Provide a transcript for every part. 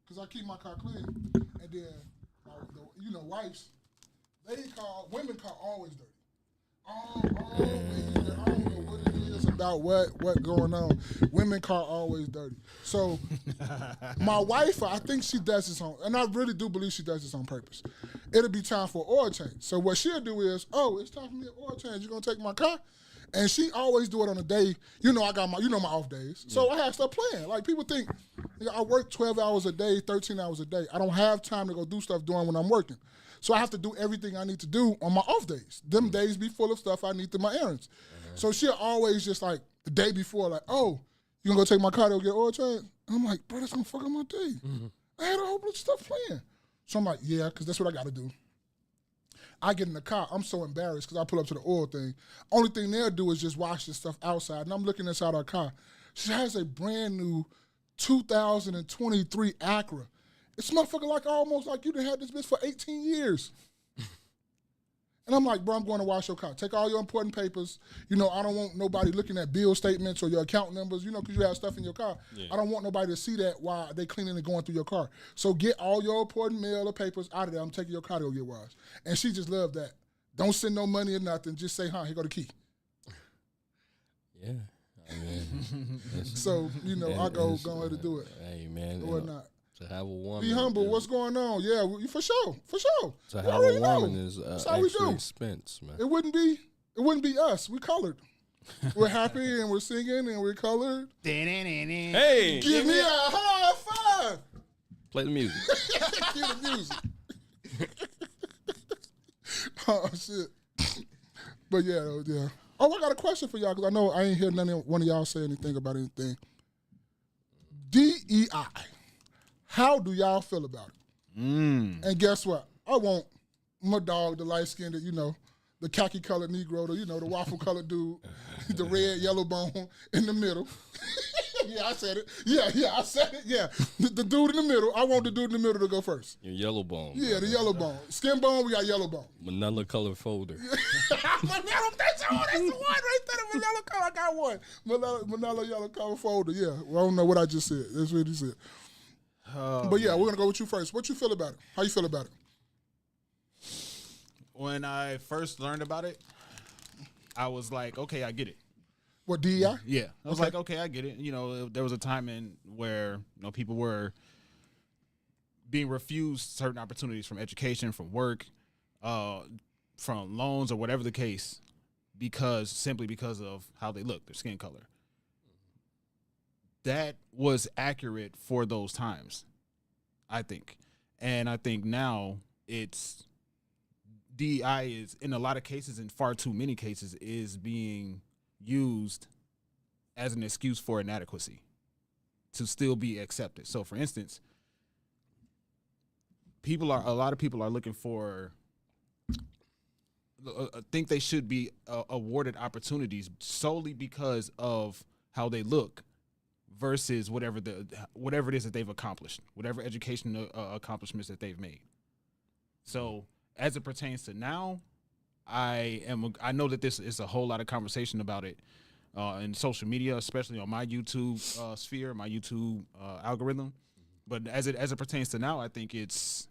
because I keep my car clean. And then, wives, women car always dirty. Always dirty. I don't know what it is about what going on. Women car always dirty. So my wife, I think she does this and I really do believe she does this on purpose. It'll be time for oil change. So what she'll do is, it's time for me an oil change. You gonna take my car? And she always do it on a day. I got my off days. So I have stuff planned. Like people think, I work 12 hours a day, 13 hours a day. I don't have time to go do stuff doing when I'm working. So I have to do everything I need to do on my off days. Them days be full of stuff I need to my errands. So she'll always just like the day before, like, you gonna go take my car to go get oil change? I'm like, bro, that's gonna fuck up my day. I had a whole bunch of stuff planned. So I'm like, yeah, because that's what I gotta do. I get in the car, I'm so embarrassed because I pull up to the oil thing. Only thing they'll do is just wash this stuff outside, and I'm looking inside our car. She has a brand new 2023 Acura. It's motherfucker almost like you done had this bitch for 18 years. And I'm like, bro, I'm going to wash your car. Take all your important papers. I don't want nobody looking at bill statements or your account numbers, because you have stuff in your car. Yeah. I don't want nobody to see that while they cleaning and going through your car. So get all your important mail or papers out of there. I'm taking your car to go get washed. And she just loved that. Don't send no money or nothing. Just say, here go the key. Yeah. I mean, so, I go ahead and do it. Hey, man. Or not. To have a woman. Be humble. What's going on? Yeah, for sure. To have a woman is extra expense, man. It wouldn't be us. We colored. We're happy and we're singing and we're colored. Hey, give me a high five. Play the music. Cue the music. Oh shit. But yeah. Oh, I got a question for y'all because I know I ain't hear one of y'all say anything about anything. DEI. How do y'all feel about it? And guess what? I want my dog, the light-skinned, the khaki-colored Negro, the waffle-colored dude, the red, yellow bone in the middle. Yeah, I said it. Yeah, I said it. Yeah, the dude in the middle. I want the dude in the middle to go first. Your yellow bone. Yeah, the yellow bone. Skin bone, we got yellow bone. Manila color folder. Manila, that's the one right there. The Manila color, I got one. Manila yellow color folder. Yeah, well, I don't know what I just said. That's what he said. But yeah, we're gonna go with you first. What you feel about it? How you feel about it? When I first learned about it, I was like, okay, I get it. What, DEI? Yeah. I was like, okay, I get it. There was a time where people were being refused certain opportunities from education, from work, from loans or whatever the case, simply because of how they look, their skin color. That was accurate for those times, I think. And I think now DEI is, in a lot of cases, in far too many cases, is being used as an excuse for inadequacy to still be accepted. So, for instance, a lot of people are looking for, think they should be awarded opportunities solely because of how they look, versus whatever it is that they've accomplished, whatever educational accomplishments that they've made. So as it pertains to now, I know that this is a whole lot of conversation about it in social media, especially on my YouTube sphere, my YouTube algorithm. But as it pertains to now, I think it's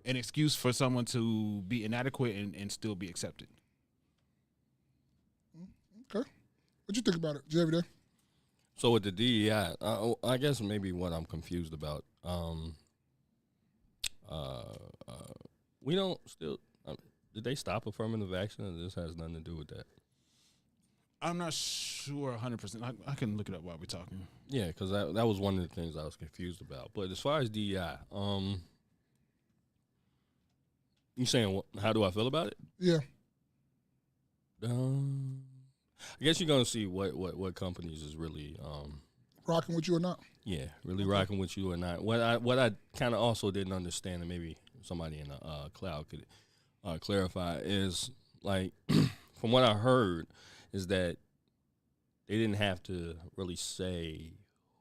an excuse for someone to be inadequate and still be accepted. Okay. What you think about it? Jerry there? So with the DEI, I guess maybe what I'm confused about, we don't still, did they stop affirmative action, or this has nothing to do with that? I'm not sure 100%. I can look it up while we're talking. Yeah, because that was one of the things I was confused about. But as far as DEI, you saying how do I feel about it? Yeah. I guess you're gonna see what companies is really rocking with you or not. Yeah, really rocking with you or not. What I kind of also didn't understand, and maybe somebody in the cloud could clarify, is like from what I heard is that they didn't have to really say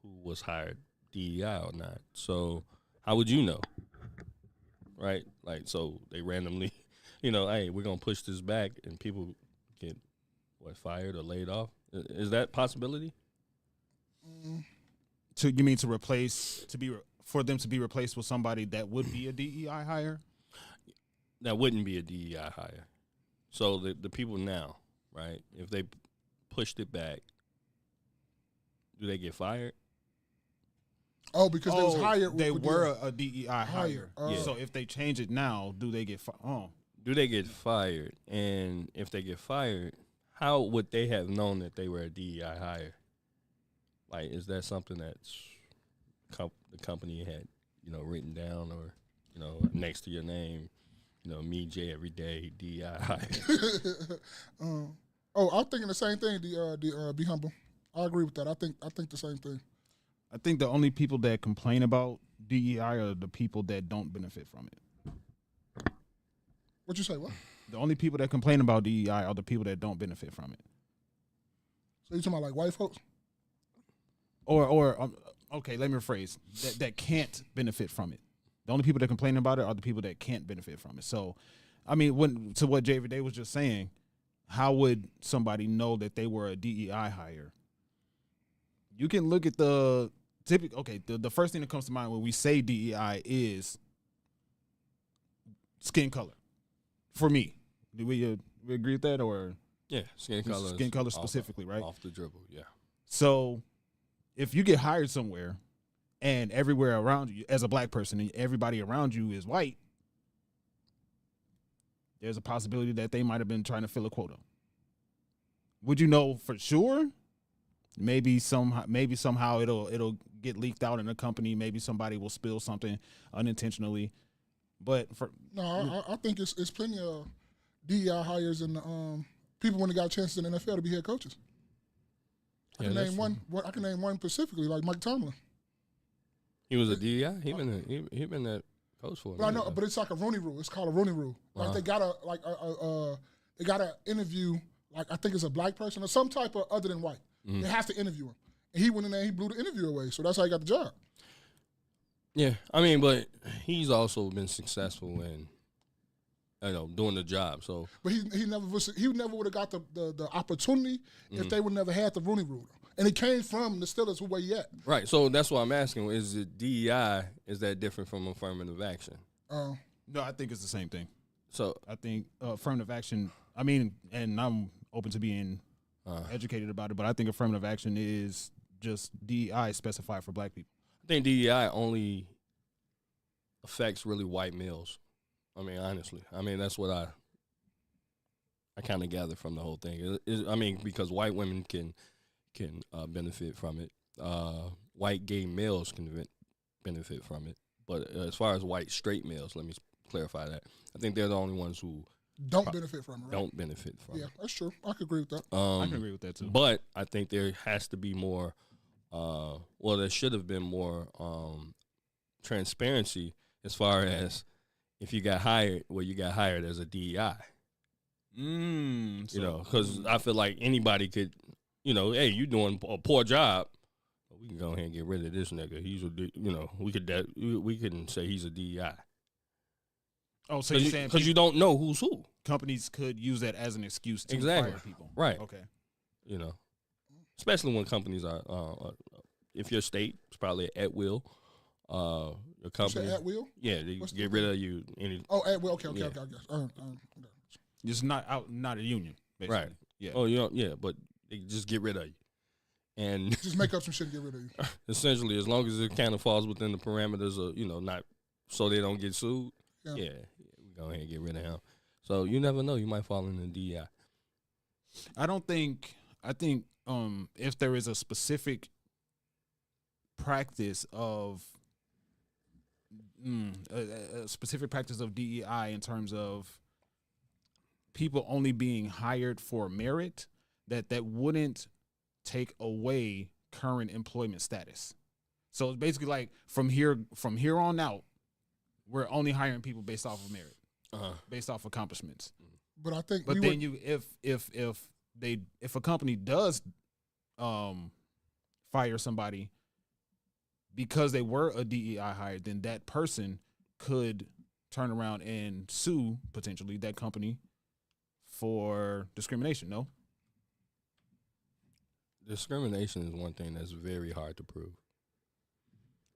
who was hired DEI or not. So how would you know? Right? Like, so they randomly, hey, we're going to push this back and people get, fired or laid off? Is that a possibility? You mean to replace, for them to be replaced with somebody that would be a DEI hire? That wouldn't be a DEI hire. So the people now, right? If they pushed it back, do they get fired? Oh, because they was hired. They were a DEI hire. Yeah. So if they change it now, do they get fired? Oh. Do they get fired? And if they get fired, how would they have known that they were a DEI hire? Like, is that something that's the company had, written down or, next to your name? Me, Jay, every day, DEI hire. I'm thinking the same thing. Be humble. I agree with that. I think the same thing. I think the only people that complain about DEI are the people that don't benefit from it. What you say? What? The only people that complain about DEI are the people that don't benefit from it. So you talking about like white folks? Or okay, let me rephrase. That can't benefit from it. The only people that complain about it are the people that can't benefit from it. So, I mean, to what J.V. Day was just saying, how would somebody know that they were a DEI hire? You can look at the first thing that comes to mind when we say DEI is skin color. For me, do we agree with that, or skin color? Skin color specifically, right? Off the dribble, yeah. So, if you get hired somewhere, and everywhere around you, as a black person, and everybody around you is white, there's a possibility that they might have been trying to fill a quota. Would you know for sure? Maybe somehow it'll get leaked out in a company. Maybe somebody will spill something unintentionally. But I think it's plenty of DEI hires and people when they got chances in the NFL to be head coaches. I can name one. I can name one specifically, like Mike Tomlin. He was a DEI. He been that coach for. But I know, but it's like a Rooney Rule. It's called a Rooney Rule. Like they gotta interview. Like I think it's a black person or some type of other than white. They have to interview him, and he went in there. And he blew the interview away. So that's how he got the job. Yeah, I mean, but he's also been successful in, doing the job. So, but he never would have got the opportunity if they would never had the Rooney Rule. And it came from the Steelers, where you at? Right. So that's what I'm asking. Is it DEI? Is that different from affirmative action? No, I think it's the same thing. So I think affirmative action. I mean, and I'm open to being educated about it, but I think affirmative action is just DEI specified for black people. I think DEI only affects really white males. I mean, honestly. I mean, that's what I kind of gather from the whole thing. Because white women can benefit from it. White gay males can benefit from it. But as far as white straight males, let me clarify that. I think they're the only ones who don't benefit from it. Right? Don't benefit from it. Yeah, that's true. I could agree with that. I can agree with that too. But I think there has to be more. There should have been more transparency as far as if you got hired, you got hired as a DEI. Because I feel like anybody could, hey, you doing a poor job. We can go ahead and get rid of this nigga. He's we couldn't say he's a DEI. Oh, so you're saying because you don't know who's who. Companies could use that as an excuse to exactly. fire people. Right. Okay. Especially when companies are, if your state is probably at will, your company. You say at will? Yeah, they get rid of you. At will. Okay. Yeah. Just not a union, basically. Right. Yeah. Oh, but they just get rid of you. And just make up some shit and get rid of you. Essentially, as long as it kind of falls within the parameters of, not so they don't get sued, we go ahead and get rid of him. So you never know, you might fall in the DEI. I think if there is a specific practice of a specific practice of DEI in terms of people only being hired for merit, that wouldn't take away current employment status. So it's basically like from here on out, we're only hiring people based off of merit, based off accomplishments. But I think, if a company does fire somebody because they were a DEI hire, then that person could turn around and sue potentially that company for discrimination. No. Discrimination is one thing that's very hard to prove.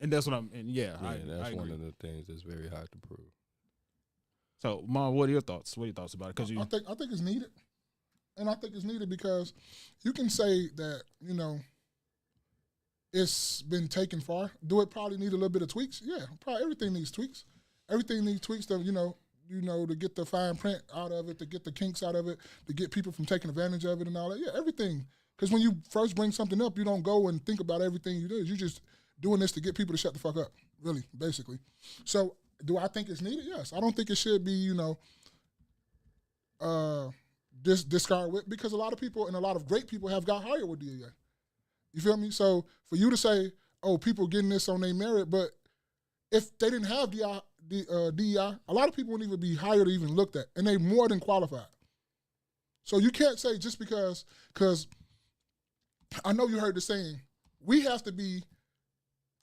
And that's what I'm. And Yeah, I that's agree. one of the things that's very hard to prove. So, Mom, what are your thoughts? What are your thoughts about it? Because I think it's needed, and I think it's needed because you can say that it's been taken far. Do it probably need a little bit of tweaks? Yeah, probably everything needs tweaks. Everything needs tweaks to to get the fine print out of it, to get the kinks out of it, to get people from taking advantage of it and all that. Yeah, everything. Because when you first bring something up, you don't go and think about everything you do. You just doing this to get people to shut the fuck up, really, basically. So do I think it's needed? Yes. I don't think it should be, discarded with, because a lot of people and a lot of great people have got hired with DEI. You feel me? So for you to say, oh, people getting this on their merit, but if they didn't have DEI, a lot of people wouldn't even be hired or even looked at, and they more than qualified. So you can't say just because I know you heard the saying, we have to be,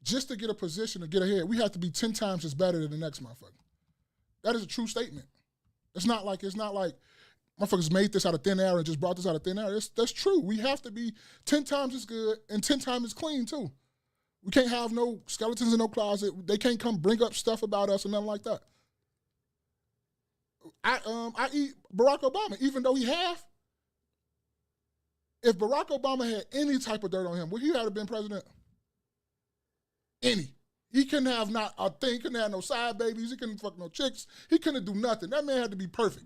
just to get a position to get ahead, we have to be 10 times as better than the next motherfucker. That is a true statement. It's not like motherfuckers made this out of thin air and just brought this out of thin air. That's true. We have to be 10 times as good and 10 times as clean too. We can't have no skeletons in no closet. They can't come bring up stuff about us or nothing like that. I eat Barack Obama, even though he have. If Barack Obama had any type of dirt on him, would he have been president? Any. He couldn't have not a thing. He couldn't have no side babies. He couldn't fuck no chicks. He couldn't do nothing. That man had to be perfect.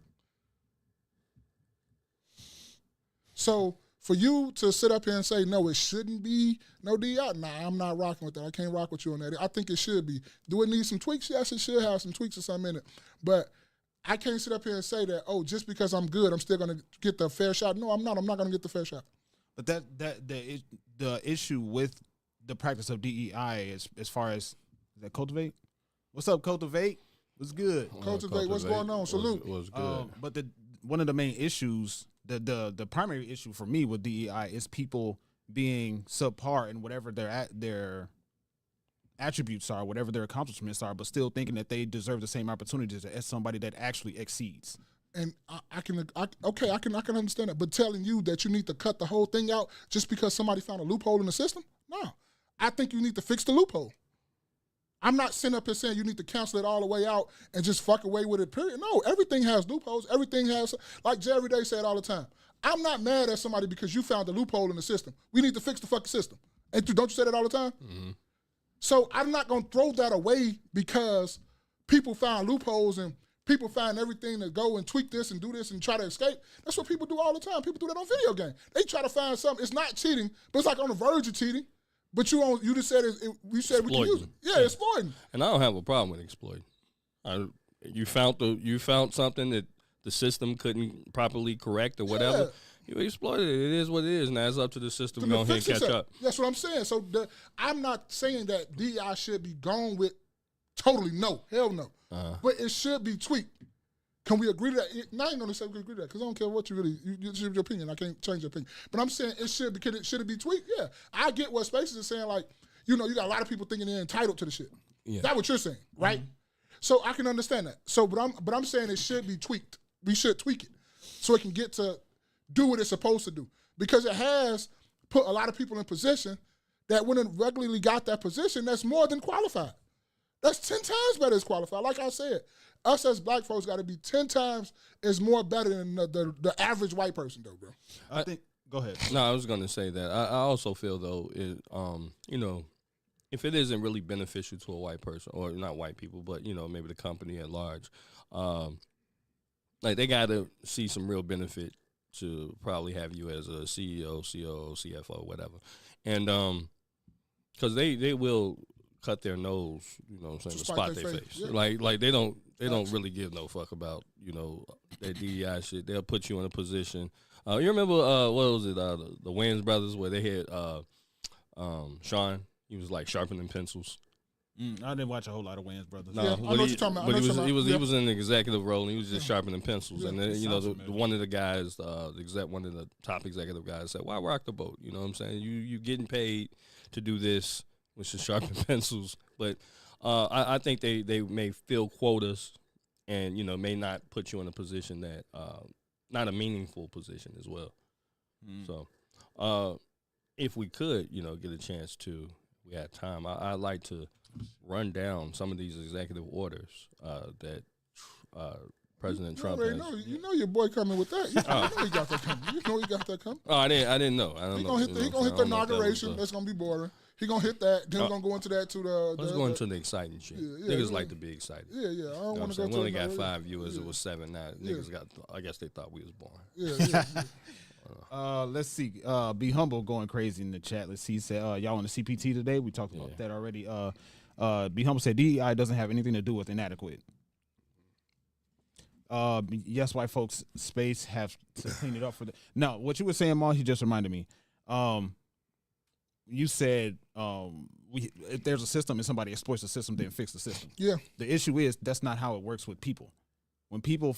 So for you to sit up here and say, no, it shouldn't be no DI, nah, I'm not rocking with that. I can't rock with you on that. I think it should be. Do it need some tweaks? Yes, it should have some tweaks or something in it. But I can't sit up here and say that, oh, just because I'm good, I'm still going to get the fair shot. No, I'm not. I'm not going to get the fair shot. But the issue with the practice of DEI is as far as, is that Cultivate? What's up, Cultivate? What's good? Cultivate, what's going on? Salute. Was good. But one of the main issues, the primary issue for me with DEI is people being subpar in whatever their attributes are, whatever their accomplishments are, but still thinking that they deserve the same opportunities as somebody that actually exceeds. And I can understand that, but telling you that you need to cut the whole thing out just because somebody found a loophole in the system, no. I think you need to fix the loophole. I'm not sitting up here saying you need to cancel it all the way out and just fuck away with it, period. No, everything has loopholes. Everything has, like Jerry Day said all the time, I'm not mad at somebody because you found a loophole in the system. We need to fix the fucking system. And don't you say that all the time? Mm-hmm. So I'm not going to throw that away because people found loopholes and people find everything to go and tweak this and do this and try to escape. That's what people do all the time. People do that on video games. They try to find something. It's not cheating, but it's like on the verge of cheating. But you just said we said we can use it. Yeah, exploiting. And I don't have a problem with exploiting. You found something that the system couldn't properly correct or whatever. Yeah. You exploited it. It is what it is. Now it's up to the system to go ahead and catch up. That's what I'm saying. So I'm not saying that DI should be gone with totally no. Hell no. But it should be tweaked. Can we agree to that? I ain't going to say we can agree to that because I don't care what it's your opinion. I can't change your opinion. But I'm saying should it be tweaked? Yeah. I get what Spaces is saying, like, you got a lot of people thinking they're entitled to the shit. Yeah. That's what you're saying, right? Mm-hmm. So I can understand that. So, but I'm saying it should be tweaked. We should tweak it so it can get to do what it's supposed to do. Because it has put a lot of people in position that when it regularly got that position, that's more than qualified. That's 10 times better as qualified. Like I said, us as black folks got to be 10 times is more better than the average white person, though, bro. I think. Go ahead. No, I was going to say that. I also feel though, if it isn't really beneficial to a white person, or not white people, but maybe the company at large, like they got to see some real benefit to probably have you as a CEO, COO, CFO, whatever, and because they will cut their nose, what I'm saying, to spot their face. Yeah. Like they don't really give no fuck about that DEI shit. They'll put you in a position. You remember what was it? The Wayans brothers where they had Sean. He was like sharpening pencils. I didn't watch a whole lot of Wayans brothers. No, I know what you're talking about. But he was in an executive role and he was just sharpening pencils. Yeah. And then one of the guys, one of the top executive guys said, "Why rock the boat?" You know what I'm saying? You getting paid to do this, which is sharpen pencils. But I think they may fill quotas and, may not put you in a position that, not a meaningful position as well. So if we could, get a chance to, we had time, I'd like to run down some of these executive orders that President Trump has. You know your boy coming with that. You know he got that coming. You know he got that coming. Oh, I didn't know. I don't know. He gonna hit the inauguration. That's gonna be boring. He gonna hit that. Then we're gonna go into that to the. Let's go into the exciting shit. Niggas like to be excited. Yeah. I don't want to go. We only got 5 viewers. It was 7. Now niggas got. I guess they thought we was boring. Yeah. Let's see. Be humble going crazy in the chat. Let's see. He said, y'all on the CPT today? We talked about that already. Be humble said DEI doesn't have anything to do with inadequate. Yes, white folks space have to clean it up for the. No, what you were saying, Ma, he just reminded me. You said if there's a system and somebody exploits the system, then fix the system. Yeah. The issue is that's not how it works with people. When people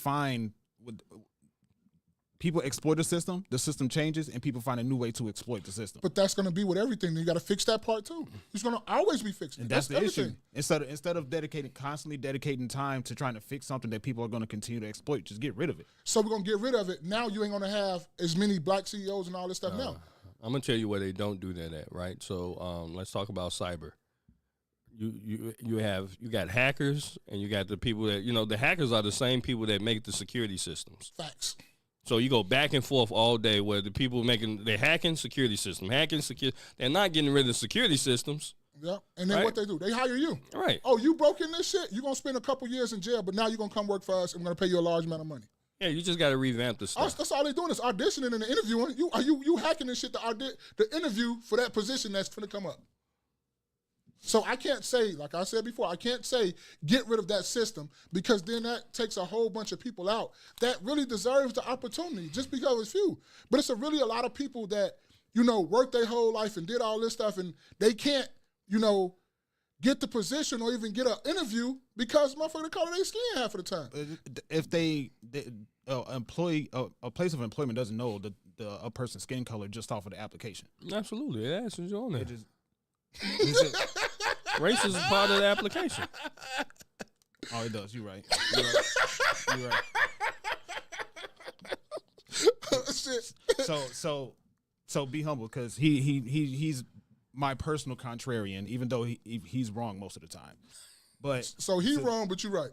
people exploit the system changes, and people find a new way to exploit the system. But that's going to be with everything. You got to fix that part too. It's going to always be fixed. And that's the issue. Instead of constantly dedicating time to trying to fix something that people are going to continue to exploit, just get rid of it. So we're going to get rid of it. Now you ain't going to have as many black CEOs and all this stuff now. I'm gonna tell you where they don't do that at, right? So let's talk about cyber. You got hackers, and you got the people that the hackers are the same people that make the security systems. Facts. So you go back and forth all day where the people they're hacking security system, they're not getting rid of security systems. Yeah, and then what they do, they hire you. Right. Oh, you broke in this shit? You're going to spend a couple years in jail, but now you're going to come work for us, and we're going to pay you a large amount of money. Yeah, you just got to revamp the stuff. That's all they're doing is auditioning and interviewing. You hacking this shit to interview for that position that's going to come up. So I can't say, like I said before, I can't say get rid of that system, because then that takes a whole bunch of people out that really deserves the opportunity just because it's few. But it's really a lot of people that, worked their whole life and did all this stuff, and they can't, get the position or even get an interview because motherfucker color their skin half of the time. If a place of employment doesn't know a person's skin color just off of the application. Absolutely, it asks you on there. Race is part of the application. Oh, it does. You're right. You're right. Shit. So be humble, because he's my personal contrarian, even though he's wrong most of the time. But so wrong, but you're right.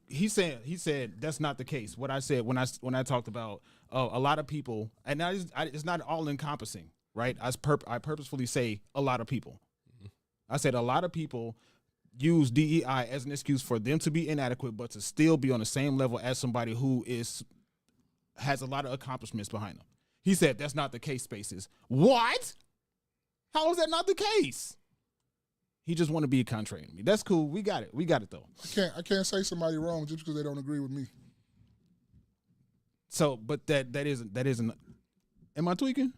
He said that's not the case. What I said when I talked about a lot of people, and it's not all encompassing, right? I purposefully say a lot of people. I said a lot of people use DEI as an excuse for them to be inadequate, but to still be on the same level as somebody who has a lot of accomplishments behind them. He said that's not the case, Spaces. What? How is that not the case? He just want to be a contrarian to me. That's cool. We got it. We got it though. I can't say somebody wrong just because they don't agree with me. So, but that isn't. Am I tweaking?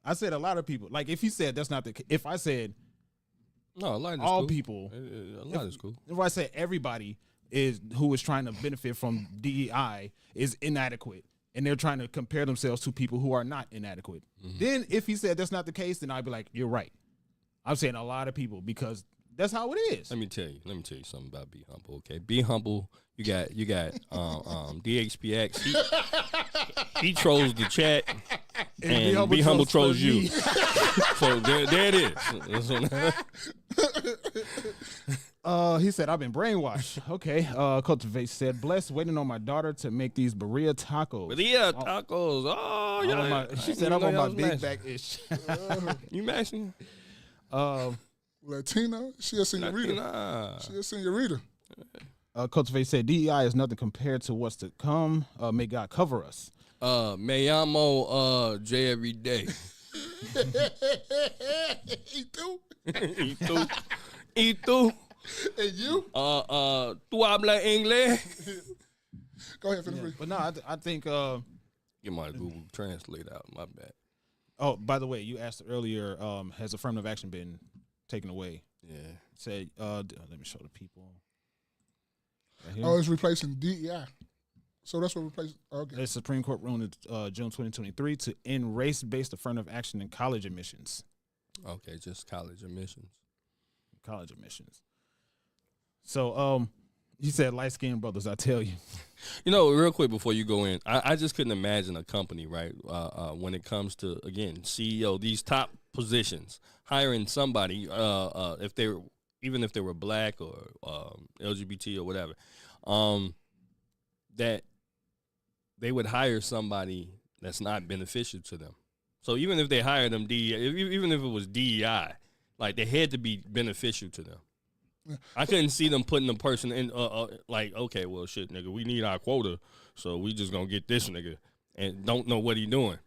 I said a lot of people. Like if he said that's not the case. If I said no, a lot is all cool. people, a lot is cool. If I say everybody who is trying to benefit from DEI is inadequate, and they're trying to compare themselves to people who are not inadequate. Mm-hmm. Then if he said that's not the case, then I'd be like, you're right. I'm saying a lot of people, because that's how it is. Let me tell you something about Be Humble, okay? Be Humble, you got DHPX. He trolls the chat, and Be Humble trolls you. So there it is. He said, I've been brainwashed. Okay. Cultivate said, blessed, waiting on my daughter to make these birria tacos. Birria tacos. Oh, yeah. She said, I'm on my big back ish. You mashing? Latina? She a senorita. She a senorita. Cultivate said, DEI is nothing compared to what's to come. May God cover us. Me llamo J every day. Y tú? And you? Tú hablas inglés? Go ahead, finish reading. But no, I think. Get my Google Translate out. My bad. Oh, by the way, you asked earlier, has affirmative action been taken away? Yeah. Say, let me show the people. Right, it's replacing DEI. So that's what replaced. Okay. The Supreme Court ruled in June 2023 to end race-based affirmative action in college admissions. Okay, just college admissions. College admissions. So, He said light skinned brothers, I tell you. You know, real quick before you go in, I just couldn't imagine a company, right, when it comes to, again, CEO, these top positions, hiring somebody, if they were, even if they were black or LGBT or whatever, that they would hire somebody that's not beneficial to them. So even if they hire them even if it was DEI, like they had to be beneficial to them. I couldn't see them putting the person in like, okay, well, shit, nigga, we need our quota, so we just gonna get this nigga and don't know what he doing.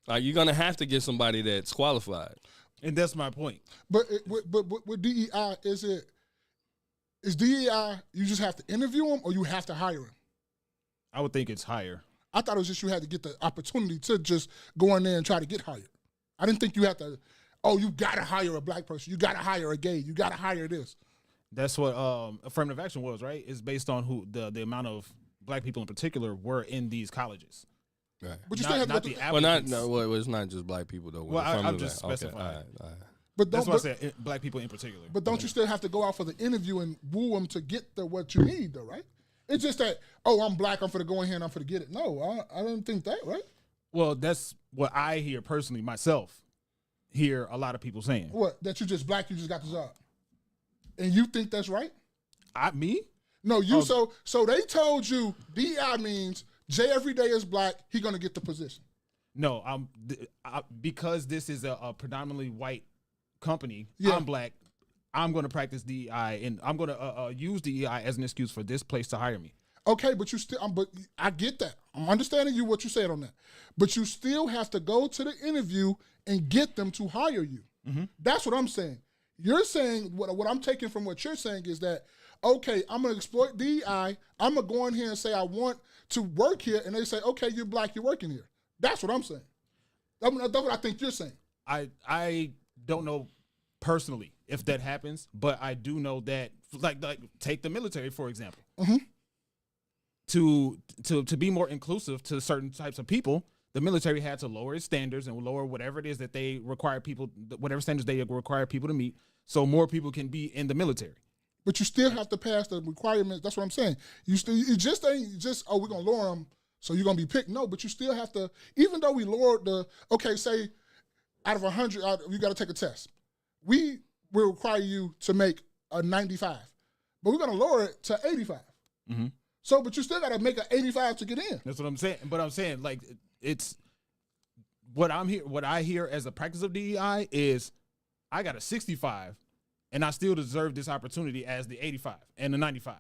Like, you're gonna have to get somebody that's qualified, and that's my point. But with DEI, is DEI you just have to interview them or you have to hire them? I would think it's higher. I thought it was just you had to get the opportunity to just go in there and try to get hired. I didn't think you had to. Oh, you gotta hire a black person. You gotta hire a gay. You gotta hire this. That's what affirmative action was, right? It's based on who the amount of black people in particular were in these colleges. right? But you still have to not go the through, applicants. it's not just black people though. Well, I'm just specifying. All right. but That's don't. what I But, said. Black people in particular. but don't you still have to go out for the interview and woo them to get what you need, though, right? It's just that, oh, I'm black, I'm for to go in here and I'm for to get it. No, I didn't think that, right? Well, that's what I hear personally myself. Hear a lot of people saying. What? That you just black, you just got the job, and you think that's right? Me? No, you. So they told you DI means Jay every day is black. He gonna get the position. No, because this is a predominantly white company. Yeah. I'm black. I'm going to practice DEI, and I'm going to use DEI as an excuse for this place to hire me. Okay, but you still. But I get that. I'm understanding you what you said on that. But you still have to go to the interview and get them to hire you. Mm-hmm. That's what I'm saying. You're saying what I'm taking from what you're saying is that, okay, I'm going to exploit DEI. I'm going to go in here and say I want to work here, and they say, okay, you're black, you're working here. That's what I'm saying. That's what I think you're saying. I don't know personally if that happens, but I do know that, like take the military for example. Mm-hmm. To be more inclusive to certain types of people, the military had to lower its standards and lower whatever it is that they require people, whatever standards they require people to meet, so more people can be in the military. But you still have to pass the requirements. That's what I'm saying. It just ain't just, oh, we're gonna lower them, so you're gonna be picked. No, but you still have to. Even though we lowered say out of 100, you got to take a test. We will require you to make a 95, but we're gonna lower it to 85. Mm-hmm. So, but you still got to make an 85 to get in. That's what I'm saying. But I'm saying, like, it's what I hear as a practice of DEI is I got a 65 and I still deserve this opportunity as the 85 and the 95.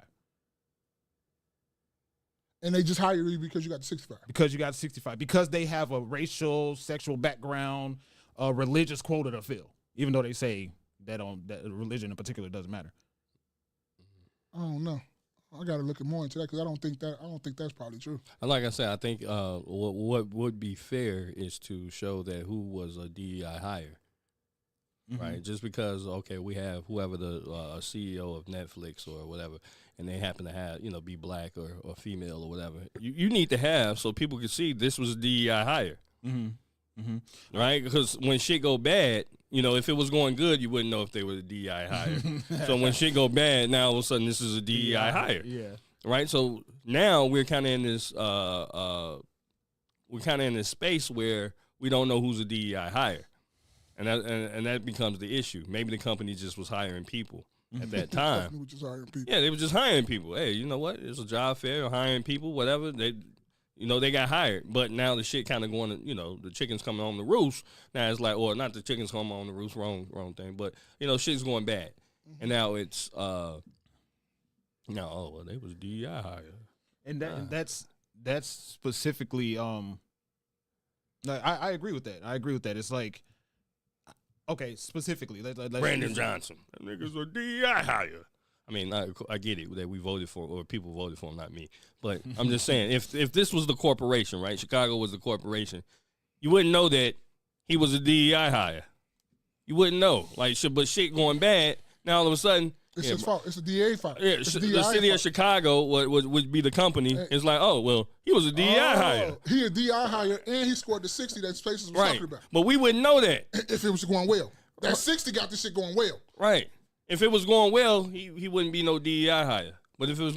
And they just hire you because you got the 65. Because you got 65. Because they have a racial, sexual background, a religious quota to fill. Even though they say that religion in particular doesn't matter. I don't know. I got to look more into that because I don't think that's probably true. Like I said, I think what would be fair is to show that who was a DEI hire, mm-hmm. right? Just because we have whoever the CEO of Netflix or whatever, and they happen to have be black or female or whatever. You need to have so people can see this was a DEI hire, mm-hmm. Mm-hmm. right? Because when shit go bad. If it was going good, you wouldn't know if they were a DEI hire. So when shit go bad, now all of a sudden this is a DEI hire. Yeah. Right. So now we're kind of in this space where we don't know who's a DEI hire, and that becomes the issue. Maybe the company just was hiring people at that time. Yeah, they were just hiring people. Hey, you know what? It's a job fair, or hiring people, whatever. They got hired, but now the shit kind of going to, the chicken's coming on the roost. Now it's like, or not the chicken's coming on the roost, wrong thing, but, shit's going bad. Mm-hmm. And now it's, they was DEI hire. And that's specifically, I agree with that. It's like, okay, specifically. Let's Brandon Johnson. That nigga's a DEI hire. I mean, I get it that we voted for, or people voted for him, not me. But I'm just saying, if this was the corporation, right? Chicago was the corporation, you wouldn't know that he was a DEI hire. You wouldn't know. But shit going bad, now all of a sudden. It's his fault. It's a DA fault. Yeah, the city of Chicago would be the company. It's like, oh, well, he was a DEI hire. He a DEI hire, and he scored the 60 that Spaces was talking about. But we wouldn't know that. If it was going well. That 60 got this shit going well. Right. If it was going well, he wouldn't be no DEI hire. But if it's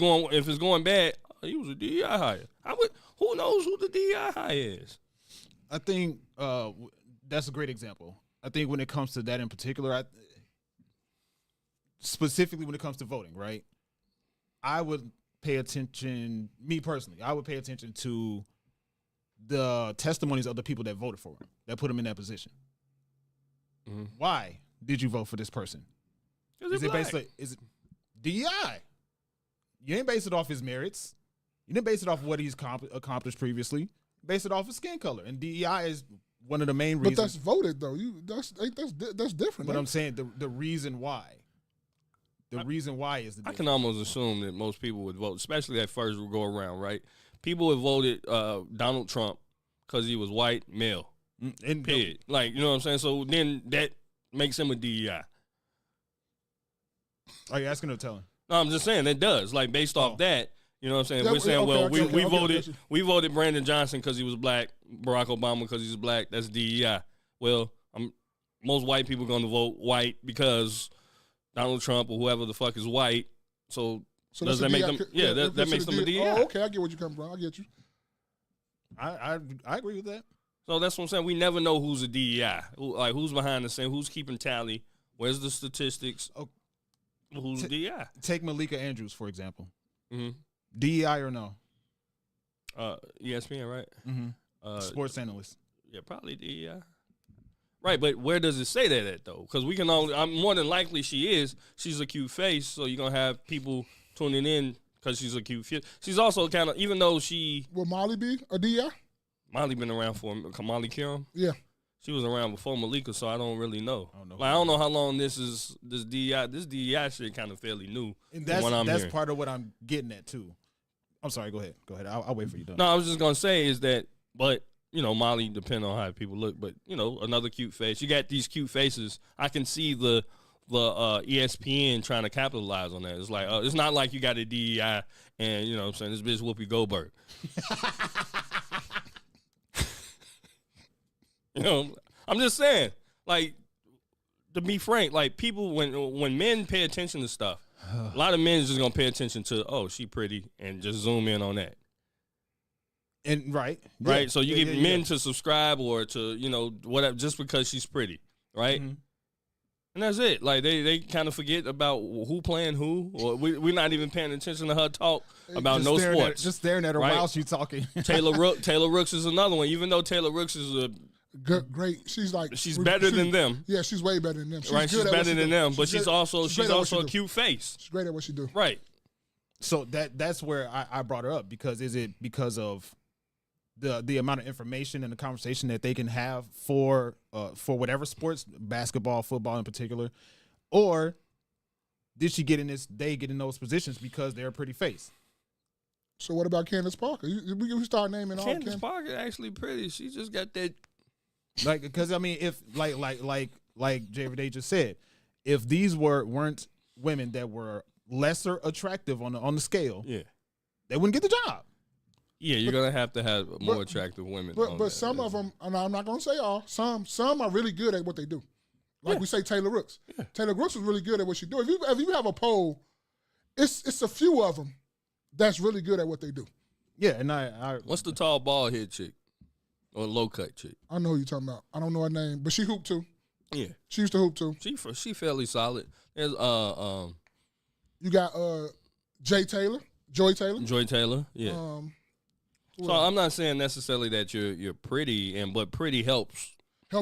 going bad, he was a DEI hire. Who knows who the DEI hire is? I think that's a great example. I think when it comes to that in particular, specifically when it comes to voting, right? I would pay attention, me personally, I would pay attention to the testimonies of the people that voted for him, that put him in that position. Mm-hmm. Why did you vote for this person? Is it DEI? You ain't base it off his merits. You didn't base it off what he's accomplished previously. Base it off his skin color. And DEI is one of the main reasons. But that's voted though. That's different. But I'm saying the reason why. The reason why is the difference. I can almost assume that most people would vote, especially at first go around, right? People would voted Donald Trump because he was white, male. And period. Like, you know what I'm saying? So then that makes him a DEI. Are you asking or telling? No, I'm just saying that does. Like, based off that, you know what I'm saying? We're saying, we voted Brandon Johnson because he was black, Barack Obama because he's black. That's DEI. Well, most white people going to vote white because Donald Trump or whoever the fuck is white. So does that make them? Yeah, that makes them a DEI. Oh, okay, I get what you come from. I get you. I agree with that. So that's what I'm saying. We never know who's a DEI. Who's behind the scene? Who's keeping tally? Where's the statistics? Oh, who's DEI? Take Malika Andrews, for example. Mm-hmm. DEI or no? ESPN, right? Mm-hmm. Sports analyst. Yeah, probably DEI. Right, but where does it say that at, though? Because we can I'm more than likely she is. She's a cute face, so you're going to have people tuning in because she's a cute face. She's also kind of, even though she... Will Molly be a DEI? Molly been around for Kamali Kiram? Yeah. She was around before Malika, so I don't really know. I don't know how long this DEI shit kind of fairly new. And that's part of what I'm getting at too. I'm sorry. Go ahead. I'll wait for you. No, I was just gonna say is that, but you know, Molly depend on how people look, but you know, another cute face. You got these cute faces. I can see the ESPN trying to capitalize on that. It's like it's not like you got a DEI and you know what I'm saying, this bitch Whoopi Goldberg. You know, I'm just saying, like, to be frank, like, people, when men pay attention to stuff, a lot of men is just going to pay attention to, oh, she pretty, and just zoom in on that. And right. So you get men to subscribe or to, you know, whatever, just because she's pretty, right? Mm-hmm. And that's it. Like, they kind of forget about who playing who, or we're not even paying attention to her talk about no sports. Just staring at her while she's talking. Taylor Rooks is another one, even though Taylor Rooks is a great. She's better than them. Yeah, she's way better than them. She's better than them, but she's also a cute face. She's great at what she do. Right. So that's where I brought her up, because is it because of the amount of information and the conversation that they can have for whatever sports, basketball, football in particular, or did she get in those positions because they're a pretty face? So what about Candace Parker? You start naming all Candace Parker actually pretty. She just got that. Like, because I mean, if like JVD just said, if these weren't women that were lesser attractive on the scale, yeah, they wouldn't get the job. Yeah, you're gonna have to have more attractive women. But some of them, and I'm not gonna say all. Some are really good at what they do. Like we say, Taylor Rooks. Yeah. Taylor Rooks is really good at what she do. If you have a poll, it's a few of them that's really good at what they do. Yeah, and I what's the tall bald head chick or low cut chick? I know who you're talking about. I don't know her name, but she hooped too. Yeah, she used to hoop too. She fairly solid. There's you got Joy Taylor. Yeah. So I'm not saying necessarily that you're pretty, but pretty help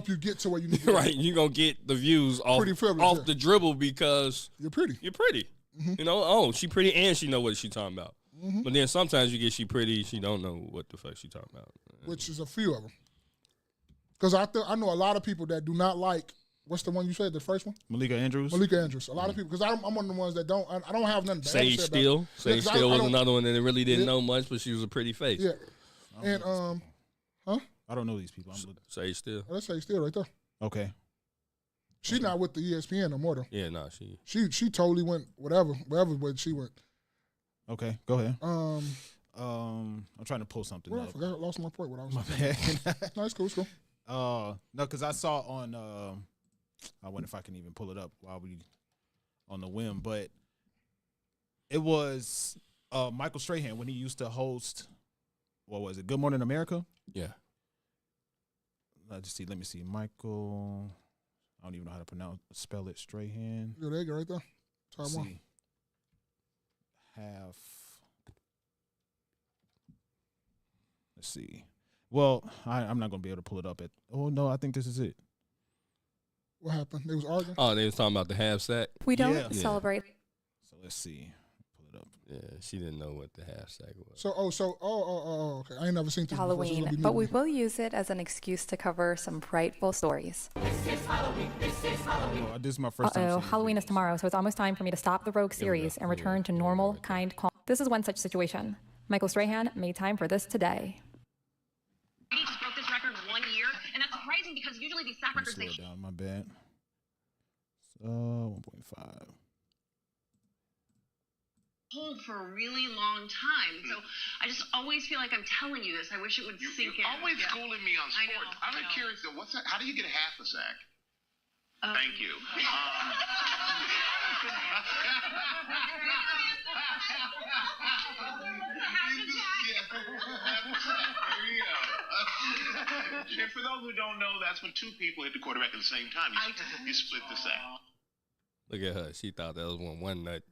you get to where you need to right, you're going to get the views off the dribble because you're pretty. Mm-hmm. You know, oh, she pretty and she know what she talking about. Mm-hmm. But then sometimes you get she pretty, she don't know what the fuck she talking about. Which is a few of them. Because I know a lot of people that do not like, what's the one you said, the first one? Malika Andrews. A lot of people, because I'm one of the ones that I don't have nothing bad Sage to say Steele. about. Sage Steele was another one that really didn't know much, but she was a pretty face. Yeah. And, I don't know these people. Sage Steele. Oh, that's Sage Steele right there. Okay. She's not with the ESPN no more, though. Yeah, no, she totally went wherever she went. Okay, go ahead. I'm trying to pull something up. I forgot, I lost my point. What I was saying. No, it's cool. No, because I saw on. I wonder if I can even pull it up while we on the whim, but It was Michael Strahan when he used to host. What was it? Good Morning America. Yeah. Let me see. Michael. I don't even know how to spell it. Strahan. Yeah, there you go, right there. Let's Time see. Let's see. Well, I'm not gonna be able to pull it up at. Oh no, I think this is it. What happened? They was arguing. Oh, they was talking about the half sack. We don't Yeah. celebrate. So let's see. Pull it up. Yeah, she didn't know what the half sack was. So, okay. I ain't never seen this before, so it's Halloween, gonna be but new we to me. will use it as an excuse to cover some frightful stories. Oh, this is my first time. Uh-oh, seeing this Halloween video. is tomorrow, so it's almost time for me to stop the Rogue series and return to normal, kind, calm. This is one such situation. Michael Strahan made time for this today. He just broke this record in 1 year, and that's surprising because usually these sack Let me records, slow it down. My bad. 1.5. hold for a really long time. So I just always feel like I'm telling you this. I wish it would sink in. You're always Yeah. schooling me on I sports. know, I'm I know. curious though. How do you get a half a sack? Thank you. And for those who don't know, that's when two people hit the quarterback at the same time. You split the sack. Look at her. She thought that was one nut.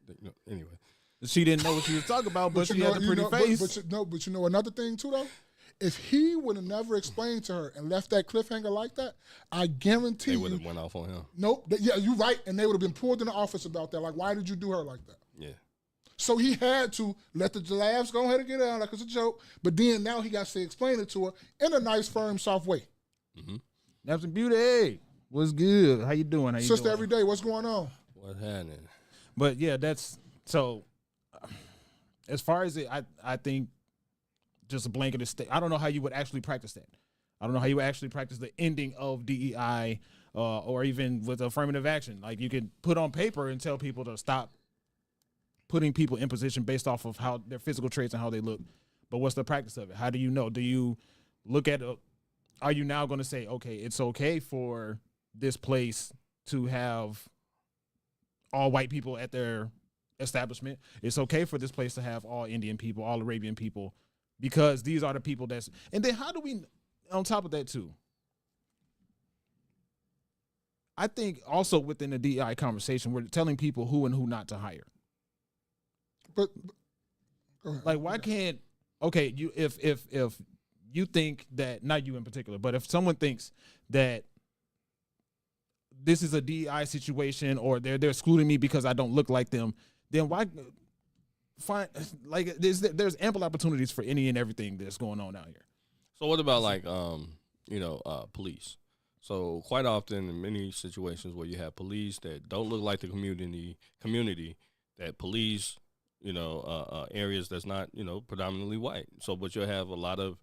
Anyway. She didn't know what she was talking about, but she had the pretty face. But you know another thing too though. If he would have never explained to her and left that cliffhanger like that, I guarantee They you. would have went off on him. Nope. Yeah, you're right. And they would have been pulled in the office about that. Like, why did you do her like that? Yeah. So he had to let the laughs go ahead and get out like it's a joke. But then now he got to explain it to her in a nice, firm, soft way. Mm-hmm. Naps and Beauty, what's good? How you doing? How you Sister doing? every day, what's going on? What's happening? But yeah, that's so. As far as it, I think just a blanket state. I don't know how you would actually practice that. I don't know how you would actually practice the ending of DEI or even with affirmative action. Like you could put on paper and tell people to stop putting people in position based off of how their physical traits and how they look. But what's the practice of it? How do you know? Do you look at are you now going to say, okay, it's okay for this place to have all white people at their establishment? It's okay for this place to have all Indian people, all Arabian people, because these are the people that's. And then how do we, on top of that too, I think also within the DEI conversation, we're telling people who and who not to hire. But go ahead. Like, why can't, okay, you if you think that, not you in particular, but if someone thinks that this is a DEI situation or they're excluding me because I don't look like them, then why find, like, there's ample opportunities for any and everything that's going on out here. So what about like police? So quite often in many situations where you have police that don't look like the community that police, areas that's not, predominantly white. So, but you'll have a lot of,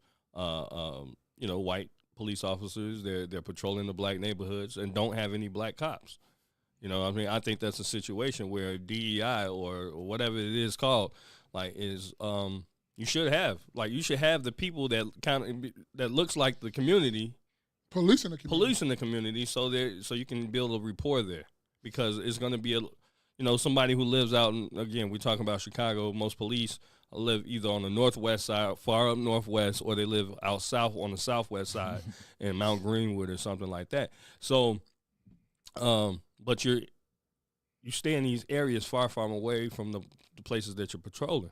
white police officers. They're patrolling the black neighborhoods and don't have any black cops. I think that's a situation where DEI or whatever it is called, like, is you should have the people that that looks like the community, Police in the community. so you can build a rapport there, because it's going to be somebody who lives out in, again, we're talking about Chicago. Most police live either on the northwest side, far up northwest, or they live out south on the southwest side in Mount Greenwood or something like that. So, but you stay in these areas far away from the places that you're patrolling.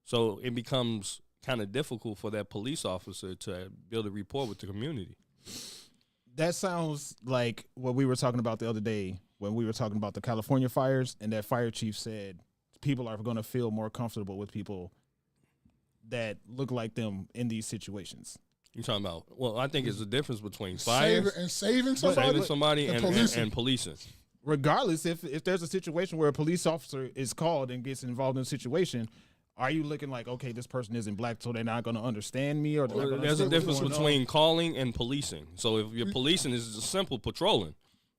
So it becomes kind of difficult for that police officer to build a rapport with the community. That sounds like what we were talking about the other day when we were talking about the California fires, and that fire chief said people are going to feel more comfortable with people that look like them in these situations. You're talking about, well, I think it's the difference between fire saving somebody and policing. Regardless, if there's a situation where a police officer is called and gets involved in a situation, are you looking like, okay, this person isn't black, so they're not going to understand me? Or there's a difference between calling and policing. So if you're policing, is just simple patrolling,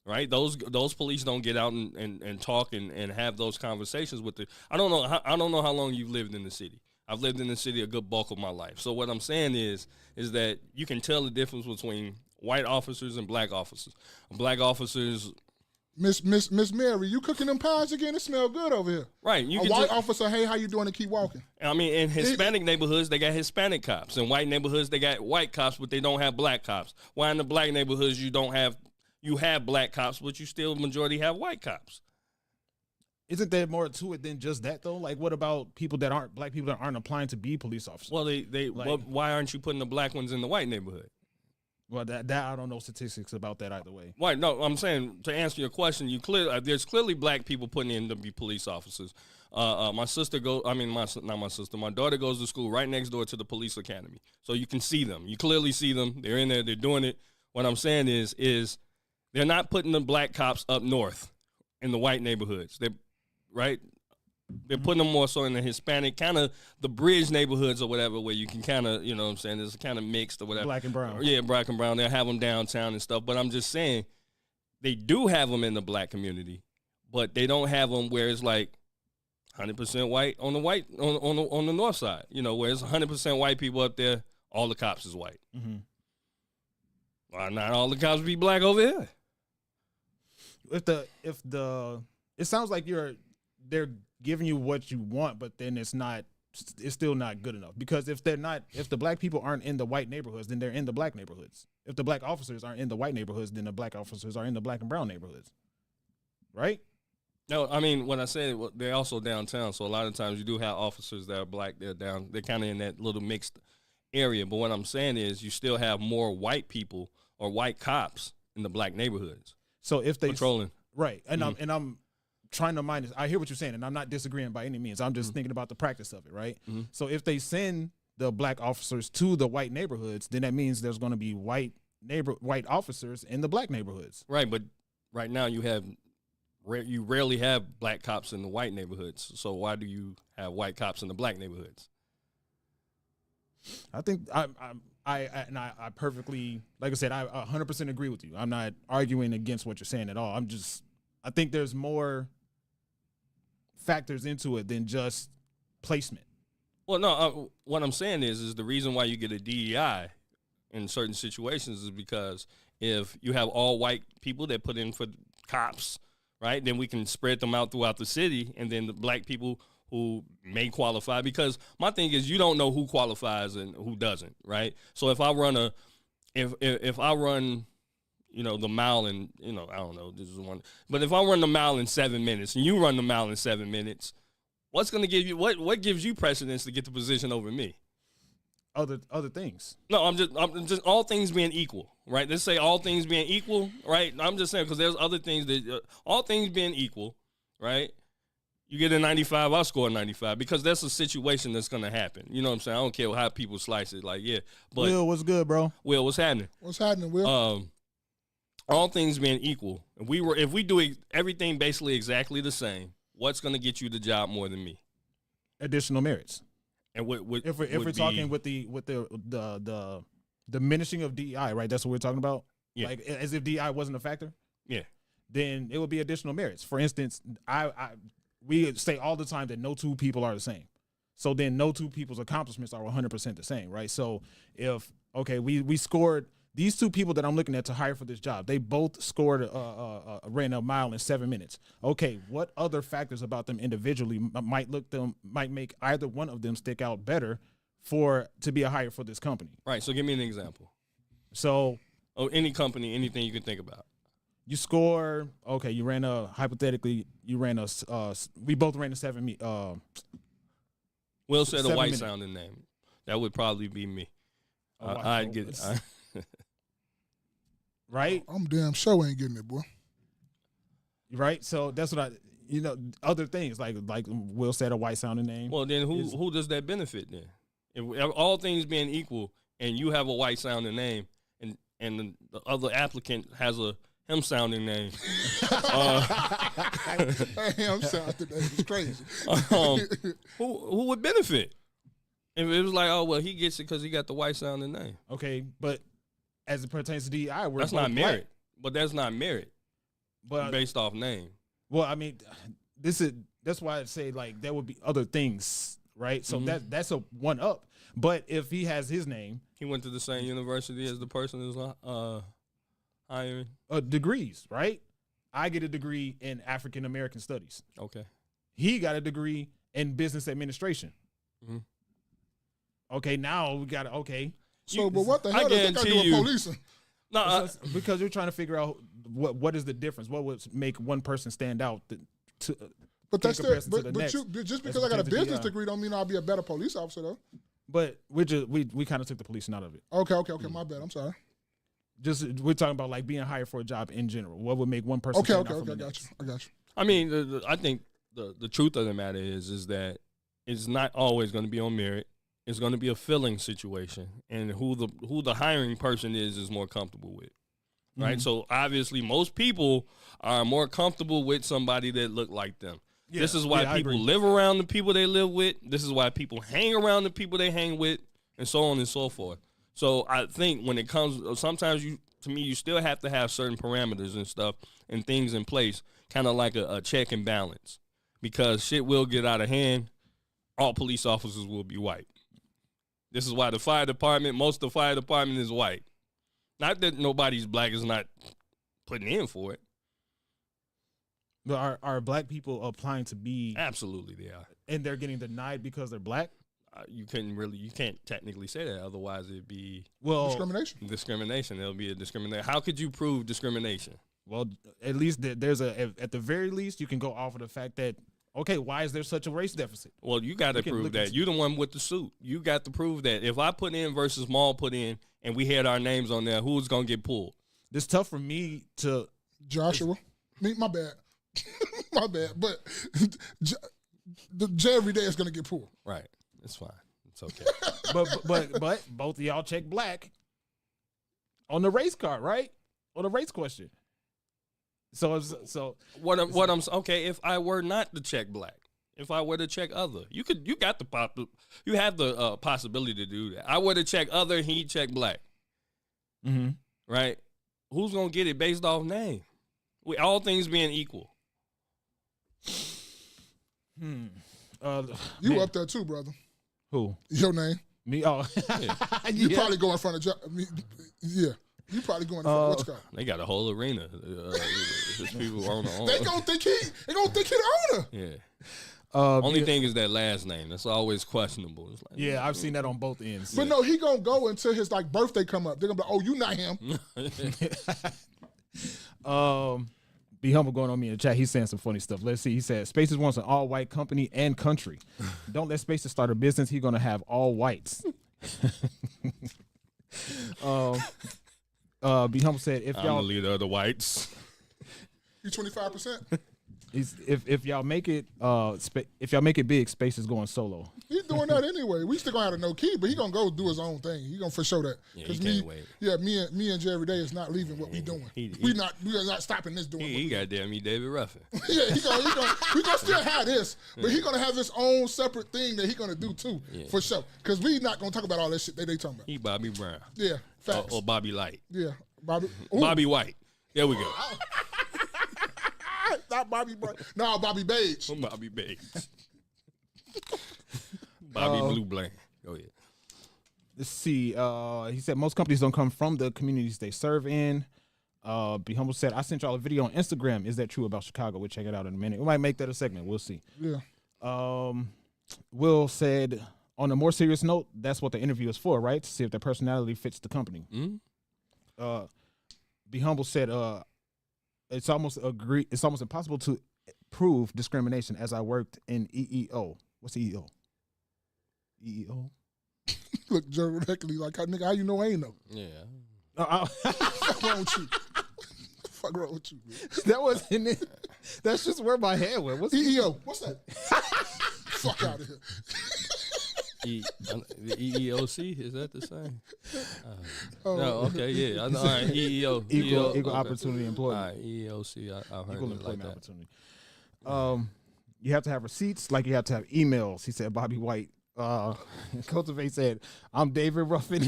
right? Those police don't get out and talk and have those conversations with the. I don't know how long you've lived in the city. I've lived in the city a good bulk of my life. So what I'm saying is that you can tell the difference between white officers and black officers. Black officers Miss Mary, you cooking them pies again? It smell good over here. Right. You A can white officer, hey, how you doing? And keep walking. I mean, in Hispanic neighborhoods, they got Hispanic cops. In white neighborhoods, they got white cops, but they don't have black cops. Why in the black neighborhoods you have black cops, but you still majority have white cops? Isn't there more to it than just that though? Like, what about people that aren't black people that aren't applying to be police officers? Well, why aren't you putting the black ones in the white neighborhood? Well, that I don't know statistics about that either way. Right. No, I'm saying to answer your question, there's clearly black people putting in to be police officers. My daughter goes to school right next door to the police academy, so you can see them. You clearly see them. They're in there. They're doing it. What I'm saying is they're not putting the black cops up north in the white neighborhoods. They're putting them more so in the Hispanic, kind of the bridge neighborhoods or whatever, where you can kind of, you know what I'm saying, it's kind of mixed or whatever. Black and brown. Yeah, black and brown. They'll have them downtown and stuff. But I'm just saying, they do have them in the black community, but they don't have them where it's like 100% white on the north side. You know, where it's 100% white people up there, all the cops is white. Mm-hmm. Why not all the cops be black over here? It sounds like they're giving you what you want, but then it's still not good enough, because if the black people aren't in the white neighborhoods, then they're in the black neighborhoods. If the black officers aren't in the white neighborhoods, then the black officers are in the black and brown neighborhoods, right? No, I mean, when I said they're also downtown, so a lot of times you do have officers that are black. They're kind of in that little mixed area. But what I'm saying is, you still have more white people or white cops in the black neighborhoods. So if they patrolling, right, and I'm trying to mind this. I hear what you're saying, and I'm not disagreeing by any means. I'm just thinking about the practice of it, right? Mm-hmm. So if they send the black officers to the white neighborhoods, then that means there's going to be white officers in the black neighborhoods. Right, but right now you rarely have black cops in the white neighborhoods. So why do you have white cops in the black neighborhoods? I think I perfectly, like I said, I 100% agree with you. I'm not arguing against what you're saying at all. I think there's more factors into it than just placement. Well, no, what I'm saying is the reason why you get a DEI in certain situations is because if you have all white people that put in for cops, right, then we can spread them out throughout the city, and then the black people who may qualify, because my thing is, you don't know who qualifies and who doesn't, right? So if I run if I run, you know, the mile in, you know, I don't know, this is one, but if I run the mile in 7 minutes and you run the mile in 7 minutes, what's going to give you, what gives you precedence to get the position over me? Other things. No, I'm just all things being equal, right? Let's say all things being equal, right? I'm just saying, because there's other things that, all things being equal, right? You get a 95, I'll score a 95, because that's a situation that's going to happen. You know what I'm saying? I don't care how people slice it. Like, yeah. But Will, what's good, bro? Will, what's happening? What's happening, Will? All things being equal, if we do everything basically exactly the same, what's going to get you the job more than me? Additional merits. And if we're talking with the diminishing of DEI, right? That's what we're talking about. Yeah. Like, as if DEI wasn't a factor. Yeah. Then it would be additional merits. For instance, we say all the time that no two people are the same. So then no two people's accomplishments are 100% the same, right? So if, okay, we scored these two people that I'm looking at to hire for this job, they both scored ran a mile in 7 minutes. Okay, what other factors about them individually might make either one of them stick out better to be a hire for this company? Right. So give me an example. So, any company, anything you can think about. You score. Okay, we both ran a 7. Will said a white minute. sounding name. That would probably be me. I'd get it. Right? I'm damn sure ain't getting it, boy. Right? So that's what other things like Will said a white sounding name. Well, then who does that benefit then? If all things being equal and you have a white sounding name and the other applicant has a him sounding name. Him sounding name is crazy. Who would benefit? If it was like, oh, well, he gets it because he got the white sounding name. Okay, but as it pertains to DEI, that's not merit. But that's not merit. But based off name. Well, I mean, that's why I say like there would be other things, right? So that's a one up. But if he has his name, he went to the same university as the person who's hiring. Degrees, right? I get a degree in African American studies. Okay. He got a degree in business administration. Mm-hmm. Okay, now we got to, okay. So, but what the hell does that got to do with policing? No, because you're trying to figure out what is the difference? What would make one person stand out but that's still, to the next? Just because I got a business degree don't mean I'll be a better police officer though. But we kind of took the policing out of it. Okay, my bad. I'm sorry. Just we're talking about like being hired for a job in general. What would make one person? Okay, stand out I from got the you. I got you. I mean, I think the truth of the matter is that it's not always going to be on merit. It's going to be a filling situation, and who the hiring person is more comfortable with, right? Mm-hmm. So obviously, most people are more comfortable with somebody that look like them. Yeah, this is why people live around the people they live with. This is why people hang around the people they hang with, and so on and so forth. So I think when it comes, sometimes you still have to have certain parameters and stuff and things in place, kind of like a check and balance, because shit will get out of hand. All police officers will be white. This is why most of the fire department is white. Not that nobody's black is not putting in for it. But are black people applying to be? Absolutely, they are. And they're getting denied because they're black? You can't technically say that. Otherwise, it'd be discrimination. There'll be a discrimination. How could you prove discrimination? Well, at least at the very least, you can go off of the fact that, okay, why is there such a race deficit? Well, you got to prove that. You're the one with the suit. You got to prove that. If I put in versus Maul put in, and we had our names on there, who's gonna get pulled? It's tough for me to Joshua. My bad. My bad. But the every day is gonna get pulled. Right. It's fine. It's okay. but both of y'all check black on the race card, right? On the race question. So okay, if I were not to check black, if I were to check other, you have the possibility to do that. I were to check other, he check black. Mm-hmm. Right? Who's gonna get it based off name? All things being equal. You up there too, brother. Who? Your name. Me? Oh. Yeah. You probably go in front of yeah. You probably going in front of what's called. They got a whole arena. People on the owner. They gonna think he the owner. Yeah. Only thing is that last name. That's always questionable. It's like, I've seen that on both ends. But no, he gonna go until his birthday come up. They're gonna be like, oh, you not him. Be Humble going on me in the chat. He's saying some funny stuff. Let's see. He said, Spaces wants an all-white company and country. Don't let Spaces start a business. He's going to have all whites. Be Humble said, if y'all... I'm the leader of the whites. You 25%? If y'all make it big, Spaces going solo. He's doing that anyway. We still gonna have a no key, but he gonna go do his own thing. He gonna for sure that. Yeah, he can't wait. Yeah, me and Jerry Day is not leaving what we doing. We are not stopping this doing. He goddamn me, David Ruffin. Yeah, we gonna still have this, but he gonna have his own separate thing that he gonna do too, for sure. Because we not gonna talk about all that shit they talking about. He Bobby Brown. Yeah, facts. Or Bobby Light. Yeah, Bobby. Ooh. Bobby White. There we go. Not Bobby Brown. No, Bobby Beige. Bobby Beige. Bobby Blue Blank. Go ahead. Let's see. He said most companies don't come from the communities they serve in. Be Humble said, I sent y'all a video on Instagram. Is that true about Chicago? We'll check it out in a minute. We might make that a segment. We'll see. Yeah. Will said, on a more serious note, that's what the interview is for, right? To see if their personality fits the company. Mm-hmm. Be Humble said, it's almost impossible to prove discrimination as I worked in EEO. What's EEO? EEO? Look, directly like, nigga, how you know I ain't know? Yeah. Fuck wrong with you? Fuck wrong with you, man? That wasn't it. That's just where my head went. What's EEO? What's that? Fuck out of here. The EEOC, is that the same? No, okay, yeah. All right, EEO. Equal Opportunity Employment. All right, EEOC, I've heard Equal it like that. Opportunity. You have to have receipts like you have to have emails, he said, Bobby White. Cultivate said, I'm David Ruffin.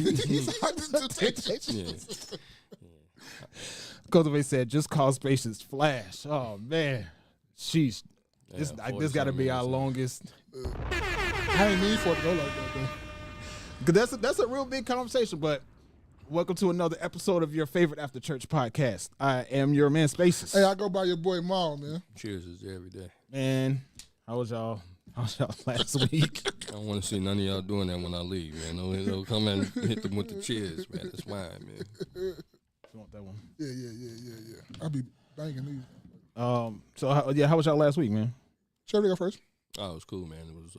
Cultivate said, just call Spaces Flash. Oh, man. Sheesh. This got to be our longest... I ain't mean for it to go like that, though. Cause that's a real big conversation, but Welcome to another episode of your favorite after church podcast. I am your man Spaces. Hey, I go by your boy Maul, man. Cheers is every day. Man, how was y'all last week? I don't want to see none of y'all doing that when I leave, man. Don't come and hit them with the cheers, man. That's fine, man. You want that one? Yeah. I'll be banging these. How was y'all last week, man? Sherry, go first. Oh, it was cool, man. It was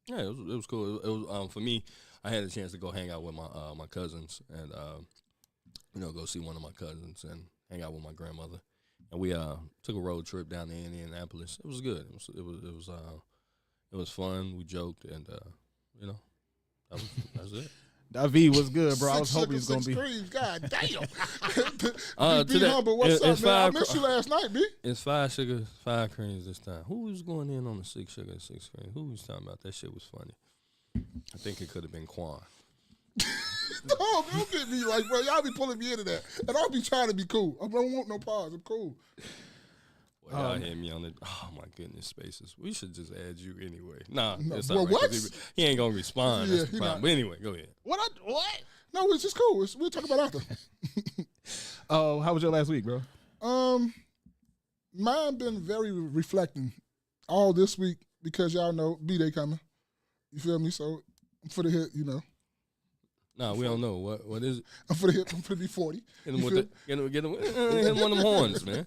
it was cool. It was for me. I had a chance to go hang out with my cousins and go see one of my cousins and hang out with my grandmother. And we took a road trip down to Indianapolis. It was good. It was fun. We joked and that was it. David was good, bro. I was hoping he was gonna be. God damn. Be humble. What's up, man? I missed you last night, B. It's 5 sugar, 5 creams this time. Who was going in on the 6 sugar, 6 cream? Who was talking about that shit was funny? I think it could have been Quan. Don't get me like, bro. Y'all be pulling me into that, and I'll be trying to be cool. I don't want no pause. I'm cool. Well, y'all hit me on it. Oh my goodness, Spaces. We should just add you anyway. Nah, no, it's well, all right, what? He ain't gonna respond. Yeah, That's the problem. But anyway, go ahead. What? No, it's just cool. We'll talk about after. Oh, how was your last week, bro? Mine been very reflecting all this week because y'all know B-Day coming. You feel me? So I'm for the hit, Nah, we don't know. What is it? I'm for the hit. I'm for the B40. Get him hit him one of them horns, man.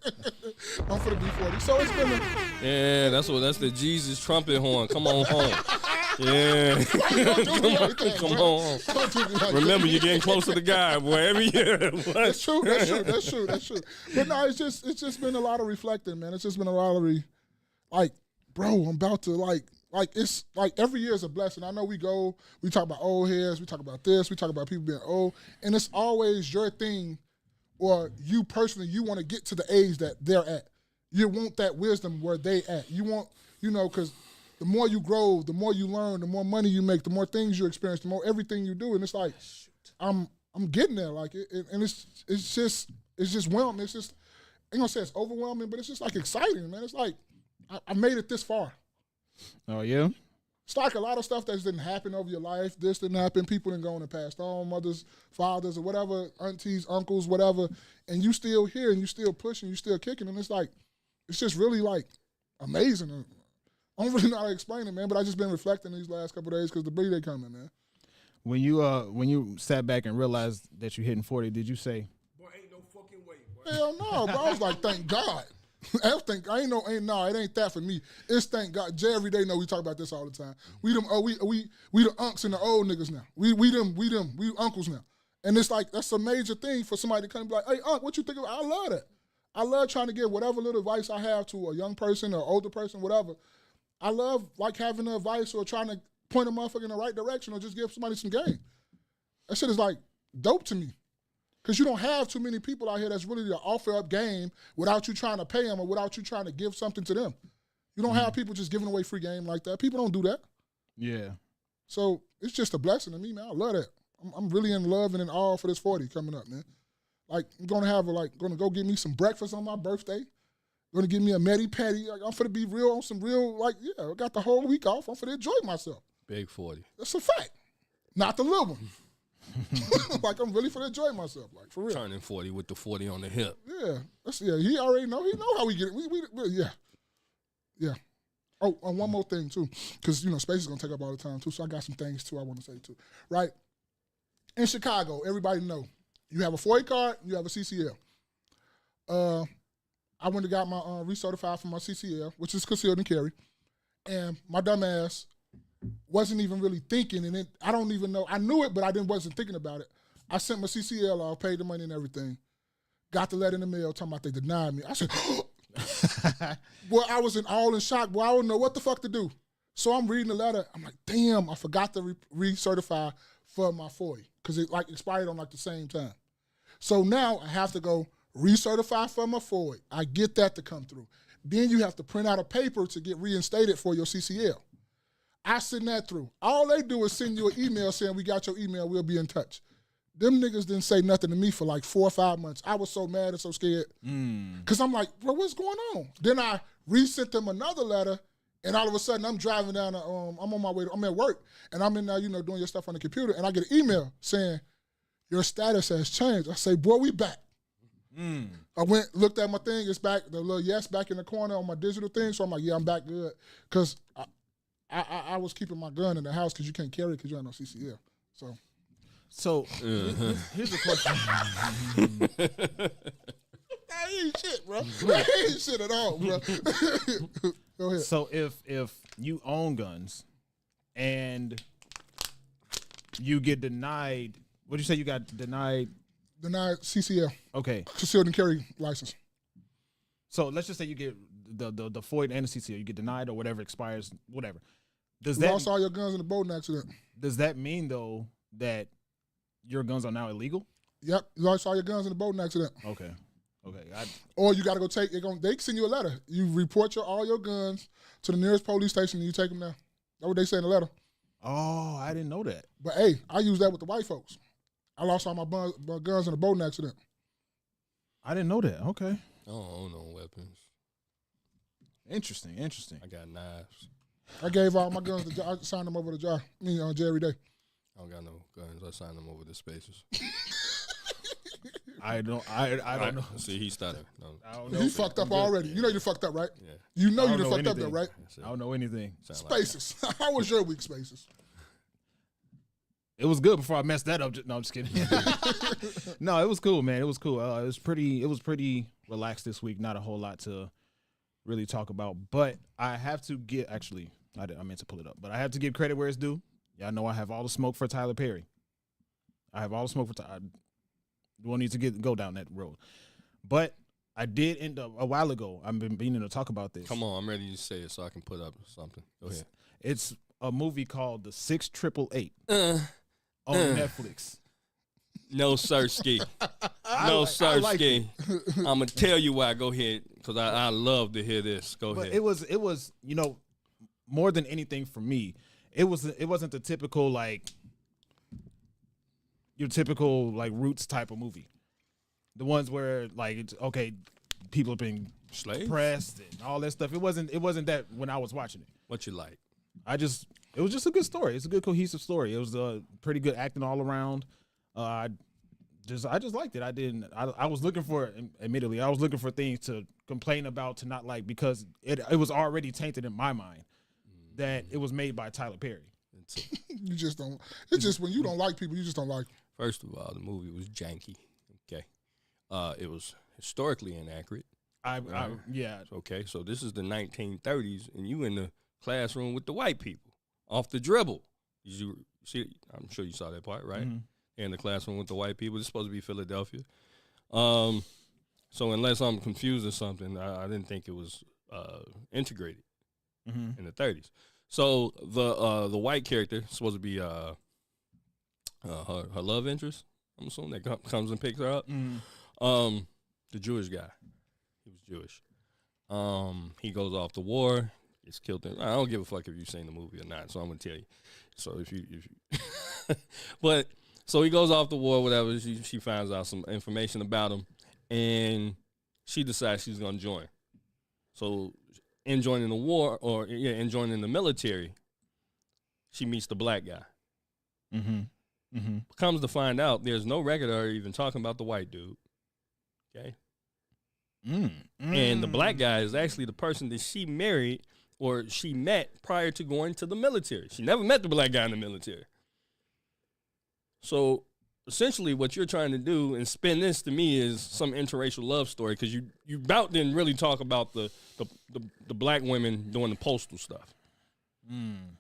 I'm for the B40. So it's been Yeah, that's the Jesus trumpet horn. Come on home. Yeah. Come on home. Remember, you're getting close to the guy, boy. Every year. That's true. But no, it's just been a lot of reflecting, man. It's just been a lot of bro, I'm about to like it's like every year is a blessing. I know we talk about old heads, we talk about this, we talk about people being old, and it's always your thing, or you personally, you want to get to the age that they're at. You want that wisdom where they at. You want, because the more you grow, the more you learn, the more money you make, the more things you experience, the more everything you do, and it's like, I'm getting there, like and it's just whelming. It's just, I ain't gonna say it's overwhelming, but it's just like exciting, man. It's like I made it this far. Oh, yeah? It's like a lot of stuff that didn't happen over your life. This didn't happen. People didn't go and passed on, mothers, fathers, or whatever, aunties, uncles, whatever, and you still here and you still pushing, you still kicking, and it's like, it's just really like amazing. I don't really know how to explain it, man, but I just been reflecting these last couple of days because the B-Day coming, man. When you sat back and realized that you're hitting 40, did you say, boy, ain't no fucking way, boy? Hell no, bro. I was like, thank God. It ain't that for me. It's thank God. Jay every day know we talk about this all the time. We the unks and the old niggas now. We uncles now. And it's like that's a major thing for somebody to come and be like, hey, Unc, what you think of? I love that. I love trying to give whatever little advice I have to a young person or older person, whatever. I love like having the advice or trying to point a motherfucker in the right direction or just give somebody some game. That shit is like dope to me. Because you don't have too many people out here that's really to offer up game without you trying to pay them or without you trying to give something to them. You don't have people just giving away free game like that. People don't do that. Yeah. So it's just a blessing to me, man. I love that. I'm really in love and in awe for this 40 coming up, man. Like, I'm going to going to go get me some breakfast on my birthday. Going to give me a Medi Petty. Like, I'm finna be real on some real, I got the whole week off. I'm finna enjoy myself. Big 40. That's a fact. Not the little one. Like, I'm really finna enjoy myself, like, for real. Turning 40 with the 40 on the hip. Yeah. He already know. He know how we get it. Yeah. Oh, and one more thing, too, because, space is going to take up all the time, too, so I got some things, too, I want to say, too. Right? In Chicago, everybody know, you have a FOIA card, you have a CCL. I went and got my recertified for my CCL, which is concealed and carry, and my dumb ass wasn't even really thinking, and I don't even know. I knew it, but I wasn't thinking about it. I sent my CCL off, paid the money and everything. Got the letter in the mail talking about they denied me. I said, well, I was all in shock. Well, I don't know what the fuck to do. So I'm reading the letter. I'm like, damn, I forgot to recertify for my FOIA because it expired on the same time. So now I have to go recertify for my FOIA. I get that to come through. Then you have to print out a paper to get reinstated for your CCL. I send that through. All they do is send you an email saying, we got your email, we'll be in touch. Them niggas didn't say nothing to me for 4 or 5 months. I was so mad and so scared. Because I'm like, bro, what's going on? Then I resent them another letter, and all of a sudden I'm driving down, I'm on my way, I'm at work, and I'm in there, doing your stuff on the computer, and I get an email saying, your status has changed. I say, boy, we back. I went, looked at my thing. It's back, the little yes back in the corner on my digital thing. So I'm like, yeah, I'm back good. Because I was keeping my gun in the house because you can't carry it because you don't know CCL. So here's the question. I ain't shit, bro. I ain't shit at all, bro. Go ahead. So if you own guns and you get denied, what did you say you got denied? Denied CCL. Okay. Concealed and carry license. So let's just say you get the FOID and the CCL, you get denied or whatever expires, whatever. You lost all your guns in the boating accident. Does that mean though that your guns are now illegal? Yep, you lost all your guns in the boating accident. Okay. Or you got to go take it. They send you a letter. You report all your guns to the nearest police station and you take them down. That's what they say in the letter. Oh, I didn't know that. But hey, I use that with the white folks. I lost all my guns in a boating accident. I didn't know that. Okay. I don't own no weapons. Interesting. I got knives. I gave all my guns to I signed them over to Jay every day. I don't got no guns. I signed them over to Spacers. I don't know. See, he started. No. I don't know. He fucked up already. Yeah. You know you fucked up, right? Yeah. You know I you don't done know fucked up anything. though, right? I don't know anything. Spaces. How was your week, Spaces? It was good before I messed that up. No, I'm just kidding. No, it was cool, man. It was cool. It was pretty relaxed this week. Not a whole lot to really talk about, but I have to get. Actually, I meant to pull it up, but I have to give credit where it's due. Y'all know I have all the smoke for Tyler Perry. I have all the smoke for Tyler. Won't need to go down that road, but I did end up a while ago. I've been meaning to talk about this. Come on, I'm ready to say it so I can put up something. Go ahead. It's a movie called The 6888 on Netflix. No sirski. No sirski. I'm gonna tell you why. Go ahead, because I love to hear this. Go ahead. It was more than anything for me. It wasn't the typical your typical Roots type of movie. The ones where it's okay, people have been Slaves? pressed and all that stuff. It wasn't that when I was watching it. What you like? It was just a good story. It's a good cohesive story. It was pretty good acting all around. I just liked it. I was looking for, admittedly, I was looking for things to complain about, to not like, because it was already tainted in my mind that it was made by Tyler Perry. You just don't. It's just when you don't like people, you just don't like them. First of all, the movie was janky. Okay, it was historically inaccurate. Yeah. Okay, so this is the 1930s, and you in the classroom with the white people off the dribble. You see? I'm sure you saw that part, right? Mm-hmm. In the classroom with the white people. It's supposed to be Philadelphia. So unless I'm confused or something, I didn't think it was integrated in the 30s. So the white character is supposed to be her love interest. I'm assuming that comes and picks her up. The Jewish guy. He was Jewish. He goes off to war. Gets killed. I don't give a fuck if you've seen the movie or not. So I'm gonna tell you. So if you but so he goes off to war, whatever. She finds out some information about him, and she decides she's gonna join. So in joining the war, in joining the military, she meets the black guy. Comes to find out, there's no record of her even talking about the white dude. Okay. And the black guy is actually the person that she married or she met prior to going to the military. She never met the black guy in the military. So essentially what you're trying to do and spin this to me is some interracial love story, because you about didn't really talk about the black women doing the postal stuff.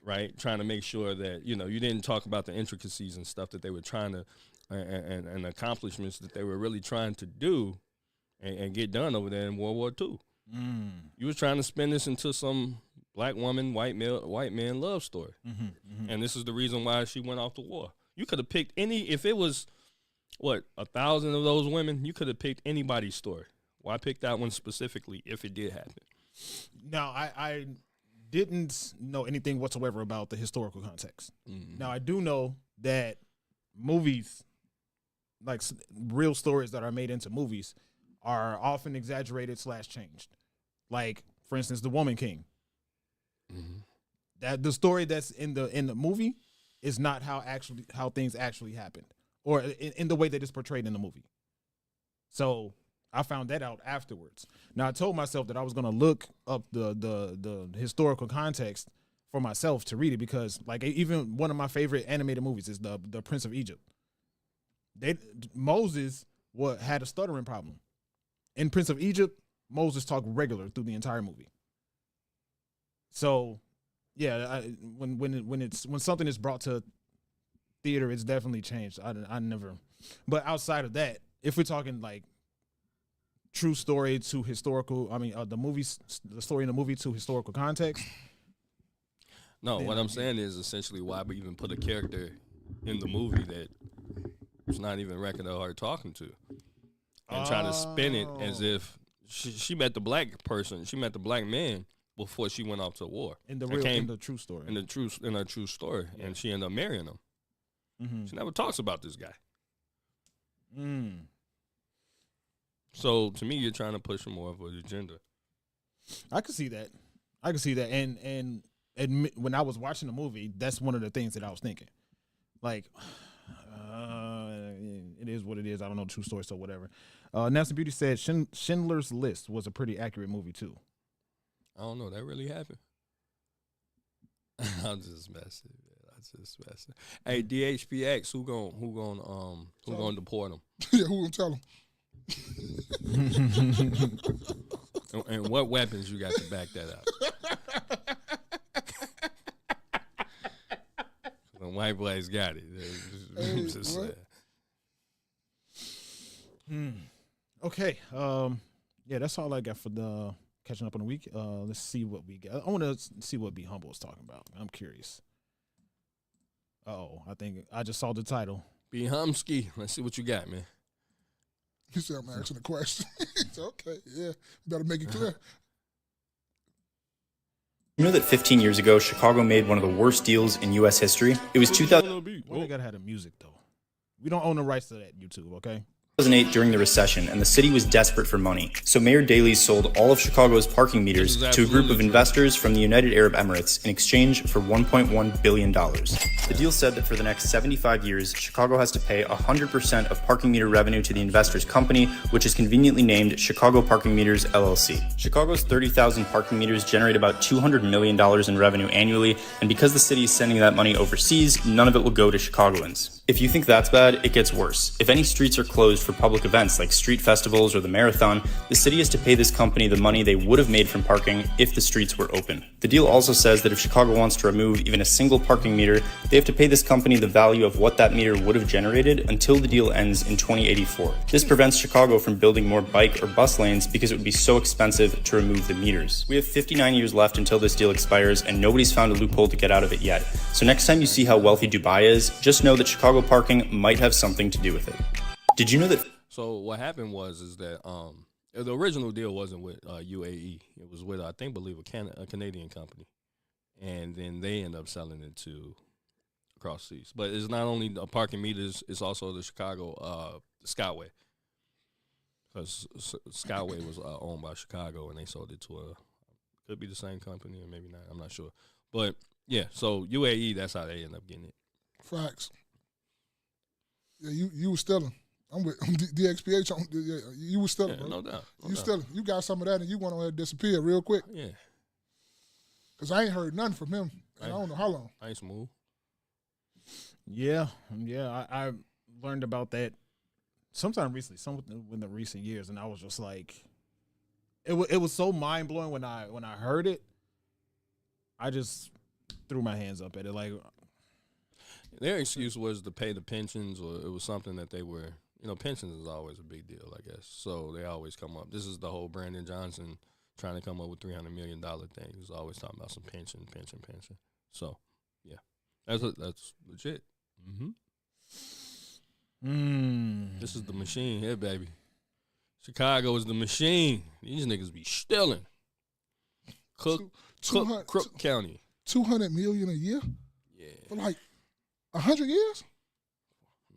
Right? Trying to make sure that, you didn't talk about the intricacies and stuff that they were trying to and accomplishments that they were really trying to do and get done over there in World War II. You was trying to spin this into some black woman, white man love story. And this is the reason why she went off to war. You could have picked if it was, 1,000 of those women, you could have picked anybody's story. Why pick that one specifically if it did happen? Now, I didn't know anything whatsoever about the historical context. Now, I do know that movies, like real stories that are made into movies, are often exaggerated / changed. Like, for instance, The Woman King. That the story that's in the movie is not how things actually happened. or in the way that it's portrayed in the movie. So I found that out afterwards. Now I told myself that I was gonna look up the historical context for myself to read it, because like even one of my favorite animated movies is the Prince of Egypt. Moses had a stuttering problem. In Prince of Egypt, Moses talked regular through the entire movie. So, yeah, when something is brought to theater, it's definitely changed. I never, but outside of that, if we're talking like true story to historical, the story in the movie to historical context. No, what I'm saying is essentially why we even put a character in the movie that was not even record of her talking to, and try to spin it as if she met the black person, she met the black man before she went off to war. In the true story. In her true story, yeah. And she ended up marrying him. Mm-hmm. She never talks about this guy. So to me, you're trying to push more of an agenda. I could see that. And when I was watching the movie, that's one of the things that I was thinking. Like, it is what it is. I don't know the true story, so whatever. Nancy Beauty said Schindler's List was a pretty accurate movie too. I don't know. That really happened. I'm just messing. Hey, DHPX, who gonna deport them? Yeah, who gonna tell them? And what weapons you got to back that up? The white boys got it. Okay. Yeah, that's all I got for the catching up on the week. Let's see what we got. I want to see what Be Humble is talking about. I'm curious. I think I just saw the title. Be Humsky. Let's see what you got, man. You said I'm asking a question. Okay, yeah. Better make it clear. You know that 15 years ago, Chicago made one of the worst deals in U.S. history? It was 2000. Why they gotta have the music, though? We don't own the rights to that, YouTube, okay? 2008 during the recession, and the city was desperate for money. So Mayor Daley sold all of Chicago's parking meters to a group of investors from the United Arab Emirates in exchange for $1.1 billion. The deal said that for the next 75 years, Chicago has to pay 100% of parking meter revenue to the investor's company, which is conveniently named Chicago Parking Meters, LLC. Chicago's 30,000 parking meters generate about $200 million in revenue annually, and because the city is sending that money overseas, none of it will go to Chicagoans. If you think that's bad, it gets worse. If any streets are closed for public events like street festivals or the marathon, the city has to pay this company the money they would have made from parking if the streets were open. The deal also says that if Chicago wants to remove even a single parking meter, they have to pay this company the value of what that meter would have generated until the deal ends in 2084. This prevents Chicago from building more bike or bus lanes because it would be so expensive to remove the meters. We have 59 years left until this deal expires, and nobody's found a loophole to get out of it yet. So next time you see how wealthy Dubai is, just know that Chicago parking might have something to do with it. Did you know that? So what happened is that the original deal wasn't with UAE. It was with I believe a Canadian company, and then they end up selling it to across seas. But it's not only the parking meters; it's also the Chicago Skyway, because Skyway was owned by Chicago, and they sold it to could be the same company or maybe not. I'm not sure, but yeah. So UAE, that's how they end up getting it. Facts. Yeah, you was stealing. I'm with DXPH. You was stealing, bro. No doubt. You stealing. You got some of that, and you went on there and disappear real quick. Yeah. Because I ain't heard nothing from him, and I don't know how long. I ain't smooth. Yeah. I learned about that sometime recently, in the recent years, and I was just like, it was so mind blowing when I heard it. I just threw my hands up at it, like. Their excuse was to pay the pensions, or it was something that they were. Pensions is always a big deal, I guess. So they always come up. This is the whole Brandon Johnson trying to come up with $300 million thing. He's always talking about some pension. So, yeah, that's legit. This is the machine here, baby. Chicago is the machine. These niggas be stealing. Crook County. $200 million a year? Yeah. For like 100 years?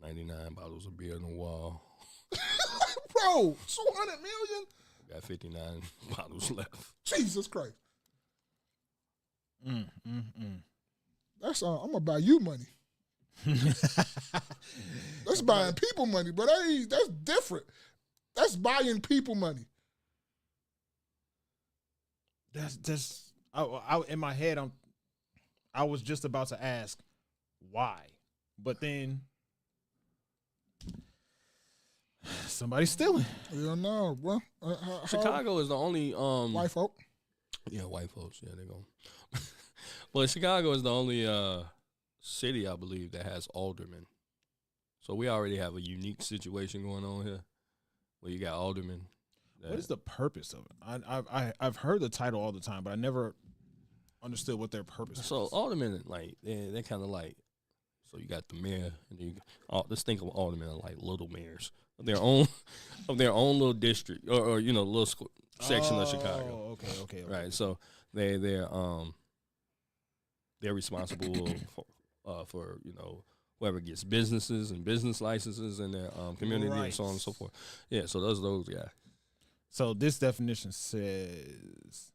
99 bottles of beer on the wall. Bro, 200 million? Got 59 bottles left. Jesus Christ. That's I'm gonna buy you money. That's buying people money, but that's different. That's buying people money. That's I in my head. I was just about to ask why, but then somebody's stealing. You don't know, bro. Chicago is the only white folk. Yeah, white folks. Yeah, they go. But Chicago is the only city, I believe, that has aldermen. So we already have a unique situation going on here, where you got aldermen. What is the purpose of it? I've heard the title all the time, but I never understood what their purpose is. So aldermen, like they're kind of like, so you got the mayor, and then let's think of aldermen like little mayors of their own little district or little section of Chicago. Okay. Right. So they're responsible for whoever gets businesses and business licenses in their community and so on and so forth. Yeah. So those guys. So this definition says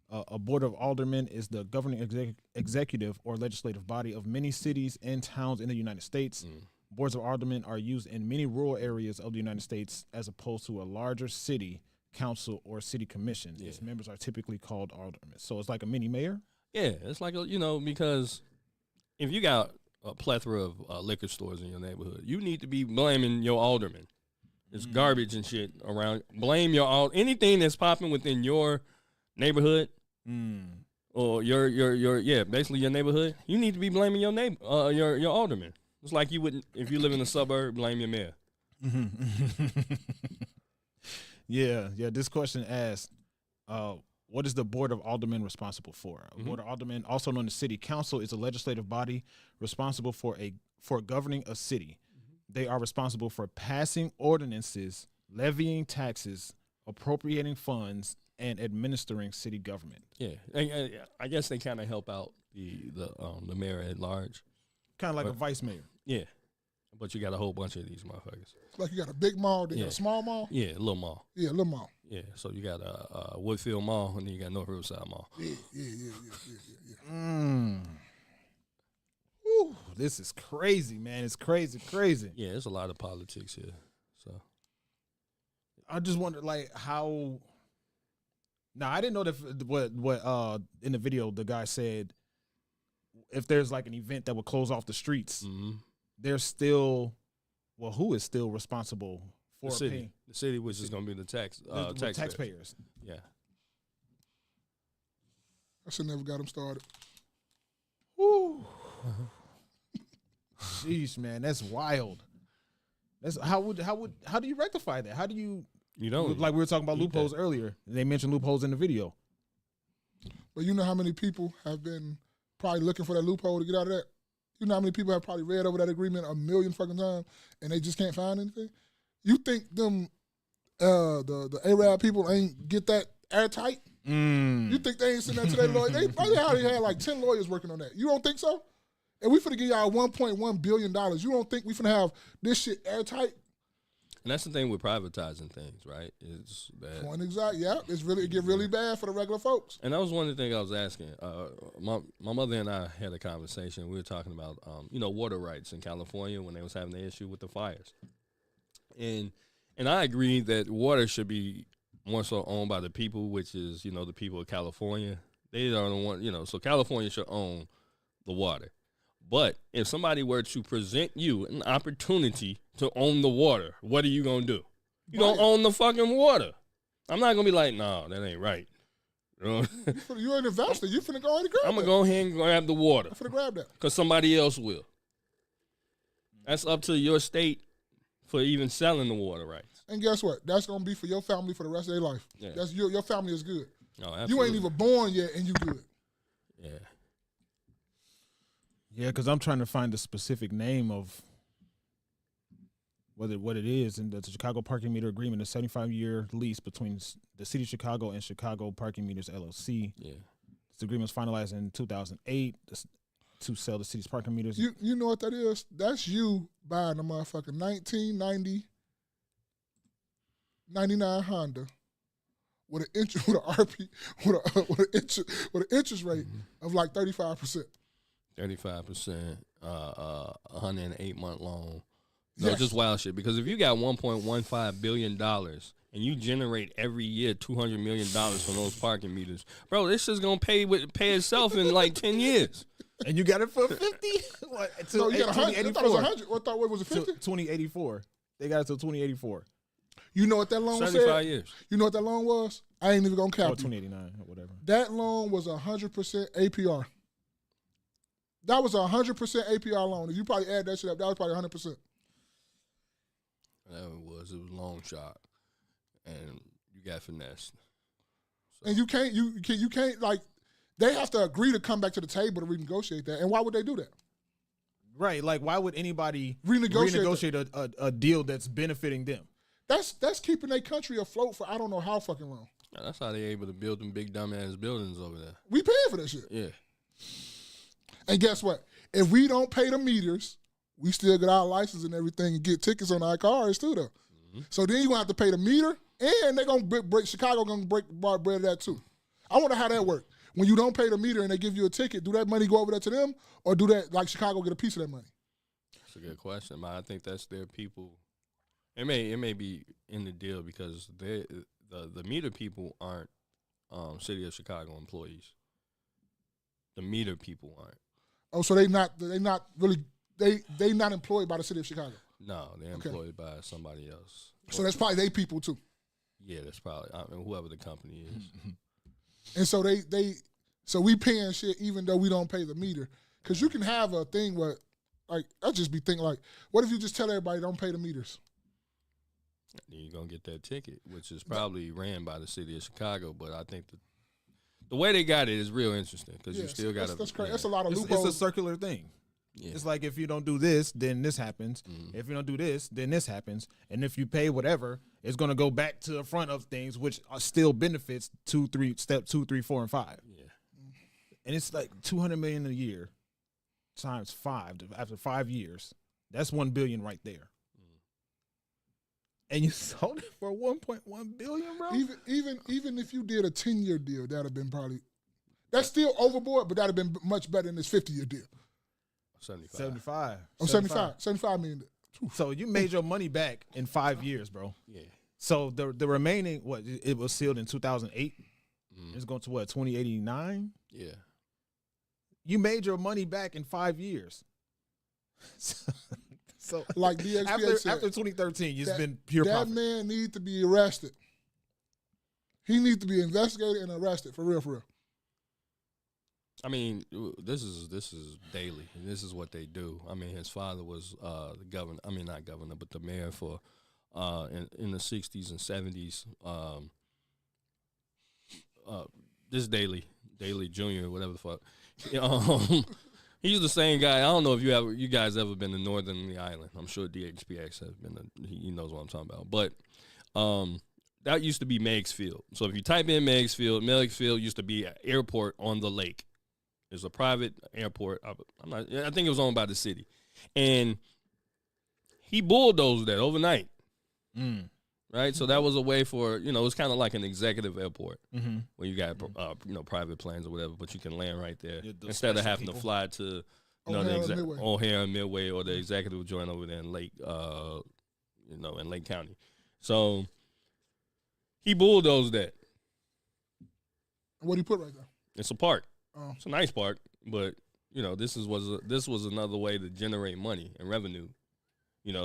a board of aldermen is the governing executive or legislative body of many cities and towns in the United States. Boards of aldermen are used in many rural areas of the United States as opposed to a larger city council or city commission. Yeah. Its members are typically called aldermen. So it's like a mini mayor? Yeah, it's like, because if you got a plethora of liquor stores in your neighborhood, you need to be blaming your alderman. It's garbage and shit around. Blame your anything that's popping within your neighborhood or your basically your neighborhood. You need to be blaming your neighbor, your alderman. It's like you wouldn't if you live in a suburb, blame your mayor. Yeah. This question asks, what is the board of aldermen responsible for? A board of aldermen, also known as city council, is a legislative body responsible for governing a city. They are responsible for passing ordinances, levying taxes, appropriating funds, and administering city government. Yeah, I guess they kind of help out the mayor at large. Kind of like a vice mayor. Yeah, but you got a whole bunch of these motherfuckers. Like you got a big mall, then you got a small mall? Yeah, a little mall. Yeah, a little mall. Yeah, so you got a Woodfield Mall, and then you got North Riverside Mall. Yeah. Ooh, this is crazy, man. It's crazy. Yeah, there's a lot of politics here. So I just wonder, like, how. Now, I didn't know that what in the video the guy said, if there's like an event that would close off the streets, there's still, who is still responsible for the city? The city, which is going to be the taxpayers. Yeah. I should never got them started. Woo. Jeez, man, that's wild. That's how do you rectify that? How do you like we were talking about loopholes earlier? They mentioned loopholes in the video. But you know how many people have been probably looking for that loophole to get out of that? You know how many people have probably read over that agreement a million fucking times and they just can't find anything? You think them the Arab people ain't get that airtight? You think they ain't sitting there to their lawyer? They probably already had like 10 lawyers working on that. You don't think so? And we finna give y'all $1.1 billion. You don't think we finna have this shit airtight? And that's the thing with privatizing things, right? Is that Point exact. Yeah, it get really bad for the regular folks. And that was one of the things I was asking. My mother and I had a conversation. We were talking about water rights in California when they was having the issue with the fires. And I agree that water should be more so owned by the people, which is, the people of California. They are the one, so California should own the water. But if somebody were to present you an opportunity to own the water, what are you going to do? You're going to own the fucking water. I'm not going to be like, no, that ain't right. You're an investor. You finna go ahead and grab that. I'm going to go ahead and grab the water. I'm finna grab that. Because somebody else will. That's up to your state for even selling the water rights. And guess what? That's going to be for your family for the rest of their life. Yeah. That's your family is good. Oh, absolutely. You ain't even born yet and you good. Yeah. Yeah, because I'm trying to find the specific name of what it is. And the Chicago Parking Meter Agreement, a 75-year lease between the City of Chicago and Chicago Parking Meters, LLC. Yeah. This agreement was finalized in 2008 to sell the city's parking meters. You know what that is? That's you buying a motherfucking 1999 Honda with an interest rate of like 35%. 35%, 108-month loan. No, just wild shit. Because if you got $1.15 billion and you generate every year $200 million from those parking meters, bro, this is gonna pay itself in like 10 years. And you got it for 50? No, you got 100. I thought it was 100. What was it, 50? 2084. They got it till 2084. You know what that loan said? 75 years. You know what that loan was? I ain't even gonna count. 2089 or whatever. That loan was 100% APR. That was 100% APR loan. If you probably add that shit up, that was probably 100%. That was. It was a long shot, and you got finessed. So. And you can't like. They have to agree to come back to the table to renegotiate that. And why would they do that? Right. Like, why would anybody renegotiate a deal that's benefiting them? That's keeping their country afloat for I don't know how fucking long. Yeah, that's how they able to build them big dumbass buildings over there. We paying for that shit. Yeah. And guess what? If we don't pay the meters, we still get our license and everything and get tickets on our cars too, though. Mm-hmm. So then you're going to have to pay the meter, and they're going to break, Chicago going to break bread of that too. I wonder how that works. When you don't pay the meter and they give you a ticket, do that money go over there to them, or do that, like Chicago, get a piece of that money? That's a good question, man. I think that's their people. It may be in the deal because the meter people aren't City of Chicago employees. The meter people aren't. Oh, so they not really not employed by the City of Chicago. No, they're employed by somebody else. So that's probably they people too. Yeah, that's probably whoever the company is. And so so we paying shit even though we don't pay the meter, because you can have a thing where, like, I just be thinking like, what if you just tell everybody don't pay the meters? Then you're gonna get that ticket, which is probably ran by the City of Chicago. But I think the way they got it is real interesting because you still got to. That's crazy. That's a lot of loopholes. It's a circular thing. Yeah. It's like if you don't do this, then this happens. Mm-hmm. If you don't do this, then this happens. And if you pay whatever, it's going to go back to the front of things, which are still benefits step 2, 3, 4, and 5. Yeah. And it's like $200 million a year times 5 after 5 years. That's $1 billion right there. And you sold it for $1.1 billion, bro. Even if you did a 10-year deal, that'd have been probably, that's still overboard, but that'd have been much better than this 50-year deal. 75. Oh, 75 million. So you made your money back in 5 years, bro. Yeah. So the remaining, it was sealed in 2008. It's going to 2089. Yeah. You made your money back in 5 years. So like DXPA said, after 2013, it's been pure that profit. man needs to be arrested. He needs to be investigated and arrested for real, for real. I mean, this is daily. This is what they do. I mean, his father was the governor. I mean, not governor, but the mayor for in the 60s and 70s. This Daly Jr., whatever the fuck. He's the same guy. I don't know if you guys ever been to Northern Island. I'm sure DXPX has been. He knows what I'm talking about. But that used to be Meigs Field. So if you type in Meigs Field used to be an airport on the lake. It's a private airport. I think it was owned by the city, and he bulldozed that overnight. Right, so that was a way for it's kind of like an executive airport where you got private planes or whatever, but you can land right there instead of having to fly to O'Hare and Midway or the executive joint over there in Lake, in Lake County. So he bulldozed that. What do you put right there? It's a park. It's a nice park, but this was another way to generate money and revenue.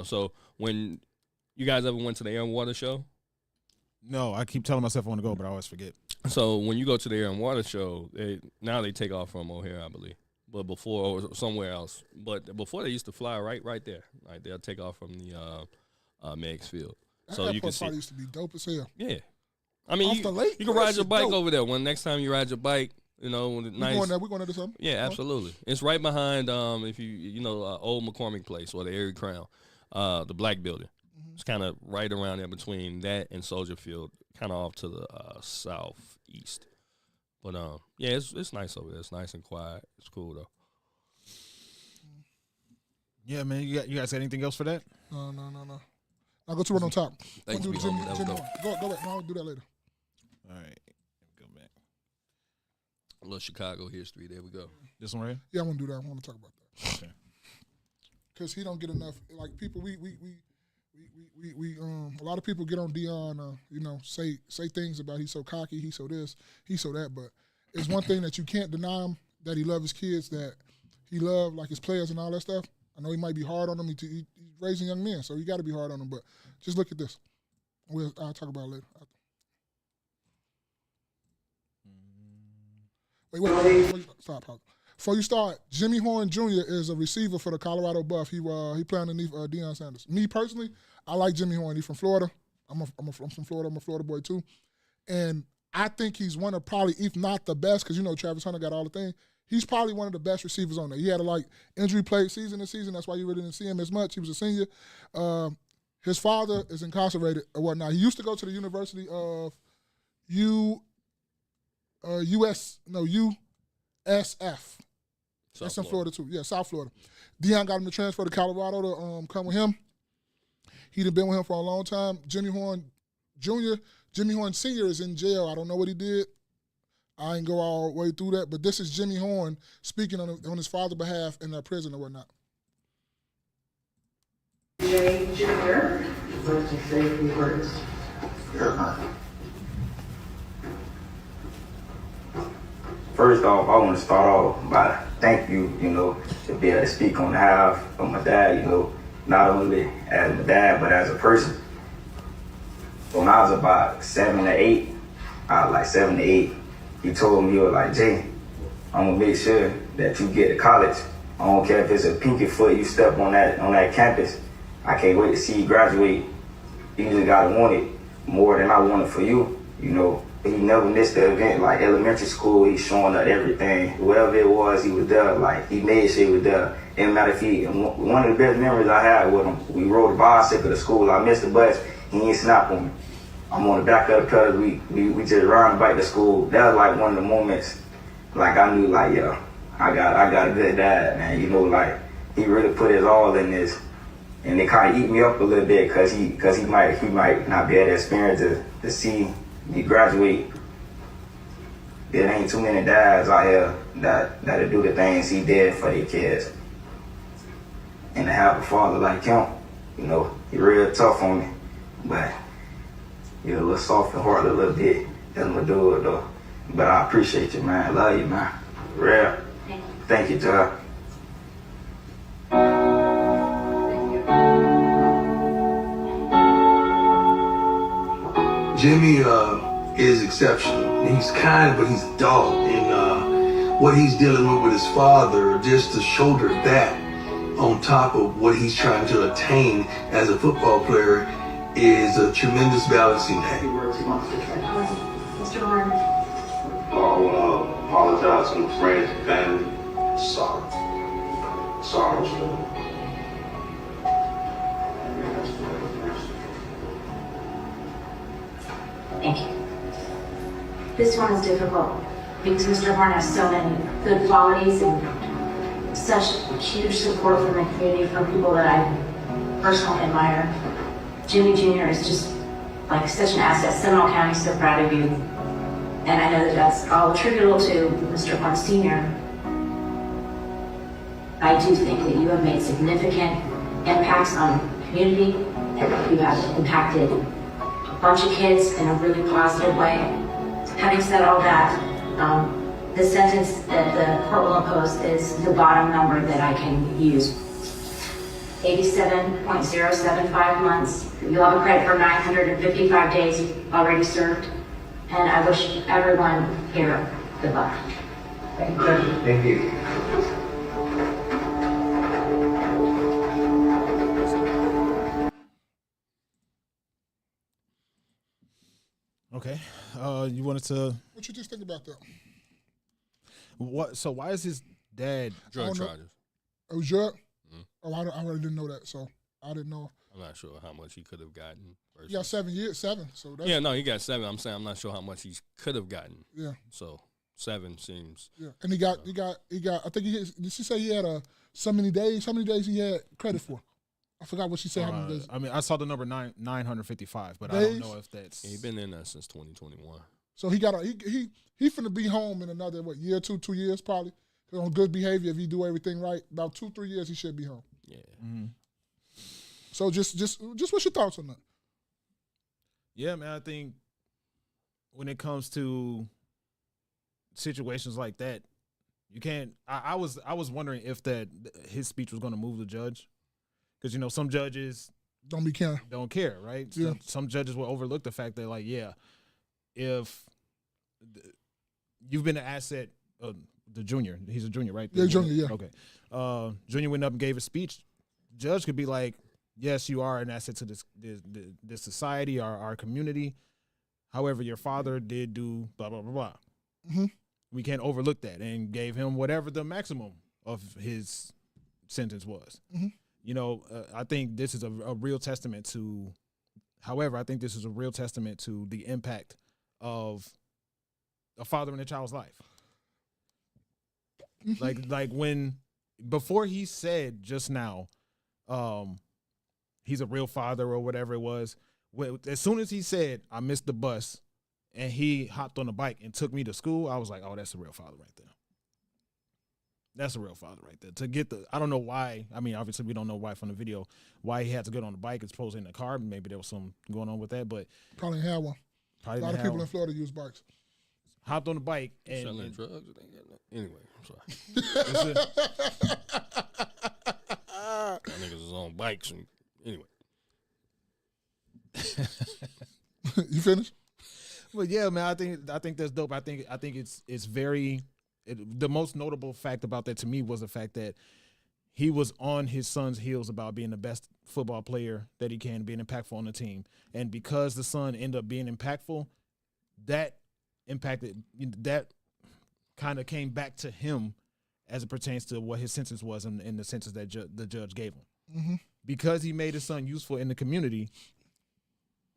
So when you guys ever went to the Air and Water show? No, I keep telling myself I want to go, but I always forget. So when you go to the Air and Water show, now they take off from O'Hare, I believe, but before or somewhere else. But before they used to fly right there. Right, they'll take off from the Meigs Field. So you can see. Used to be dope as hell. Yeah, I mean, you can ride your bike over there. When next time you ride your bike, when it's nice. We're going to do something. Yeah, absolutely. It's right behind if Old McCormick Place or the Erie Crown, the Black Building. It's kind of right around there between that and Soldier Field, kind of off to the southeast. But yeah, it's nice over there. It's nice and quiet. It's cool though. Yeah, man. You guys got anything else for that? No. I'll go to one on top. Thanks, Go homie. back. No, I'll do that later. All right, go back. A little Chicago history. There we go. This one right? Yeah, I want to do that. I want to talk about that. Okay. Because he don't get enough. Like people, we a lot of people get on Dion. Say things about he's so cocky, he's so this, he's so that. But it's one thing that you can't deny him, that he love his kids, that he love like his players and all that stuff. I know he might be hard on them. He's raising young men, so you got to be hard on them. But just look at this. I'll talk about it later. Wait, stop. Before you start, Jimmy Horn Jr. is a receiver for the Colorado Buff. He playing underneath Deion Sanders. Me personally, I like Jimmy Horn. He's from Florida. I'm from Florida. I'm a Florida boy too. And I think he's one of probably, if not the best, because Travis Hunter got all the things. He's probably one of the best receivers on there. He had a injury plagued season this season. That's why you really didn't see him as much. He was a senior. His father is incarcerated or whatnot. He used to go to the University of USF. That's in Florida too. Yeah, South Florida. Deion got him to transfer to Colorado to come with him. He'd been with him for a long time. Jimmy Horn Jr., Jimmy Horn Sr. is in jail. I don't know what he did. I ain't go all the way through that, but this is Jimmy Horn speaking on his father's behalf in prison or whatnot. Jimmy Jr., would like to say a few words. First off, I want to start off by thank you, to be able to speak on behalf of my dad, not only as my dad, but as a person. When I was about 7 to 8, he told me, he was like, Jay, I'm gonna make sure that you get to college. I don't care if it's a pinky foot you step on that campus. I can't wait to see you graduate. You just gotta want it more than I want it for you, He never missed the event, like elementary school, he's showing up everything. Whoever it was, he was there, he made sure he was there. And matter of fact, one of the best memories I had with him, we rode a bicycle to school. I missed the bus, he ain't snap on me. I'm on the back of the car, we just ride the bike to school. That was one of the moments, I knew, yeah, I got a good dad, man. He really put his all in this. And it kind of eat me up a little bit because he might not be at the experience to see me graduate. There ain't too many dads out here that'll do the things he did for their kids. And to have a father like him, he real tough on me, but he a little soft and hard a little bit. That's my dude though. But I appreciate you, man. I love you, man. Real. Thank you, Joe. Jimmy is exceptional. He's kind, but he's dog. And what he's dealing with his father, just to shoulder that on top of what he's trying to attain as a football player is a tremendous balancing act. Mr. Horn. I want to apologize to my friends and family. Sorry. Thank you. This one is difficult because Mr. Horn has so many good qualities and such huge support from the community, from people that I personally admire. Jimmy Jr. is just such an asset. Seminole County's so proud of you. And I know that that's all attributable to Mr. Horn Sr. I do think that you have made significant impacts on the community, and you have impacted a bunch of kids in a really positive way. Having said all that, the sentence that the court will impose is the bottom number that I can use. 87.075 months. You'll have a credit for 955 days already served. And I wish everyone here good luck. Thank you. Okay. You wanted to. What you just think about that? What? So why is his dad drug charges? It was drug? Oh, I really didn't know that, so I didn't know. I'm not sure how much he could have gotten. He got 7 years, 7. So that's, yeah, no, he got 7. I'm saying I'm not sure how much he could have gotten. Yeah. So 7 seems. Yeah, and he got. I think did she say he had so many days? How many days he had credit for? I forgot what she said. How many days? I mean, I saw the number 955, but days? I don't know if that's. He's been in there since 2021. So he finna be home in another year, 2 years probably. On good behavior, if he do everything right, about 2-3 years he should be home. Yeah. Mm-hmm. So just what's your thoughts on that? Yeah, man, I think when it comes to situations like that, you can't. I was wondering if his speech was going to move the judge, because some judges don't care, right? Yeah. Some judges will overlook the fact that, like, yeah, if you've been an asset, the junior, he's a junior, right? Yeah, junior, yeah. Okay. Junior went up and gave a speech. Judge could be like, yes, you are an asset to this society, our community. However, your father did do blah, blah, blah, blah. Mm-hmm. We can't overlook that, and gave him whatever the maximum of his sentence was. Mm-hmm. I think this is a real testament to, however, I think this is a real testament to the impact of a father in a child's life. Mm-hmm. Like before he said just now, he's a real father or whatever it was. As soon as he said, I missed the bus, and he hopped on the bike and took me to school, I was like, oh, that's a real father right there. That's a real father right there. To get I don't know why. I mean, obviously we don't know why from the video, why he had to get on the bike as opposed to in the car. Maybe there was something going on with that, but probably had one. A lot of people in Florida use bikes. Hopped on the bike and selling drugs. Anyway, I'm sorry. Niggas is on bikes and anyway. You finished? Well, yeah, man. I think that's dope. I think it's very. The most notable fact about that to me was the fact that he was on his son's heels about being the best football player that he can, being impactful on the team, and because the son ended up being impactful, that impacted that kind of came back to him as it pertains to what his sentence was in the sentence that the judge gave him. Mm-hmm. Because he made his son useful in the community,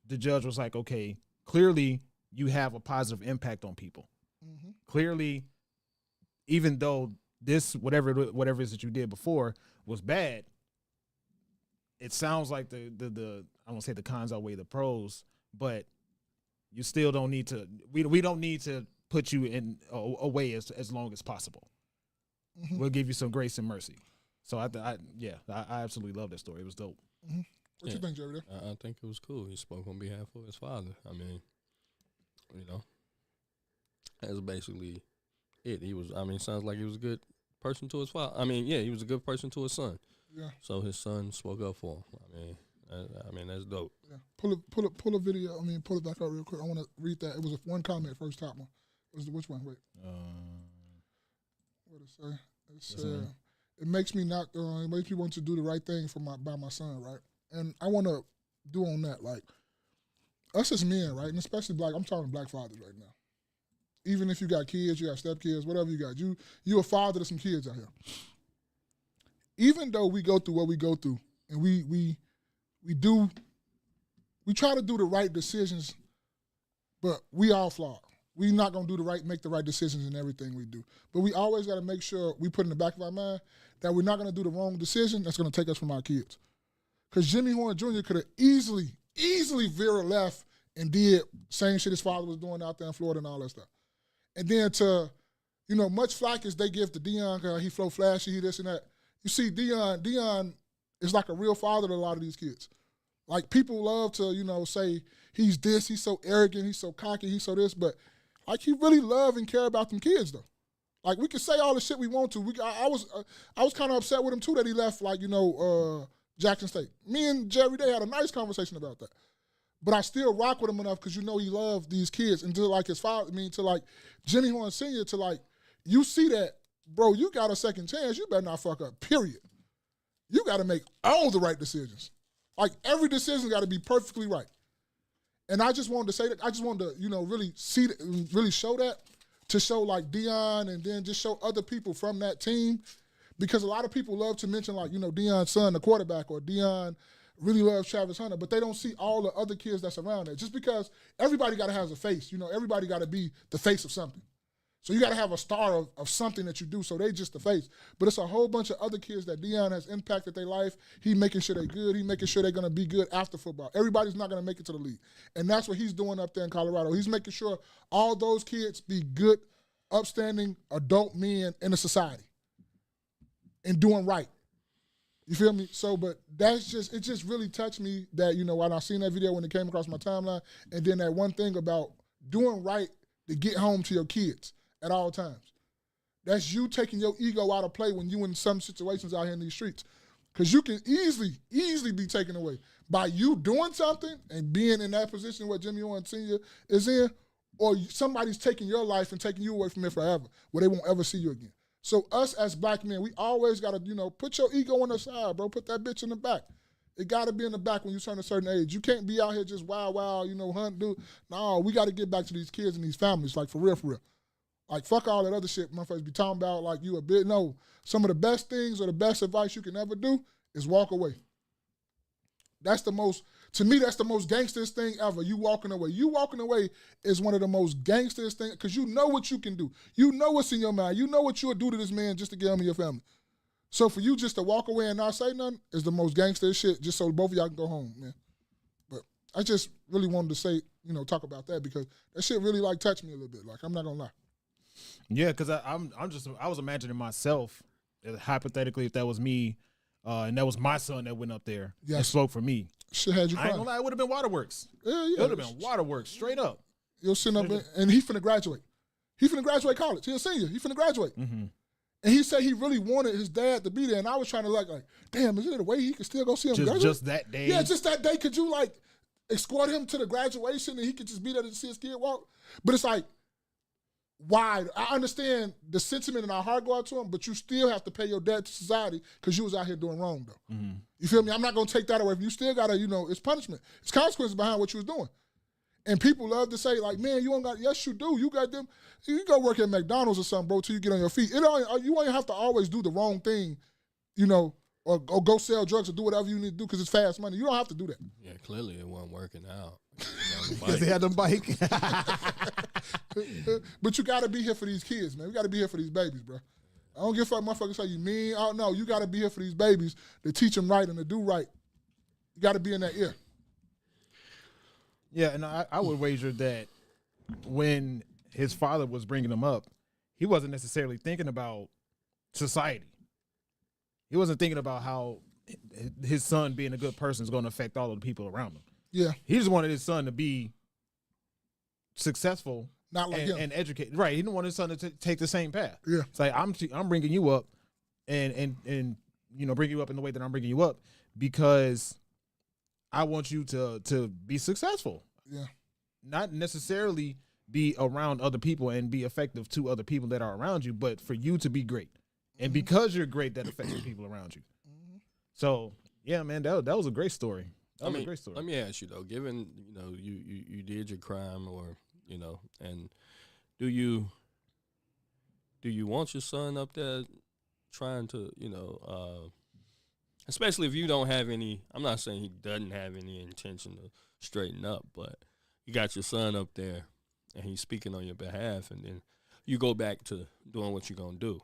the judge was like, okay, clearly you have a positive impact on people. Mm-hmm. Clearly, even though this, whatever it is that you did before was bad, it sounds like the I won't say the cons outweigh the pros, but you still don't need to, we don't need to put you in away as long as possible. Mm-hmm. We'll give you some grace and mercy. So I absolutely love that story. It was dope. Mm-hmm. What you think, Jerry? I think it was cool. He spoke on behalf of his father. I mean, that's basically it. He was, sounds like he was a good person to his father. He was a good person to his son. Yeah. So his son spoke up for him. That's dope. Yeah. Pull a video. Pull it back up real quick. I want to read that. It was one comment, first top one. Which one? Wait. What did it say? It said, it makes me want to do the right thing by my son, right? And I want to do on that, like, us as men, right? And especially I'm talking black fathers right now. Even if you got kids, you got stepkids, whatever you got, you a father to some kids out here. Even though we go through what we go through, and we try to do the right decisions, but we all flawed. We're not gonna make the right decisions in everything we do. But we always gotta make sure we put in the back of our mind that we're not gonna do the wrong decision that's gonna take us from our kids. Because Jimmy Horn Jr. could have easily veered left and did same shit his father was doing out there in Florida and all that stuff. And then much flack as they give to Deion, he flow flashy, he this and that. You see, Deion is like a real father to a lot of these kids. Like, people love to, say he's this, he's so arrogant, he's so cocky, he's so this, but like, he really love and care about them kids though. Like, we can say all the shit we want to. I was kind of upset with him too that he left, Jackson State. Me and Jerry Day had a nice conversation about that. But I still rock with him enough because he loved these kids. And to his father, to Jimmy Horn Sr., you see that, bro, you got a second chance, you better not fuck up, period. You got to make all the right decisions. Like, every decision got to be perfectly right. And I just wanted to say that, I just wanted to, really see that, really show that, to show Deion and then just show other people from that team. Because a lot of people love to mention Deion's son, the quarterback, or Deion really loves Travis Hunter, but they don't see all the other kids that's around there. Just because everybody got to have a face, everybody got to be the face of something. So you got to have a star of something that you do. So they just the face. But it's a whole bunch of other kids that Deion has impacted their life. He making sure they're good. He making sure they're going to be good after football. Everybody's not going to make it to the league. And that's what he's doing up there in Colorado. He's making sure all those kids be good, upstanding adult men in a society and doing right. You feel me? So, but it just really touched me that, when I seen that video when it came across my timeline, and then that one thing about doing right to get home to your kids at all times. That's you taking your ego out of play when you in some situations out here in these streets. Because you can easily be taken away by you doing something and being in that position where Jimmy Owens Sr. is in, or somebody's taking your life and taking you away from it forever, where they won't ever see you again. So us as black men, we always got to, put your ego on the side, bro. Put that bitch in the back. It got to be in the back when you turn a certain age. You can't be out here just wild, hunt, dude. No, we got to get back to these kids and these families, like for real, for real. Like, fuck all that other shit motherfuckers be talking about like you a bit. No, some of the best things or the best advice you can ever do is walk away. That's the most gangsterest thing ever, you walking away. You walking away is one of the most gangsterest things because you know what you can do. You know what's in your mind. You know what you'll do to this man just to get him and your family. So for you just to walk away and not say nothing is the most gangster shit just so both of y'all can go home, man. But I just really wanted to say, talk about that because that shit really like touched me a little bit. Like, I'm not gonna lie. Yeah, because I was imagining myself, hypothetically, if that was me, and that was my son that went up there and spoke for me. Shit had you I ain't crying. gonna lie, it would have been waterworks. Yeah. It would have been waterworks, straight up. You'll sit up and he finna graduate. He finna graduate college. He's a senior. He finna graduate. Mm-hmm. And he said he really wanted his dad to be there. And I was trying to like, damn, is there a way he could still go see him graduate? Just that day? Yeah, just that day. Could you escort him to the graduation and he could just be there to see his kid walk? But it's like, why? I understand the sentiment in our heart go out to him, but you still have to pay your debt to society because you was out here doing wrong, though. Mm-hmm. You feel me? I'm not going to take that away. You still got to, it's punishment. It's consequences behind what you was doing. And people love to say, like, man, you don't got, yes, you do. You got them. You go work at McDonald's or something, bro, till you get on your feet. You don't have to always do the wrong thing, or go sell drugs or do whatever you need to do because it's fast money. You don't have to do that. Yeah, clearly it wasn't working out. Because they had them bike. But you got to be here for these kids, man. We got to be here for these babies, bro. I don't give a fuck motherfuckers say you mean. I don't know. You got to be here for these babies to teach them right and to do right. You got to be in that ear. Yeah, and I would wager that when his father was bringing him up, he wasn't necessarily thinking about society. He wasn't thinking about how his son being a good person is going to affect all of the people around him. Yeah. He just wanted his son to be successful, not like him, and educated. Right. He didn't want his son to take the same path. Yeah. It's like I'm bringing you up, and bring you up in the way that I'm bringing you up because I want you to be successful. Yeah. Not necessarily be around other people and be effective to other people that are around you, but for you to be great. And because you're great, that affects the people around you. Mm-hmm. So, yeah, man, that was a great story. That was a great story. Let me ask you, though, given, you did your crime or, and do you want your son up there trying to, especially if you don't have any, I'm not saying he doesn't have any intention to straighten up, but you got your son up there and he's speaking on your behalf, and then you go back to doing what you're going to do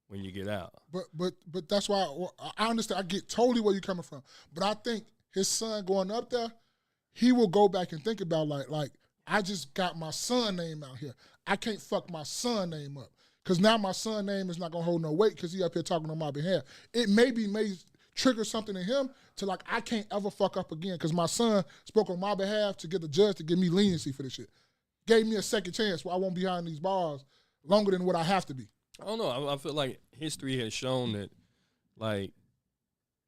when you get out. But that's why I understand. I get totally where you're coming from. But I think his son going up there, he will go back and think about like I just got my son name out here. I can't fuck my son name up because now my son name is not going to hold no weight because he up here talking on my behalf. It may trigger something in him to like, I can't ever fuck up again because my son spoke on my behalf to get the judge to give me leniency for this shit. Gave me a second chance where I won't be behind these bars longer than what I have to be. I don't know. I feel like history has shown that, like,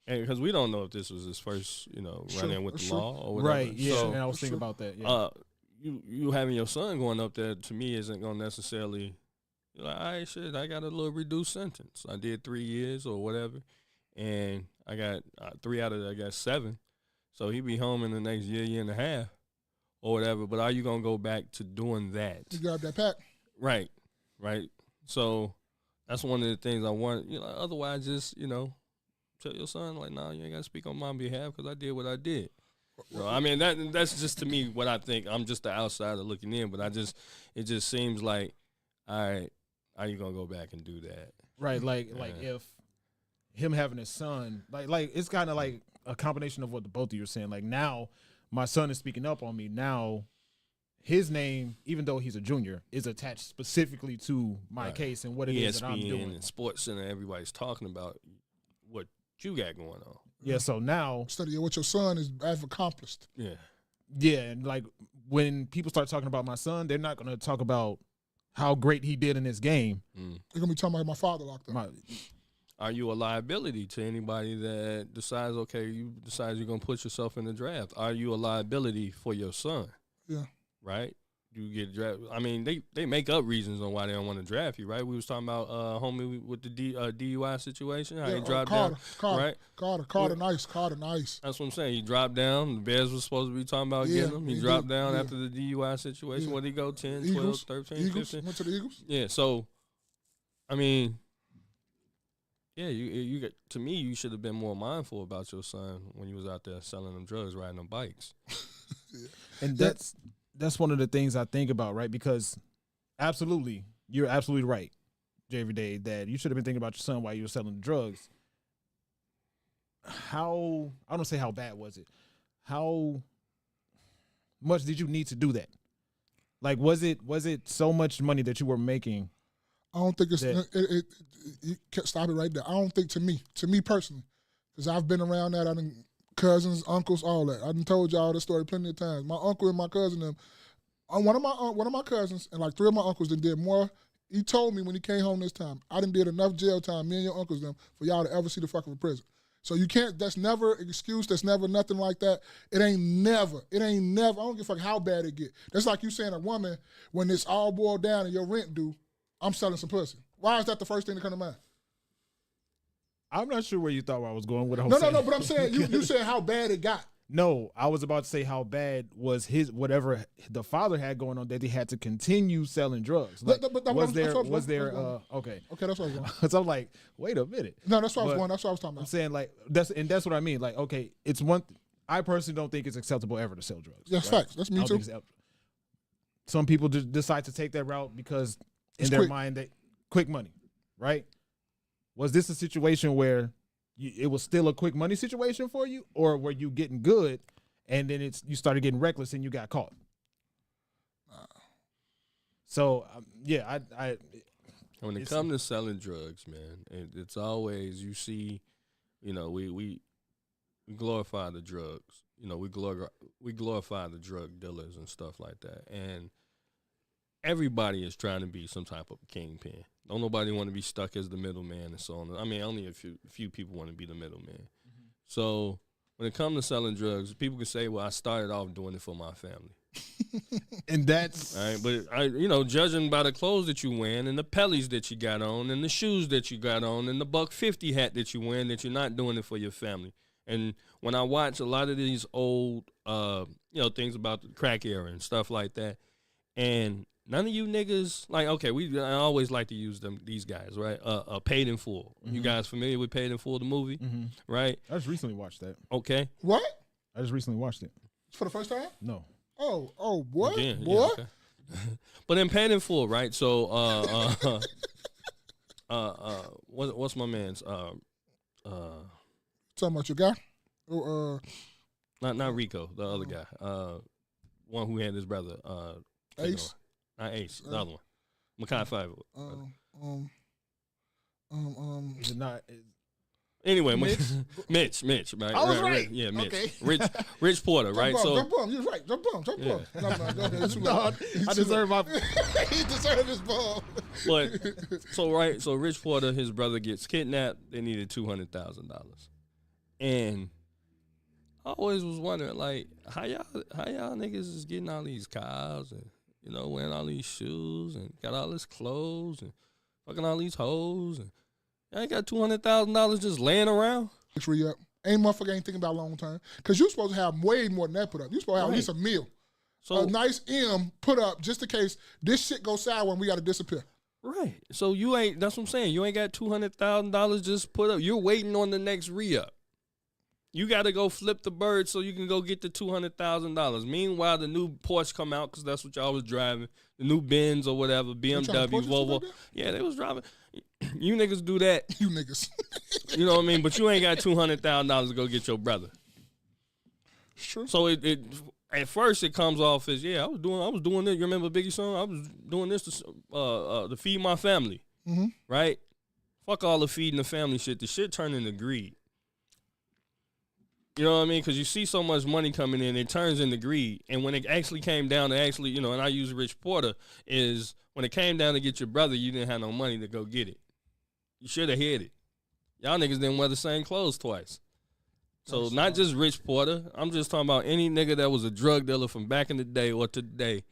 because we don't know if this was his first, run-in with the law or whatever. Right, yeah, so, and I was thinking about that, yeah. You having your son going up there, to me, isn't going to necessarily, like, all right, shit, I got a little reduced sentence. I did 3 years or whatever, and I got 3 out of it, I got 7. So he'll be home in the next year and a half or whatever. But are you going to go back to doing that? You grab that pack. Right. So that's one of the things I want. Otherwise, just, tell your son, like, nah, you ain't got to speak on my behalf because I did what I did. I mean, that's just to me what I think. I'm just the outsider looking in, but it just seems like all right, are you gonna go back and do that? Right, like if him having a son, like it's kind of like a combination of what the both of you are saying. Like now, my son is speaking up on me. Now, his name, even though he's a junior, is attached specifically to my case and what it is that I'm doing. And Sports Center, everybody's talking about what you got going on. Yeah, so now study what your son has accomplished. Yeah. Yeah, and like when people start talking about my son, they're not going to talk about how great he did in this game. They're going to be talking about my father locked up. Are you a liability to anybody that decides, okay, you decide you're going to put yourself in the draft? Are you a liability for your son? Yeah. Right? You get drafted. I mean, they make up reasons on why they don't want to draft you, right? We was talking about homie with the DUI situation, how he dropped down. Right? Carter, nice. That's what I'm saying. He dropped down. The Bears were supposed to be talking about getting him. He dropped down after the DUI situation. Where did he go? 10, Eagles, 12, 13, Eagles. 15? Went to the Eagles? Yeah, so, I mean, yeah, you got, to me, you should have been more mindful about your son when you was out there selling them drugs, riding them bikes. And that's one of the things I think about, right? Because absolutely, you're absolutely right, JV Day, that you should have been thinking about your son while you were selling the drugs. I don't say how bad was it. How much did you need to do that? Like, was it so much money that you were making? I don't think it's you can't stop it right there. I don't think to me personally, because I've been around that. I done cousins, uncles, all that. I done told y'all this story plenty of times. My uncle and my cousin, one of my cousins and like 3 of my uncles did more. He told me when he came home this time, I done did enough jail time, me and your uncles them, for y'all to ever see the fuck of a prison. So you can't, that's never an excuse, that's never nothing like that. It ain't never, I don't give a fuck how bad it get. That's like you saying a woman, when it's all boiled down and your rent due, I'm selling some pussy. Why is that the first thing to come to mind? I'm not sure where you thought I was going with. No, but I'm saying, you said how bad it got. No, I was about to say how bad was whatever the father had going on that he had to continue selling drugs. Like, was there? Okay, that's what I was going. So I'm like, wait a minute. No, that's what I was going. That's what I was talking about. I'm saying like that's what I mean. Like, okay, it's one. I personally don't think it's acceptable ever to sell drugs. Yes, facts. That's me too. Some people decide to take that route because in their mind that quick money, right? Was this a situation where it was still a quick money situation for you, or were you getting good and then you started getting reckless and you got caught? So yeah, when it comes to selling drugs, man, it's always, you see, you know, we glorify the drugs, you know, we glorify the drug dealers and stuff like that, and everybody is trying to be some type of kingpin. Don't nobody want to be stuck as the middleman and so on. I mean, only a few people want to be the middleman. Mm-hmm. So when it comes to selling drugs, people can say, well, I started off doing it for my family. And that's... All right, but, judging by the clothes that you wear and the pellies that you got on and the shoes that you got on and the $150 hat that you wearing, that you're not doing it for your family. And when I watch a lot of these old, things about the crack era and stuff like that, and none of you niggas, like, okay, I always like to use these guys, right? Paid in Full. Mm-hmm. You guys familiar with Paid in Full, the movie? Mm-hmm. Right? I just recently watched that. Okay. What? I just recently watched it. For the first time? No. Oh, what? Again, boy? Yeah, okay. But in Paid in Full, right? So, what's my man's? Talking about your guy? Not Rico, the other guy. One who had his brother. Ace. Not Ace, the other one. Makai Five. Is it not? Anyway, Mitch, right? I was right. Yeah, Mitch. Okay. Rich Porter, right? Jump bum. You're right. Jump bum. Yeah. No, I deserve my. He deserved his ball. But so Rich Porter, his brother gets kidnapped. They needed $200,000, and I always was wondering, like, how y'all niggas is getting all these cars and, wearing all these shoes and got all this clothes and fucking all these hoes, and y'all ain't got $200,000 just laying around? Ain't motherfucker ain't thinking about long term. Because you supposed to have way more than that put up. You supposed to have at least a meal. So a nice M put up just in case this shit goes sour and we got to disappear. Right. So that's what I'm saying. You ain't got $200,000 just put up. You're waiting on the next re-up. You got to go flip the bird so you can go get the $200,000. Meanwhile, the new Porsche come out because that's what y'all was driving. The new Benz or whatever, BMW, Volvo. Yeah, they was driving. You niggas do that. You niggas. You know what I mean? But you ain't got $200,000 to go get your brother. Sure. So it at first it comes off as, I was doing this. You remember Biggie's song? I was doing this to feed my family. Mm-hmm. Right? Fuck all the feeding the family shit. The shit turned into greed. You know what I mean? Because you see so much money coming in, it turns into greed. And when it actually came down to and I use Rich Porter, is when it came down to get your brother, you didn't have no money to go get it. You should have hid it. Y'all niggas didn't wear the same clothes twice. So not just Rich Porter. I'm just talking about any nigga that was a drug dealer from back in the day or today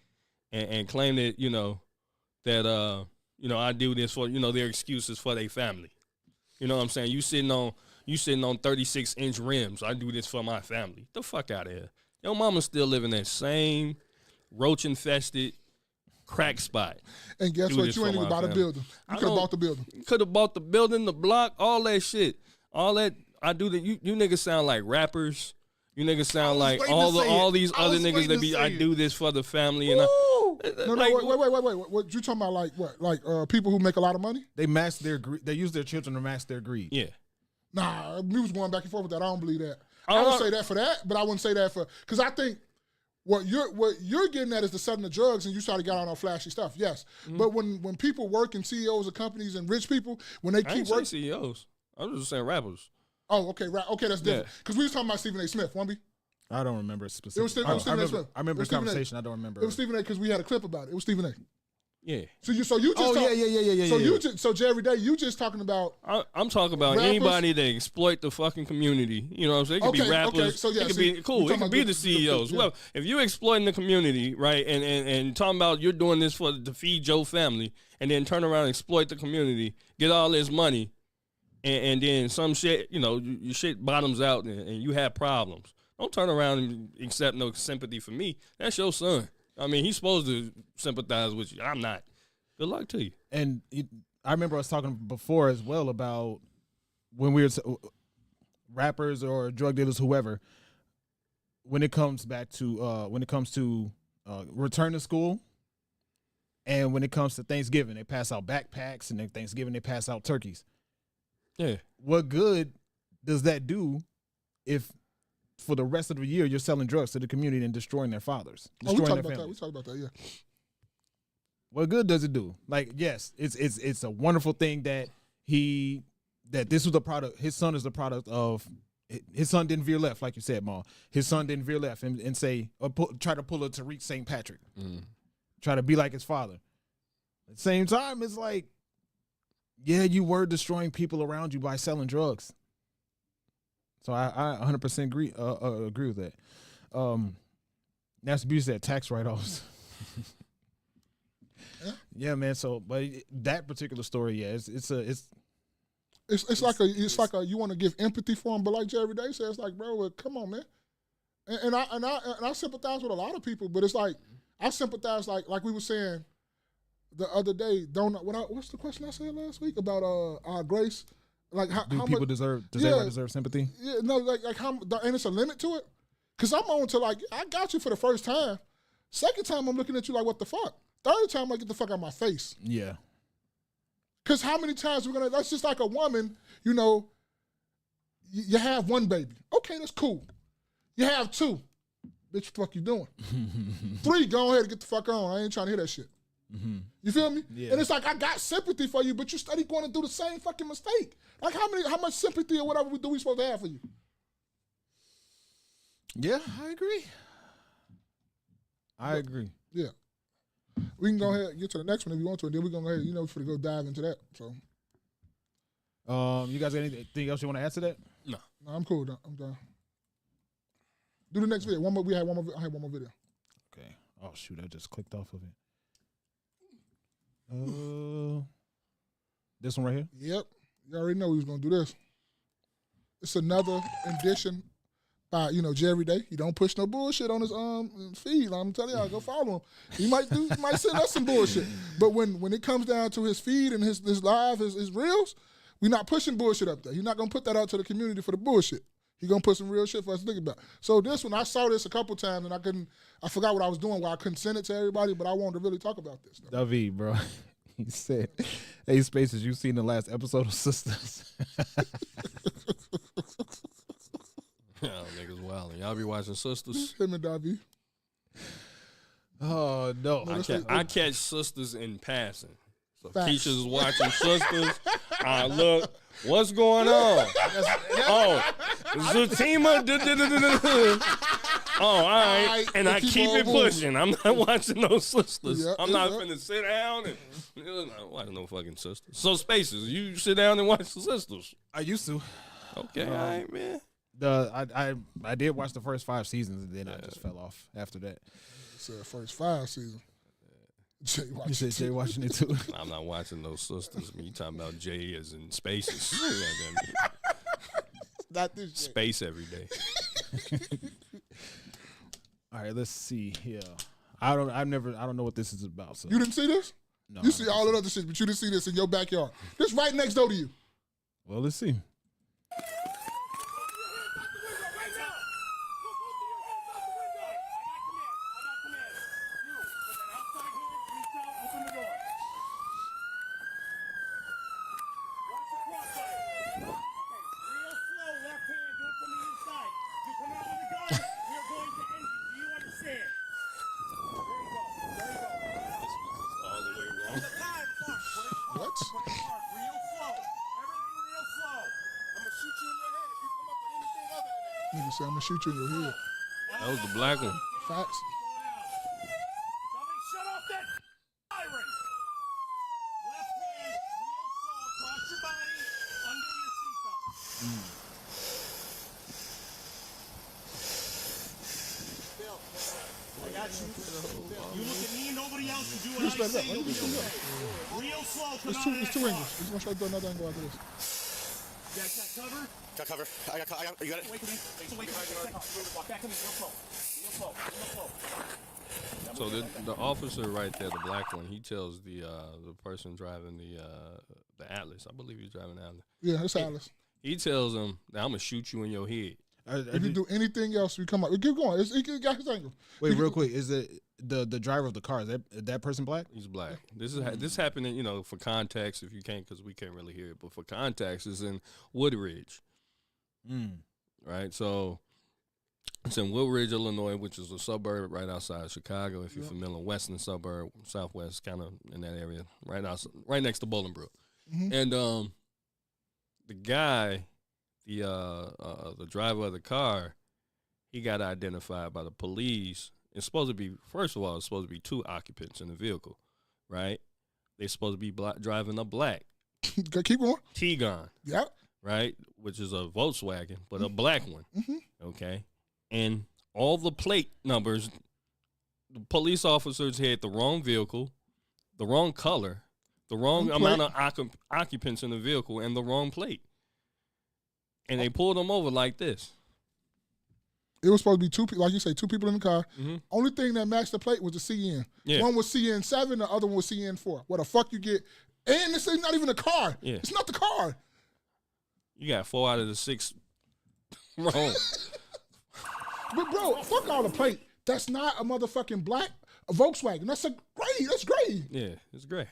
and claimed that, that, I do this for, their excuses for their family. You know what I'm saying? You sitting on 36-inch rims. I do this for my family. Get the fuck out of here. Your mama still living that same roach-infested crack spot. And guess what? You ain't even bought a building. You could have bought the building. Could have bought the building, the block, all that shit. All that. I do that. You niggas sound like rappers. You niggas sound like all these other niggas that be. I do this for the family and. Wait. What you talking about? Like what? Like people who make a lot of money? They mask their greed. They use their children to mask their greed. Yeah. Nah, we was going back and forth with that. I don't believe that. I would say that for that, but I wouldn't say that for because I think what you're getting at is the selling of drugs and you started getting on all flashy stuff. Yes, but when people work in CEOs of companies and rich people when they keep working CEOs, I was just saying rappers. Oh, okay, right. Okay, that's different. Because we was talking about Stephen A. Smith, wasn't we? I don't remember specifically. It was Stephen A. Smith. I remember the conversation. I don't remember. It was Stephen A. because we had a clip about it. It was Stephen A. Yeah. So you just So Jerry Day, you just talking about. I'm talking about rappers? Anybody that exploit the fucking community. You know what I'm saying? It could be rappers. Okay. So it could be cool. It could be the CEOs. Well, if you're exploiting the community, right, and talking about you're doing this to feed your family, and then turn around and exploit the community, get all this money. And then some shit, your shit bottoms out and you have problems. Don't turn around and accept no sympathy from me. That's your son. I mean, he's supposed to sympathize with you. I'm not. Good luck to you. And I remember us talking before as well about when we were rappers or drug dealers, whoever, when it comes to return to school and when it comes to Thanksgiving, they pass out backpacks and then Thanksgiving they pass out turkeys. Yeah. What good does that do if for the rest of the year you're selling drugs to the community and destroying their fathers? We talked about that, yeah. What good does it do? Like, yes, it's a wonderful thing that this was a product. His son is the product of his son didn't veer left, like you said, Ma. His son didn't veer left and say or try to pull a Tariq St. Patrick, try to be like his father. At the same time, it's like, yeah, you were destroying people around you by selling drugs. So I 100% agree with that. That's abuse that tax write-offs. Yeah, man. So, but that particular story, yeah, it's like you want to give empathy for him, but like Jerry Day says, like, bro, come on, man. And I sympathize with a lot of people, but it's like I sympathize like we were saying the other day. What's the question I said last week about Grace? Like how people much, deserve sympathy? Yeah, no, like how, and it's a limit to it. Cause I'm on to like I got you for the first time. Second time I'm looking at you like what the fuck. Third time I get the fuck out of my face. Yeah. Cause how many times that's just like a woman, you have one baby. Okay, that's cool. You have two. Bitch, what the fuck you doing? 3, go ahead and get the fuck on. I ain't trying to hear that shit. Mm-hmm. You feel me? Yeah. And it's like I got sympathy for you, but you steady going to do the same fucking mistake. Like how much sympathy or whatever we supposed to have for you? Yeah, I agree. Yeah. We can go ahead and get to the next one if you want to, and then we're going to go ahead, for to go dive into that. So, you guys got anything else you want to add to that? No, I'm cool. I'm done. Do the next video. I had one more video. Okay. Oh shoot, I just clicked off of it. This one right here? Yep. You already know we was gonna do this. It's another edition by, Jerry Day. He don't push no bullshit on his feed. I'm telling y'all, go follow him. He might send us some bullshit. But when it comes down to his feed and his live, his reels, we're not pushing bullshit up there. He's not gonna put that out to the community for the bullshit. He gonna put some real shit for us to think about. So this one, I saw this a couple times and I forgot what I was doing, why I couldn't send it to everybody, but I wanted to really talk about this. David, bro, he said, "Hey, Spaces, you seen the last episode of Sisters?" Y'all niggas wild. Y'all be watching Sisters? Him and David. Oh no, I catch Sisters in passing. So Facts. Keisha's watching Sisters. I look, what's going on? Oh, Zatima. Oh, all right. And I keep it pushing. I'm not watching no Sisters. I'm not finna sit down and I'm not watching no fucking Sisters. So Spaces, you sit down and watch the Sisters. I used to. Okay, all right, man. I did watch the first 5 seasons and then I just fell off after that. Said first 5 seasons. Jay You said Jay watching it too. I'm not watching those Sisters. You talking about Jay as in Spaces? Not this shit. Space every day. All right, let's see here. I don't know what this is about. So You didn't see this? no, You see all that other shit, but you didn't see this in your backyard. This right next door to you. Well, let's see. What? Nigga said, I'm gonna shoot you in your head. That was the black one. Facts. Shut off that siren. Left hand, real slow across your body, under your seatbelt. Bill, I got you. You look at me and nobody else and do what I say. You'll be okay. Real slow. It's two angles. He's gonna try to do another angle after this. You guys got cover? Got cover. I got you got it? Wait for me. Wait for me. Walk back to me real slow. Real slow. Real slow. So the officer right there, the black one, he tells the person driving the Atlas. I believe he's driving the Atlas. Yeah, it's Alice. He tells him, "I'm gonna shoot you in your head." If you do anything else, we come up. Keep going. He got his angle. Wait, real quick. Is it the driver of the car? Is that person black? He's black. This happening, for context, if you can't, because we can't really hear it, but for context, is in Woodridge. Right? So it's in Woodridge, Illinois, which is a suburb right outside Chicago. If you're familiar, western suburb, southwest, kind of in that area, right next to Bolingbrook. And the guy, the driver of the car, he got identified by the police. It's supposed to be, first of all, it's supposed to be 2 occupants in the vehicle, right? They're supposed to be driving a black Keep going. T-Gon. Yep. Right? Which is a Volkswagen, but a black one. Okay? And all the plate numbers, the police officers had the wrong vehicle, the wrong color, the wrong amount of occupants in the vehicle, and the wrong plate. And they pulled them over like this. It was supposed to be 2 people, like you say, 2 people in the car. Only thing that matched the plate was the CN. Yeah. One was CN7, the other one was CN4. What the fuck you get? And this is not even a car. Yeah. It's not the car. You got 4 out of the 6 wrong. But bro, fuck all the plate. That's not a motherfucking black Volkswagen. That's gray. That's gray. Yeah, it's gray.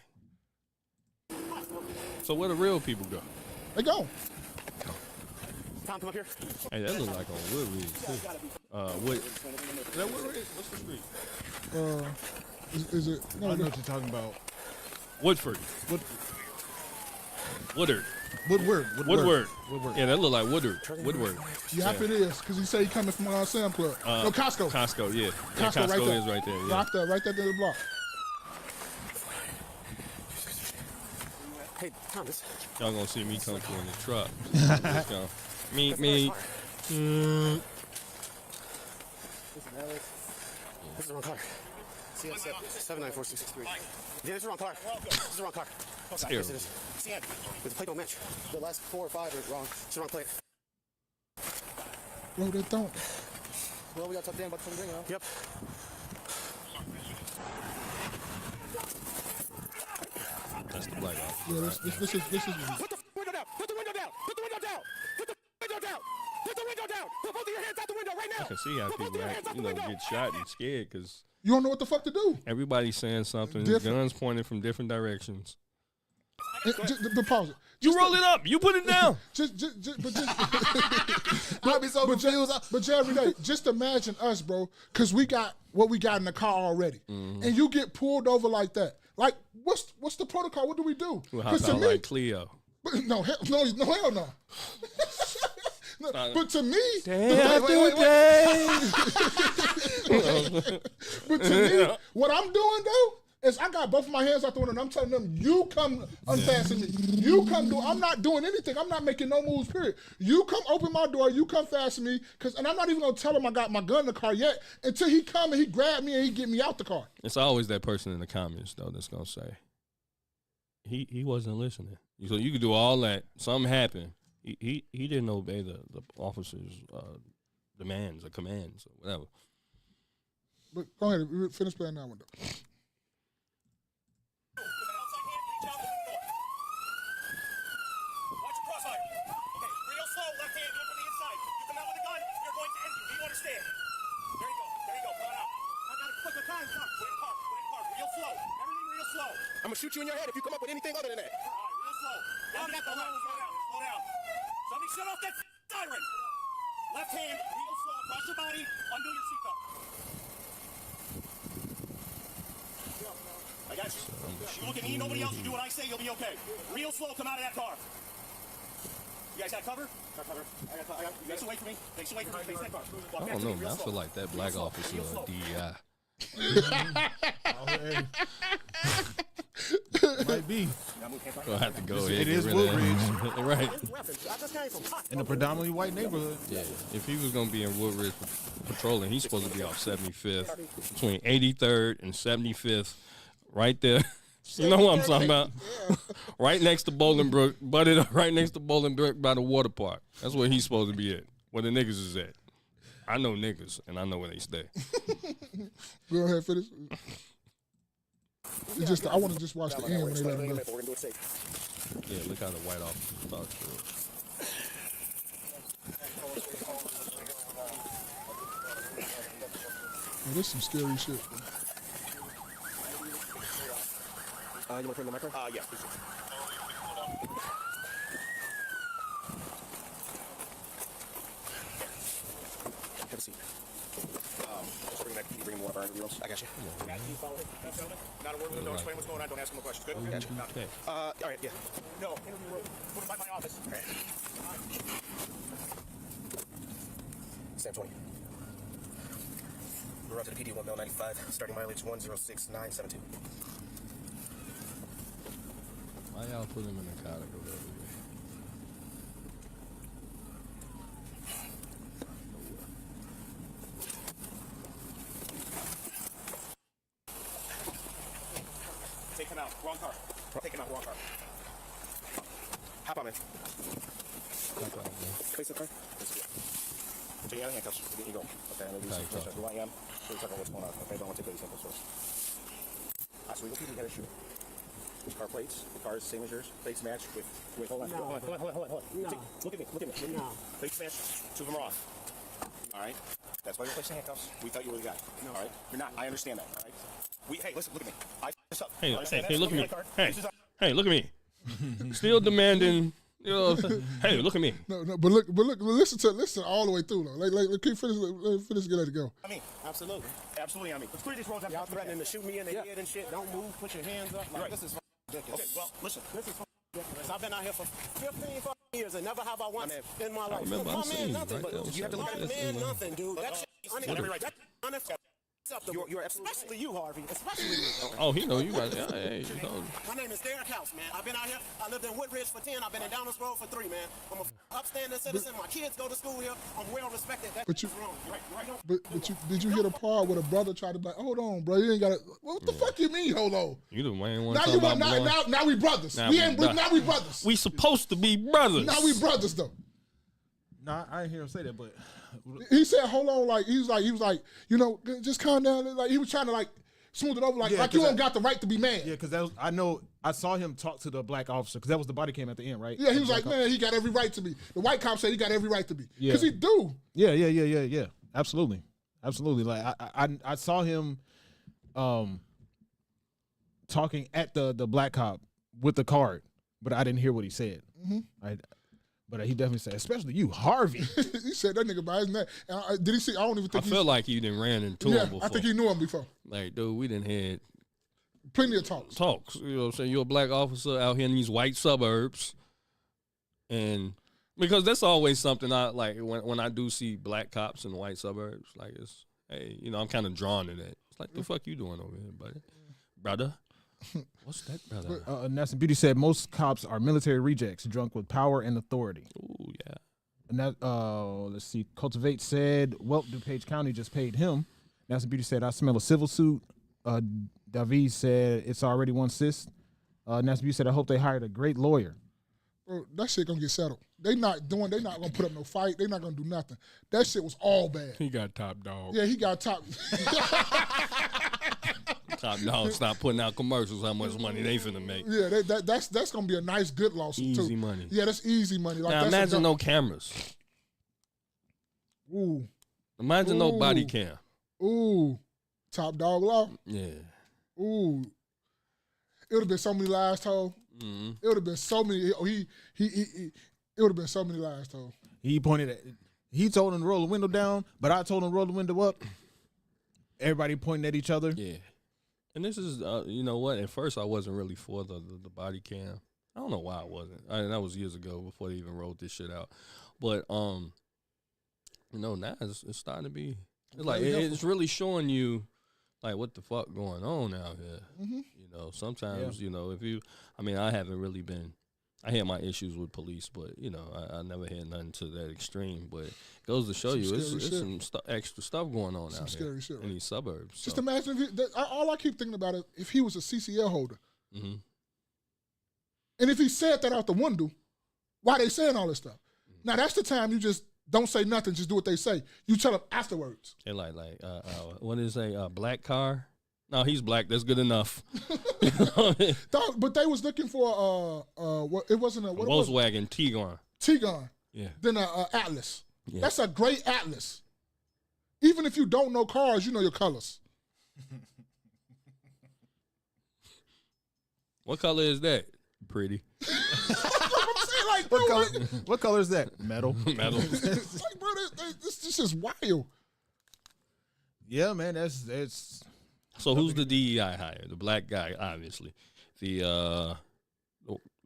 So where the real people go? They go. Tom, come up here. Hey, that looks like on Woodridge too. Is that Woodridge? What's the street? Is it? No, I know what you're talking about. Woodford. Woodard. Woodward. Yeah, that look like Woodard. Woodward. Yep, it is. Because he said he coming from Sam Club. No, Costco. Costco, yeah. Costco right there. Is right there. Yeah. Right there to the block. Hey, Thomas. Y'all gonna see me come through in the truck. Let's go. Meet me. This is the wrong car. CS 794663. Yeah, this is the wrong car. This is the wrong car. It's Yes, it is. But the plate don't match. The last 4 or 5 are wrong. It's the wrong plate. Bro, they don't. Well, we got to talk to Dan about the thing, you know? Yep. That's the black officer. Yeah, this is. Put the window down. Put the window down. Put the window down. Put the window down. Put the window down. can see how people get shot and scared because you don't know what the fuck to do. Everybody's saying something. Guns pointed from different directions. But pause it. You roll it up. You put it down. I'd be so confused. But Jerry, just imagine us, bro, because we got what we got in the car already, and you get pulled over like that. Like, what's the protocol? What do we do? We'll hop out like Cleo. No, hell no. But to me, but to me, what I'm doing though is I got both of my hands out the window and I'm telling them, you come unfasten me. You come do. I'm not doing anything. I'm not making no moves. Period. You come open my door. You come fasten me. And I'm not even gonna tell him I got my gun in the car yet until he come and he grab me and he get me out the car. It's always that person in the comments though that's gonna say he wasn't listening. So you could do all that. Something happened. He didn't obey the officer's demands or commands or whatever. But go ahead, finish playing that one though. Watch your crossfire. Okay, real slow, left hand, do it from the inside. You come out with a gun, you're going to end. Do you understand? There you go, come on out. I got a quick time. Put in park, real slow. Everything real slow. I'm gonna shoot you in your head if you come up with anything other than that. All right, real slow. Now get the left. Slow down. Somebody shut off that siren. Left hand, real slow, across your body, undo your seatbelt. I got you. You look at me, nobody else. You do what I say, you'll be okay. Real slow, come out of that car. You guys got cover? Got cover. I got face away from me. Face away from me. Face that car. I don't know, man. I feel like that black officer DEI. Might be. Gonna have to go ahead. It is Woodridge. Right. In a predominantly white neighborhood. Yeah. If he was gonna be in Woodridge patrolling, he's supposed to be off 75th, between 83rd and 75th, right there. You know what I'm talking about? Right next to Bolingbrook, butted up right next to Bolingbrook by the water park. That's where he's supposed to be at. Where the niggas is at. I know niggas, and I know where they stay. Go ahead, finish. I want to just watch the end when they let him go. Yeah, look how the white officer talks to it. Oh, this is some scary shit. You want to turn the micro? Yeah, please. Have a seat. Just bring more of our interviews. I got you. Not a word with him. Don't explain what's going on. Don't ask him no questions. Good? Gotcha. Okay. All right, yeah. No, interview room. Put him by my office. All right. Sam 20. We're up to the PD 1 mil 95, starting mileage 106972. Why y'all put him in the car to go there? Take him out. Wrong car. Take him out. Wrong car. Hop on, man. Hop on, man. Place the car. Take you out of handcuffs. There you go. Okay, I'm going to do some who I am. So we'll talk about what's going on. Okay, don't want to take these samples first. All right, so we go through the shooter. There's car plates. The car is the same as yours. Plates match with hold on. No. Hold on. No. Look at me. No. Plates match. Two of them are off. All right. That's why you're placing handcuffs. We thought you were the guy. No. All right. You're not. I understand that. All right. Hey, listen. Look at me. Hey, look at me. Hey, look at me. Still demanding. Hey, look at me. No, but look. Listen all the way through though. Like keep finish. Let it go. I mean, absolutely. I mean, let's clear these roads up. Y'all threatening to shoot me in the head and shit. Don't move. Put your hands up. Like, this is ridiculous. Okay, well, listen. This is ridiculous. I've been out here for 15 years and never have I once in my life. Remember, I seen nothing, right? You have to look at man, nothing, dude. That shit is unacceptable. You're especially you, Harvey. Especially you. Oh, he know you right there. Hey, my name is Derek House, man. I've been out here. I lived in Woodridge for 10. I've been in Downers Road for 3, man. I'm a upstanding citizen. My kids go to school here. I'm well respected. That's wrong. Did you hear the part where the brother tried to be like, hold on, bro, you ain't got to. What the fuck you mean, hold on? You the main one. Now we brothers. Now we brothers. We supposed to be brothers. Now we brothers though. Nah, I didn't hear him say that, but he said, "Hold on," like he was like, just calm down. Like he was trying to like smooth it over, like you don't got the right to be mad. Yeah, because I saw him talk to the black officer because that was the body cam at the end, right? Yeah, he was like, man, he got every right to be. The white cop said he got every right to be because he do. Yeah. Absolutely. Like I saw him talking at the black cop with the card, but I didn't hear what he said. But he definitely said, especially you, Harvey. He said that nigga by his name. Did he see? I don't even think. I feel like you didn't ran into him before. I think he knew him before. Like, dude, we didn't had plenty of talks. You know what I'm saying? You're a black officer out here in these white suburbs, and because that's always something I like when I do see black cops in white suburbs. Like, it's hey, you know, I'm kind of drawn to that. It's like, the fuck you doing over here, buddy, brother? What's that, brother? Nelson Beauty said most cops are military rejects, drunk with power and authority. Ooh, yeah. And that, let's see. Cultivate said, well, DuPage County just paid him. Nelson Beauty said, I smell a civil suit. David said, it's already one sis. Nelson Beauty said, I hope they hired a great lawyer. Bro, that shit gonna get settled. They not gonna put up no fight. They not gonna do nothing. That shit was all bad. He got top dog. Yeah, he got top. Top dog, stop putting out commercials. How much money they finna make? Yeah, that's gonna be a nice, good lawsuit too. Easy money. Yeah, that's easy money. Like, now imagine no cameras. Ooh. Imagine no body cam. Ooh. Top dog law. Yeah. Ooh. It would have been so many lies told. Mm-hmm. It would have been so many. It would have been so many lies told. He pointed at. He told him to roll the window down, but I told him to roll the window up. Everybody pointing at each other. Yeah. And this is, you know what? At first, I wasn't really for the body cam. I don't know why I wasn't. That was years ago before they even rolled this shit out. But you know, now it's starting to be. It's like it's really showing you, like, what the fuck going on out here. Mm-hmm. You know, sometimes you know I haven't really been. I had my issues with police, but you know, I never had nothing to that extreme. But it goes to show you, it's some extra stuff going on out here in these suburbs. Just imagine if all I keep thinking about is if he was a CCL holder, and if he said that out the window, why they saying all this stuff? Now that's the time you just don't say nothing, just do what they say. You tell them afterwards. They like what did it say? Black car. No, he's black. That's good enough. But they was looking for it wasn't a Volkswagen Tiguan. Tiguan. Yeah. Then a Atlas. Yeah. That's a great Atlas. Even if you don't know cars, you know your colors. What color is that? Pretty. I'm saying, like, what color is that? Metal. Metal. It's like, bro, this is wild. Yeah, man, that's. So who's the DEI hire? The black guy, obviously. The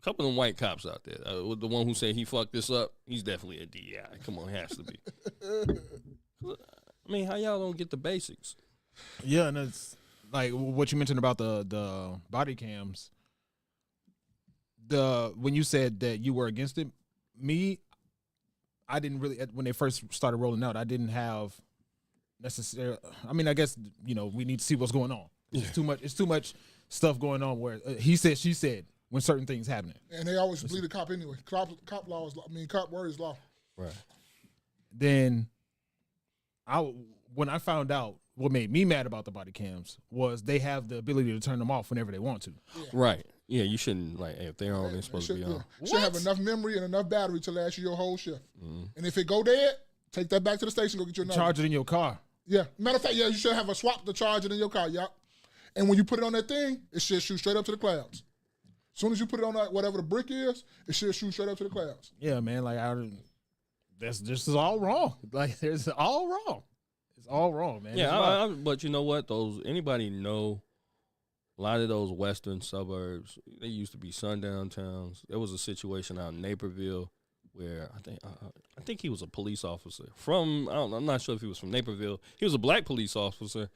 couple of them white cops out there. The one who said he fucked this up, he's definitely a DEI. Come on, has to be. I mean, how y'all don't get the basics? Yeah, and it's like what you mentioned about the body cams. When you said that you were against it, I didn't really, when they first started rolling out, I didn't have necessarily. I mean, I guess, you know, we need to see what's going on. Yeah. It's too much stuff going on where he said, she said when certain things happening. And they always bleed a cop anyway. Cop law is law. I mean, cop word is law. Right. Then when I found out, what made me mad about the body cams was they have the ability to turn them off whenever they want to. Yeah. Right. Yeah, you shouldn't, like, if they're on, they're supposed to be on. You should have enough memory and enough battery to last you your whole shift. Mm-hmm. And if it go dead, take that back to the station, go get your another. Charge it in your car. Yeah. Matter of fact, yeah, you should have a swap to charge it in your car, yep. And when you put it on that thing, it should shoot straight up to the clouds. As soon as you put it on that, whatever the brick is, it should shoot straight up to the clouds. Yeah, man, like, this is all wrong. Like, it's all wrong. It's all wrong, man. Yeah, but you know what? Anybody know a lot of those western suburbs, they used to be sundown towns. There was a situation out in Naperville where I think he was a police officer from, I'm not sure if he was from Naperville. He was a black police officer.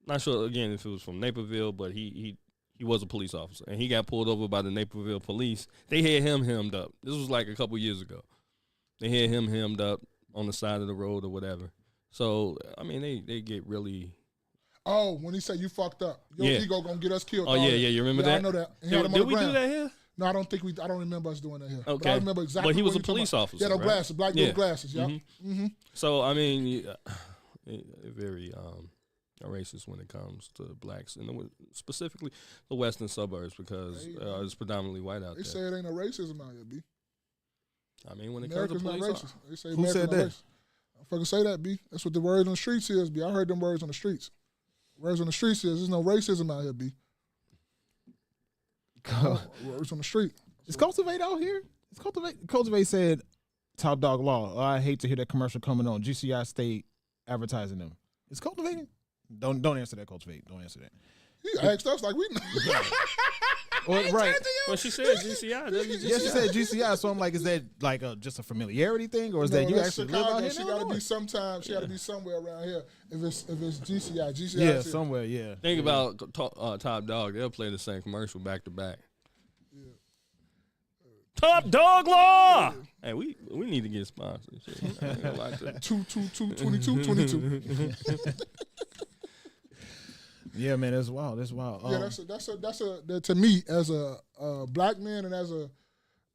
Not sure, again, if it was from Naperville, but he was a police officer. And he got pulled over by the Naperville police. They had him hemmed up. This was like a couple years ago. They had him hemmed up on the side of the road or whatever. So, I mean, they get really... Oh, when he said you fucked up. Your ego gonna get us killed. Oh, yeah, you remember that? I know that. Did we do that here? No, I don't remember us doing that here. Okay. But I remember exactly. But he was a police officer, Yeah, no right? glasses, black little glasses, yeah. Mm-hmm. Mm-hmm. So, I mean, very racist when it comes to blacks, and specifically the western suburbs, because it's predominantly white out there. They say it ain't no racism out here, B. I mean, when it America's comes to police not racist. They say Who said that? Motherfuckers say that, B. That's what the words on the streets is, B. I heard them words on the streets. Words on the streets is there's no racism out here, B. Words on the street. Is Cultivate out here? Is Cultivate said, Top Dog Law. Oh, I hate to hear that commercial coming on. GCI State advertising them. Is Cultivating? Don't answer that, Cultivate. Don't answer that. He asked us like we know. Well, right. Well, she said GCI. Yeah, she said GCI. So I'm like, is that like just a familiarity thing, or is that you actually live out here? She got to be sometime. She got to be somewhere around here. If it's GCI, GCI. Yeah, somewhere. Yeah. Think about Top Dog. They'll play the same commercial back to back. Top Dog Law. Hey, we need to get sponsored. 22. Yeah, man, that's wild. That's wild. Yeah, that's a to me as a black man and as a,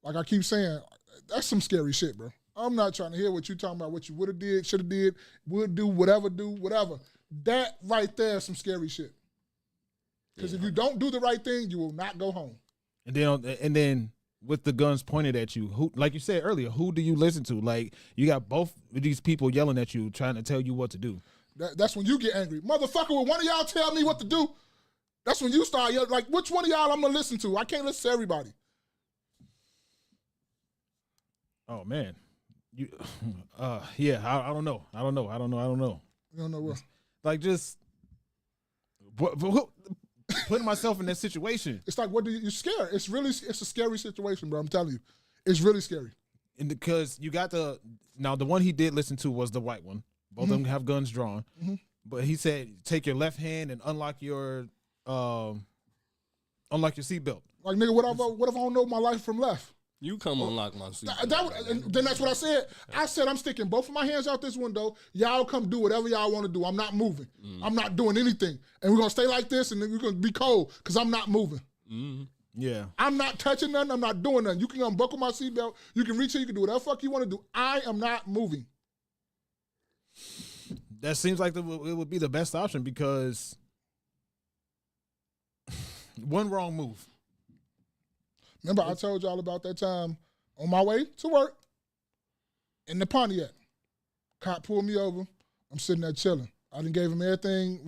like I keep saying, that's some scary shit, bro. I'm not trying to hear what you talking about, what you would have did, should have did, would do, whatever. That right there is some scary shit. Because if you don't do the right thing, you will not go home. And then with the guns pointed at you, who, like you said earlier, who do you listen to? Like, you got both of these people yelling at you, trying to tell you what to do. That's when you get angry. Motherfucker, will one of y'all tell me what to do? That's when you start yelling, like, which one of y'all I'm going to listen to? I can't listen to everybody. Oh, man. Yeah, I don't know. I don't know. You don't know what? Like, just putting myself in that situation. It's like, you're scared. It's a scary situation, bro. I'm telling you. It's really scary. And because you got the one he did listen to was the white one. Both of them have guns drawn. Mm-hmm. But he said, take your left hand and unlock your seatbelt. Like, nigga, what if I don't know my life from left? You come unlock my seatbelt. Then that's what I said. I said, I'm sticking both of my hands out this window. Y'all come do whatever y'all want to do. I'm not moving. I'm not doing anything. And we're going to stay like this, and then we're going to be cold because I'm not moving. Yeah. I'm not touching nothing. I'm not doing nothing. You can unbuckle my seatbelt. You can reach here. You can do whatever fuck you want to do. I am not moving. That seems like it would be the best option because one wrong move. Remember, I told y'all about that time on my way to work in the Pontiac. Cop pulled me over. I'm sitting there chilling. I done gave him everything.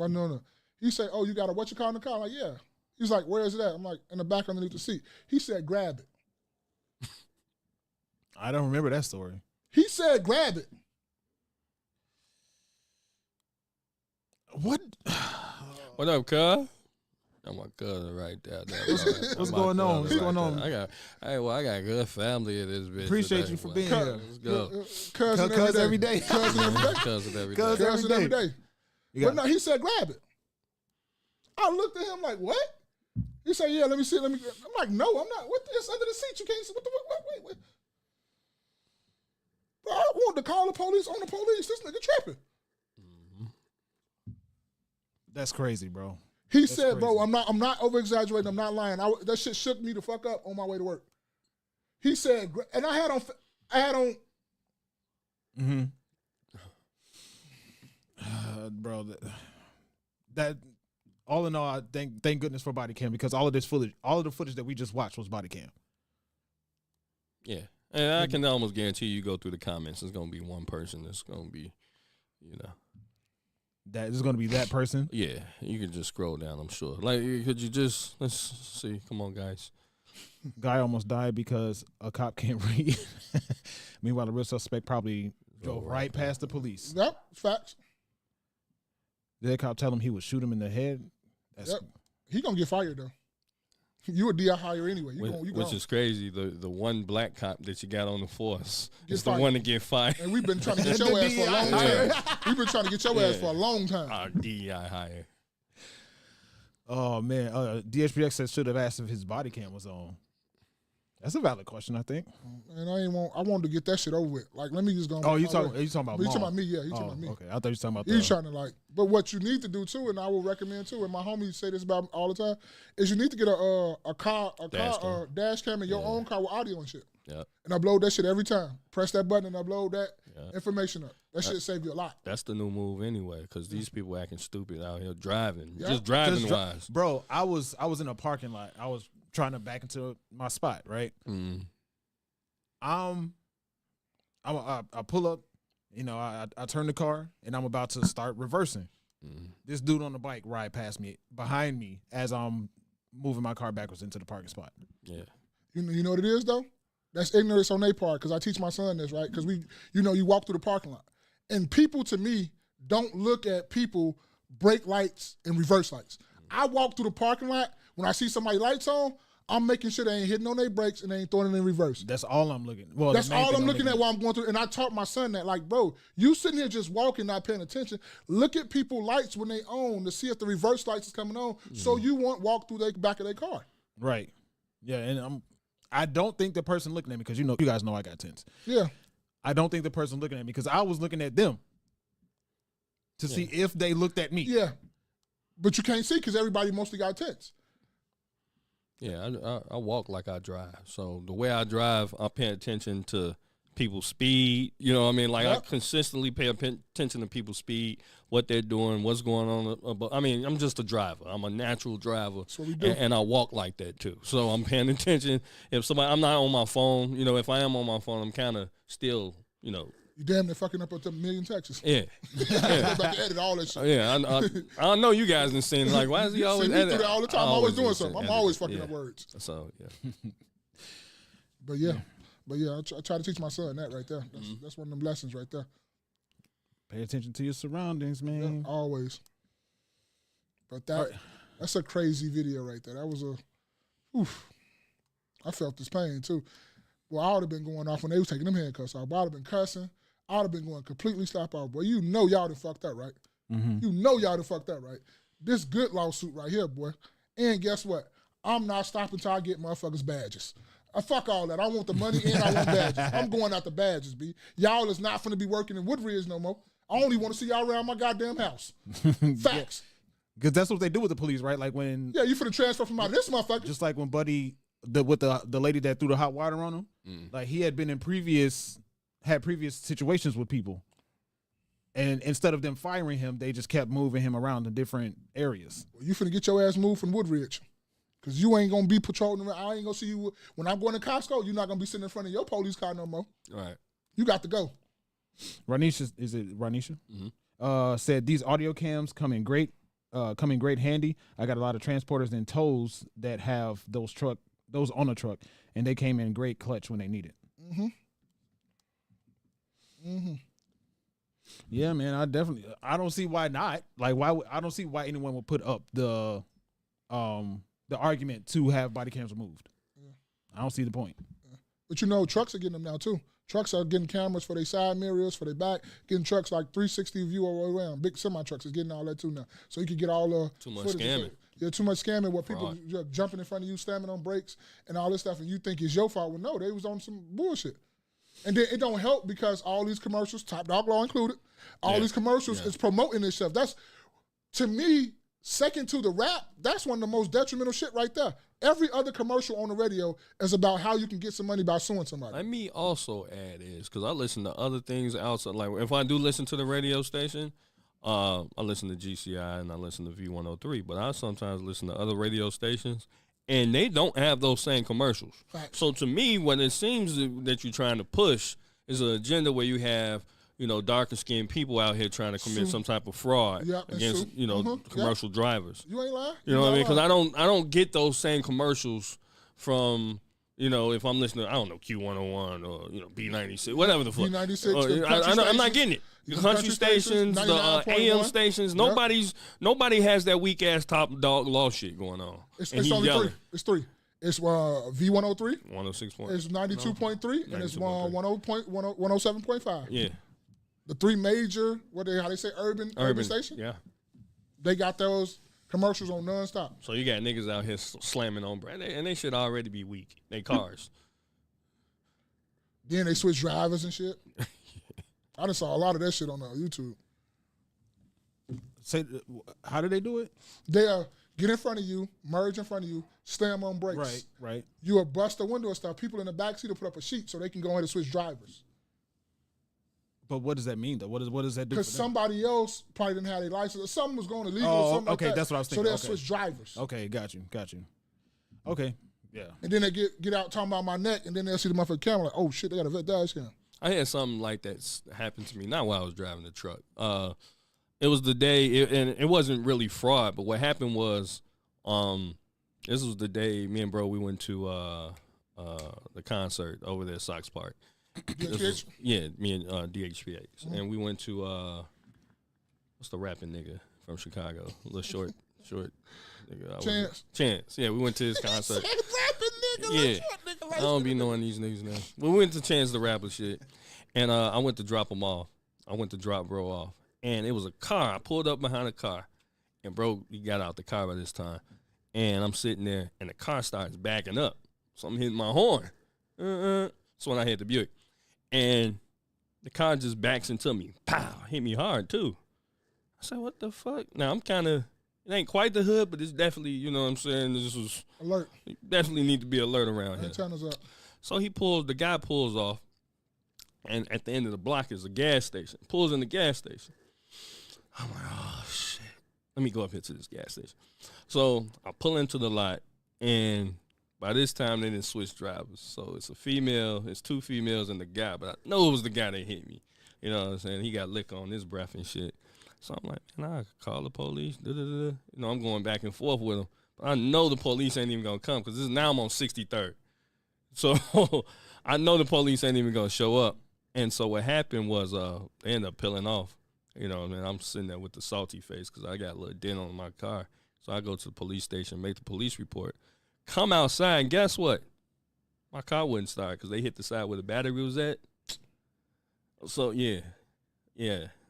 He said, "Oh, you got a what you call in the car?" I'm like, "Yeah." He's like, "Where is it at?" I'm like, "In the back underneath the seat." He said, "Grab it." I don't remember that story. He said, "Grab it." What? What up, cuz? I'm my cousin right there. What's going on? What's going on? I got a good family in this bitch. Appreciate you for being here. Let's go. Cousin every day. Cousin every day. Cousin every day. But no, he said, "Grab it." I looked at him like, "What?" He said, "Yeah, let me see. I'm like, "No, I'm not. What? It's under the seat. You can't see. Wait. Bro, I want to call the police on the police. This nigga tripping." That's crazy, bro. He said, "Bro, I'm not over exaggerating. I'm not lying. That shit shook me the fuck up on my way to work." He said, and I had on. Mm-hmm. Bro, that all in all, I thank goodness for body cam because all of the footage that we just watched was body cam. Yeah, and I can almost guarantee you go through the comments. There's gonna be one person that's gonna be, that is going to be that person. Yeah, you can just scroll down. I'm sure. Like, could you just let's see? Come on, guys. Guy almost died because a cop can't read. Meanwhile, the real suspect probably drove right past the police. Yep, facts. Did that cop tell him he would shoot him in the head? He gonna get fired though. You a DI hire anyway. Which is crazy. The one black cop that you got on the force is the one to get fired. And we've been trying to get your ass for a long time. We've been trying to get your ass for a long time. Our DI hire. Oh man, DHPX said should have asked if his body cam was on. That's a valid question, I think. And I wanted to get that shit over with. Like, let me just go. Oh, you talking about you talking about me? Yeah, you talking about me. Okay, I thought you were talking about. He's trying to but what you need to do too, and I will recommend too, and my homies say this about all the time, is you need to get a dash cam in your own car with audio and shit. Yeah. And upload that shit every time. Press that button and upload that information up. That shit save you a lot. That's the new move anyway, because these people acting stupid out here driving, just driving wise. Bro, I was in a parking lot. I was trying to back into my spot, right? Mm. I pull up You know, I turn the car and I'm about to start reversing. This dude on the bike ride past me, behind me, as I'm moving my car backwards into the parking spot. Yeah. You know what it is, though? That's ignorance on their part, because I teach my son this, right? Because you walk through the parking lot. And people, to me, don't look at people brake lights and reverse lights. I walk through the parking lot, when I see somebody lights on, I'm making sure they ain't hitting on their brakes and they ain't throwing it in reverse. That's all I'm looking. Well, that's all I'm looking at while I'm going through. And I taught my son that, like, bro, you sitting here just walking, not paying attention. Look at people lights when they on to see if the reverse lights is coming on, so you won't walk through the back of their car. Right. Yeah, and I don't think the person looking at me, because you guys know I got tints. Yeah. I don't think the person looking at me, because I was looking at them to see if they looked at me. Yeah. But you can't see because everybody mostly got tints. Yeah, I walk like I drive. So the way I drive, I pay attention to people's speed. You know what I mean? Like, I consistently pay attention to people's speed, what they're doing, what's going on. I mean, I'm just a driver. I'm a natural driver. That's what we do. And I walk like that, too. So I'm paying attention. If I'm not on my phone, if I am on my phone, I'm kind of still, You damn near fucking up at the million Texas. Yeah. They're about to edit all that shit. Yeah, I know you guys done seen, like, why is he always edit? Through that all the time. I'm always doing something. I'm always fucking up words. So, yeah. But I try to teach my son that right there. That's one of them lessons right there. Pay attention to your surroundings, man. Yeah, always. But that's a crazy video right there. That was I felt this pain too. Well, I would have been going off when they was taking them handcuffs off. I would have been cussing. I would have been going completely slap off. Boy, y'all done fucked up, right? You know y'all done fucked up, right? This good lawsuit right here, boy. And guess what? I'm not stopping till I get motherfuckers badges. Fuck all that. I want the money and I want badges. I'm going out the badges, B. Y'all is not finna be working in Woodridge no more. I only want to see y'all around my goddamn house. Facts. Because that's what they do with the police, right? Like when... Yeah, you finna transfer from out of this motherfucker. Just like when Buddy, with the lady that threw the hot water on him, like he had been in previous situations with people. And instead of them firing him, they just kept moving him around to different areas. Well, you finna get your ass moved from Woodridge. Because you ain't going to be patrolling around. I ain't going to see you. When I'm going to Costco, you're not going to be sitting in front of your police car no more. All right. You got to go. Ranisha, is it Ranisha? Said these audio cams come in great handy. I got a lot of transporters and tows that have those on a truck, and they came in great clutch when they need it. Yeah, man, I don't see why not. Like, I don't see why anyone would put up the argument to have body cams removed. I don't see the point. But trucks are getting them now too. Trucks are getting cameras for their side mirrors, for their back, getting trucks like 360 view all the way around. Big semi trucks is getting all that too now. So you can get all the too much scamming. Yeah, too much scamming where people jumping in front of you, slamming on brakes and all this stuff, and you think it's your fault. Well, no, they was on some bullshit. And then it don't help because all these commercials, Top Dog Law included, all these commercials is promoting this stuff. That's, to me, second to the rap, that's one of the most detrimental shit right there. Every other commercial on the radio is about how you can get some money by suing somebody. Let me also add is, because I listen to other things outside. Like, if I do listen to the radio station, I listen to GCI and I listen to V103, but I sometimes listen to other radio stations, and they don't have those same commercials. Facts. So to me, what it seems that you're trying to push is an agenda where you have, darker skinned people out here trying to commit some type of fraud against, commercial drivers. You ain't lying. You know what I mean? Because I don't get those same commercials from, if I'm listening to, I don't know, Q101 or, B96, whatever the fuck. B96. I'm not getting it. The country stations, the AM stations, nobody has that weak ass Top Dog Law shit going on. It's only yelling. three. It's three. It's V103. 106. It's 92.3, and it's 107.5. Yeah. The three major, how they say, urban stations. Yeah. They got those commercials on nonstop. So you got niggas out here slamming on, and they should already be weak. They cars. Then they switch drivers and shit. I just saw a lot of that shit on YouTube. Say, how do they do it? They get in front of you, merge in front of you, slam on brakes. Right. You will bust the window and stuff. People in the back seat will put up a sheet so they can go ahead and switch drivers. But what does that mean, though? What does that do? Because somebody else probably didn't have their license, or something was going illegal. Oh, or something okay, like that. That's what I was thinking. So they'll switch drivers. Okay, got you. Okay, yeah. And then they get out talking about my neck, and then they'll see the motherfucking camera like, oh shit, they got a vet dash cam. I had something like that happen to me. Not while I was driving the truck. It was the day, and it wasn't really fraud. But what happened was, this was the day me and bro we went to the concert over there at Sox Park. Yeah, me and DHPH, and we went to what's the rapping nigga from Chicago? A little short nigga. Chance. Yeah, we went to his concert. Yeah, I don't be knowing these niggas now. We went to Chance the rapper shit, and I went to drop him off. I went to drop bro off, and it was a car. I pulled up behind a car, and bro, he got out the car by this time, and I'm sitting there, and the car starts backing up. So I'm hitting my horn. That's when I hit the Buick, and the car just backs into me. Pow! Hit me hard too. I said, "What the fuck?" Now I'm kind of. It ain't quite the hood, but it's definitely, you know what I'm saying? This was alert. You definitely need to be alert around here. Turn us up. So the guy pulls off, and at the end of the block is a gas station. Pulls in the gas station. I'm like, oh, shit. Let me go up here to this gas station. So I pull into the lot, and by this time they didn't switch drivers. So it's two females and the guy, but I know it was the guy that hit me. You know what I'm saying? He got liquor on his breath and shit. So I'm like, man, I could call the police. You know, I'm going back and forth with them. But I know the police ain't even going to come because now I'm on 63rd. So I know the police ain't even going to show up. And so what happened was they ended up peeling off. You know, and I'm sitting there with the salty face because I got a little dent on my car. So I go to the police station, make the police report, come outside, and guess what? My car wouldn't start because they hit the side where the battery was at. So, yeah.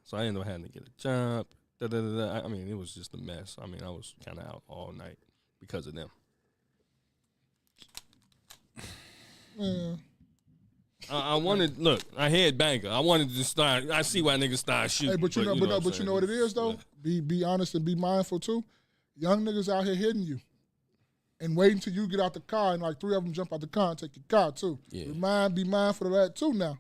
So I ended up having to get a jump. I mean, it was just a mess. I mean, I was kind of out all night because of them. Yeah. I wanted, look, I had banker. I wanted to start. I see why niggas start shooting. Hey, but you know what it is though. Be honest and be mindful too. Young niggas out here hitting you, and waiting till you get out the car, and like 3 of them jump out the car and take your car too. Yeah. Be mindful of that too now.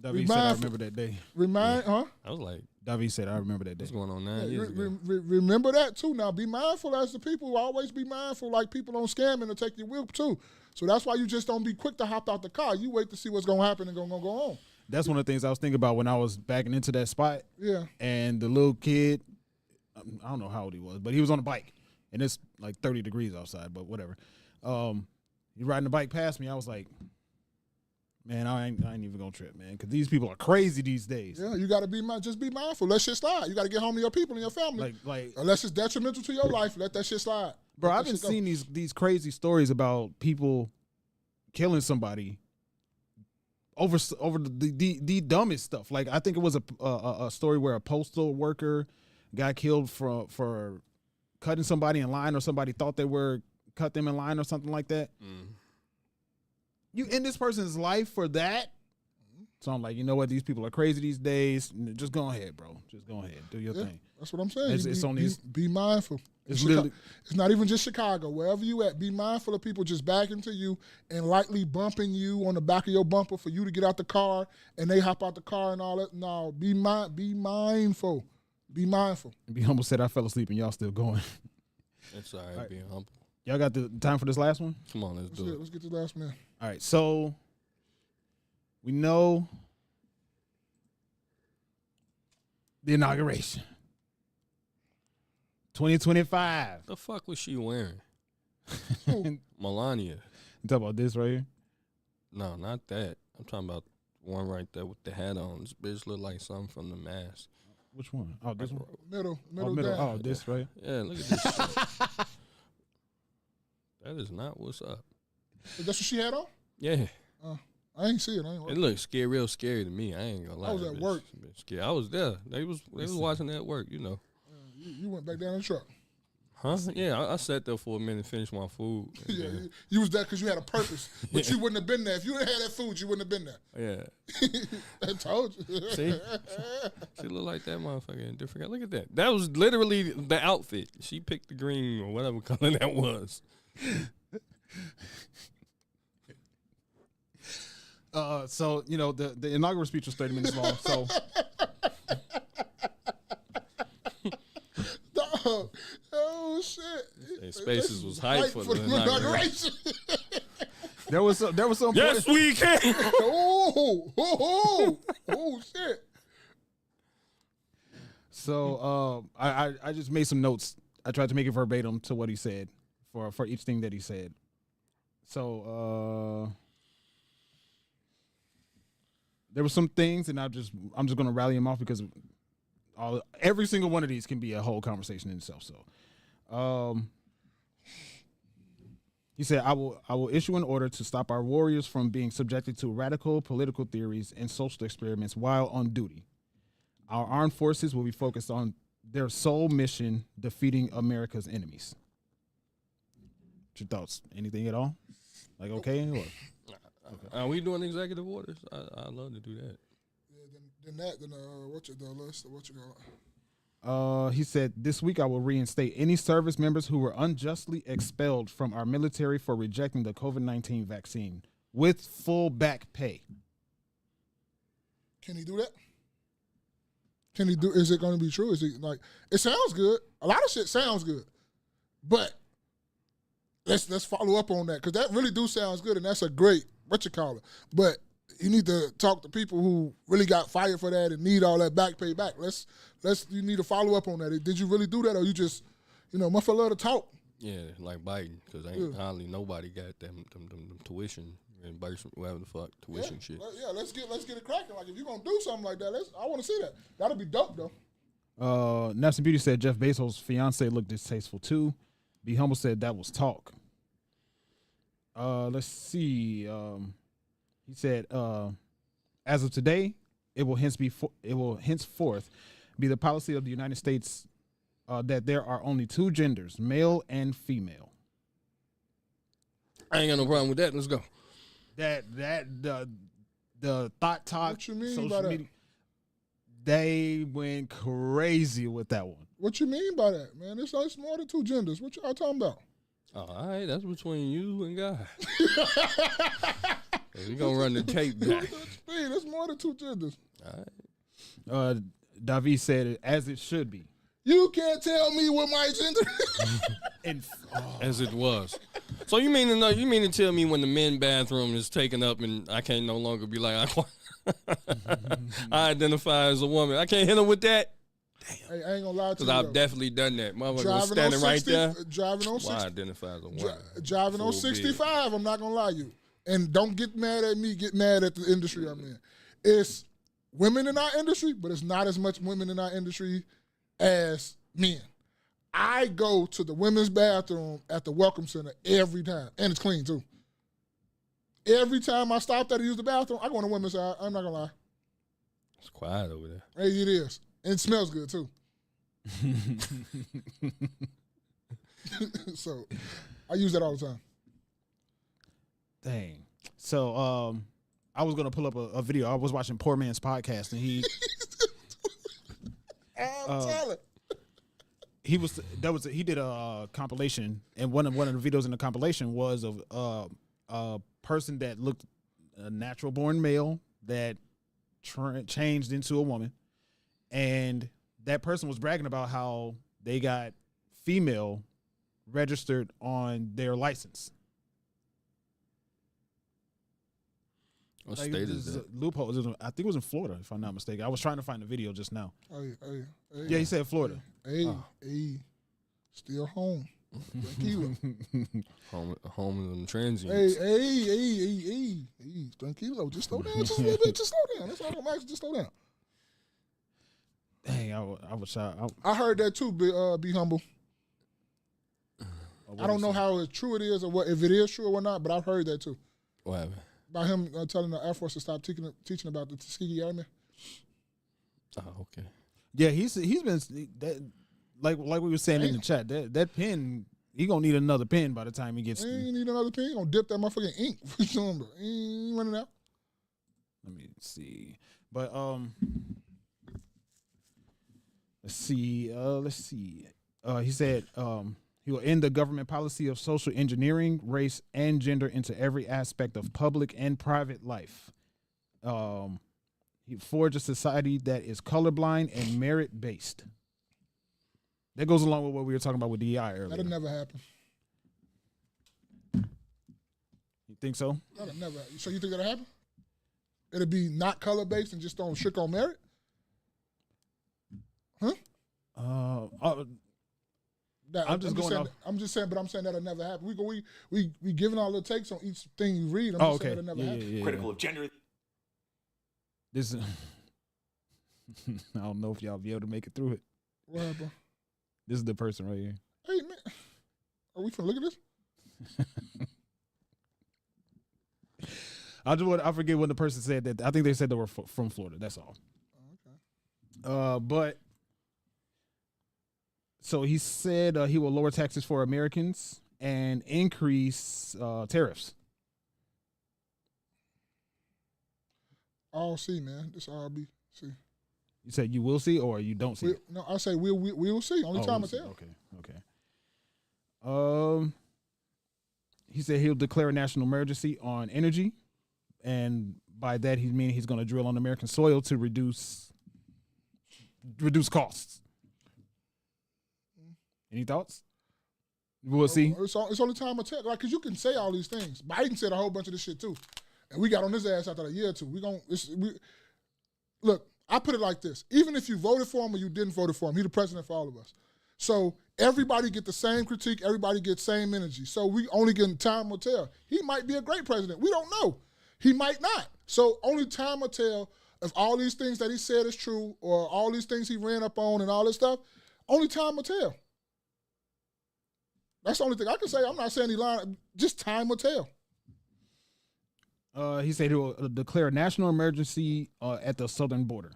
David said, I remember that day. Huh? I was like, David said, I remember that day. What's going on 9 years ago? Remember that too. Now be mindful as the people. Always be mindful, like people don't scam and take your whip too. So that's why you just don't be quick to hop out the car. You wait to see what's gonna happen and gonna go home. That's one of the things I was thinking about when I was backing into that spot. Yeah. And the little kid, I don't know how old he was, but he was on a bike, and it's like 30 degrees outside, but whatever. He riding the bike past me. I was like, man, I ain't even gonna trip, man, because these people are crazy these days. Yeah, you gotta just be mindful. Let shit slide. You gotta get home to your people and your family. Like unless it's detrimental to your life, let that shit slide. Bro, I've been seeing these crazy stories about people killing somebody over the dumbest stuff. Like I think it was a story where a postal worker got killed for cutting somebody in line, or somebody thought they were cut them in line or something like that. You end this person's life for that? So I'm like, you know what? These people are crazy these days. Just go ahead, bro. Just go ahead. Do your thing. That's what I'm saying. Be mindful. It's not even just Chicago. Wherever you at, be mindful of people just backing to you and lightly bumping you on the back of your bumper for you to get out the car, and they hop out the car and all that. No, be mindful. Be mindful. Be humble said I fell asleep and y'all still going. It's all right, being humble. Y'all got the time for this last one? Come on, let's do it. Let's get to the last one. All right, so we know the inauguration. 2025. The fuck was she wearing? Melania. You talking about this right here? No, not that. I'm talking about one right there with the hat on. This bitch look like something from The Mask. Which one? Oh, this one? Middle down. Oh, this right? Yeah, look at this shit. That is not what's up. That's what she had on? Yeah. I ain't see it. It looked real scary to me. I ain't gonna lie. I was at work. Scared. I was there. They was watching that at work, you know. You went back down in the truck. Huh? Yeah, I sat there for a minute, finished my food. Yeah, you was there because you had a purpose, but you wouldn't have been there if you didn't have that food. You wouldn't have been there. Yeah, I told you. See, she looked like that motherfucker in different. Look at that. That was literally the outfit. She picked the green or whatever color that was. So you know the inaugural speech was 30 minutes long. So. Oh shit! Hey, Spaces was hype for the inauguration. There was some. Yes, we can. Oh, shit. So I just made some notes. I tried to make it verbatim to what he said for each thing that he said. So there were some things, and I'm just gonna rally them off because every single one of these can be a whole conversation in itself. So he said, I will issue an order to stop our warriors from being subjected to radical political theories and social experiments while on duty. Our armed forces will be focused on their sole mission, defeating America's enemies. What's your thoughts? Anything at all? Like, okay? Or? Okay. Are we doing executive orders? I'd love to do that. Yeah, then what you got? He said, this week I will reinstate any service members who were unjustly expelled from our military for rejecting the COVID-19 vaccine with full back pay. Can he do that? Is it going to be true? Is it like, it sounds good. A lot of shit sounds good. But let's follow up on that, because that really do sounds good, and that's a great, but you need to talk to people who really got fired for that and need all that back pay back. You need to follow up on that. Did you really do that, or you just, motherfucker love to talk? Yeah, like Biden, because ain't hardly nobody got them tuition reimbursement, whatever the fuck, tuition shit. Yeah, let's get it cracking. Like, if you're gonna do something like that, I want to see that. That'll be dope though. Naps and Beauty said Jeff Bezos' fiance looked distasteful too. Be Humble said that was talk. Let's see. He said, as of today, it will henceforth be the policy of the United States that there are only two genders, male and female. I ain't got no problem with that. Let's go. The thought talk. What you mean social by that? media, they went crazy with that one. What you mean by that, man? It's more than two genders. What y'all talking about? Oh, all right, that's between you and God. We gonna run the tape back. That's more than two genders. All right. David said it as it should be. You can't tell me what my gender is. As it was. So you mean to tell me when the men's bathroom is taken up and I can't no longer be like, I identify as a woman. I can't hit him with that? Hey, I ain't gonna lie to you. Because I've definitely done that. Motherfucker was standing right there. Driving on 60. Well, I identify as a woman. Driving on 65, I'm not gonna lie to you. And don't get mad at me, get mad at the industry I'm in. It's women in our industry, but it's not as much women in our industry as men. I go to the women's bathroom at the Welcome Center every time, and it's clean too. Every time I stop there to use the bathroom, I go on the women's side. I'm not gonna lie. It's quiet over there. Hey, it is. And it smells good too. So I use that all the time. Dang. So I was gonna pull up a video. I was watching Poor Man's Podcast, and he he did a compilation, and one of the videos in the compilation was of a person that looked a natural born male that changed into a woman, and that person was bragging about how they got female registered on their license. What state is that? Loophole. I think it was in Florida, if I'm not mistaken. I was trying to find the video just now. Hey. Yeah, he said Florida. Hey, still home. Tranquilo. home and transients. Hey. Tranquilo. Just slow down just a little bit. Just slow down. That's all I'm asking. Just slow down. Dang, I was shocked. I heard that too, be humble. I don't know how true it is or what, if it is true or not, but I've heard that too. What happened? By him telling the Air Force to stop teaching about the Tuskegee Airmen. Oh, okay. Yeah, he's been that, like we were saying in the chat. That pen, he gonna need another pen by the time he gets. He ain't need another pen. He gonna dip that motherfucking ink. He ain't running out. Let me see, but let's see. He said he will end the government policy of social engineering, race, and gender into every aspect of public and private life. He forged a society that is colorblind and merit-based. That goes along with what we were talking about with DEI earlier. That'll never happen. You think so? That'll never happen. So you think that'll happen? It'll be not color based and just on strict on merit. Huh? I'm just saying that'll never happen. We giving our little takes on each thing you read. I'm just saying that'll never happen. Critical of gender. This I don't know if y'all be able to make it through it. What happened? This is the person right here. Hey man, are we finna look at this? I forget when the person said that. I think they said they were from Florida. That's all. Okay. But so he said he will lower taxes for Americans and increase tariffs. I'll see, man. This all be see. You said you will see or you don't see? No, I say we'll see. Only time will tell. Okay. He said he'll declare a national emergency on energy, and by that he means he's going to drill on American soil to reduce costs. Any thoughts? We'll see. It's only time will tell. Like, cause you can say all these things. Biden said a whole bunch of this shit too, and we got on his ass after a year or two. Look. I put it like this. Even if you voted for him or you didn't vote for him, he's the president for all of us. So everybody get the same critique. Everybody gets same energy. So we only get time will tell. He might be a great president. We don't know. He might not. So only time will tell if all these things that he said is true or all these things he ran up on and all this stuff. Only time will tell. That's the only thing I can say. I'm not saying he lied. Just time will tell. He said he will declare a national emergency at the southern border.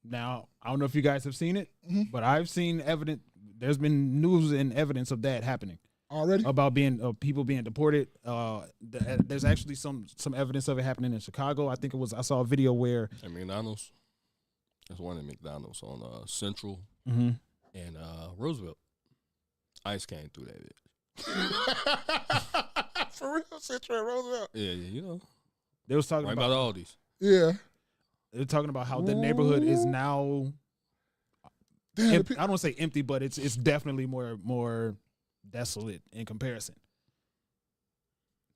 Now, I don't know if you guys have seen it, but I've seen evidence. There's been news and evidence of that happening already about people being deported. There's actually some evidence of it happening in Chicago. I saw a video where at McDonald's. There's one at McDonald's on Central and Roosevelt. ICE came through that bitch. For real, Central and Roosevelt. Yeah, you know. They was talking about all these. Yeah. They're talking about how the neighborhood is now. I don't want to say empty, but it's definitely more desolate in comparison.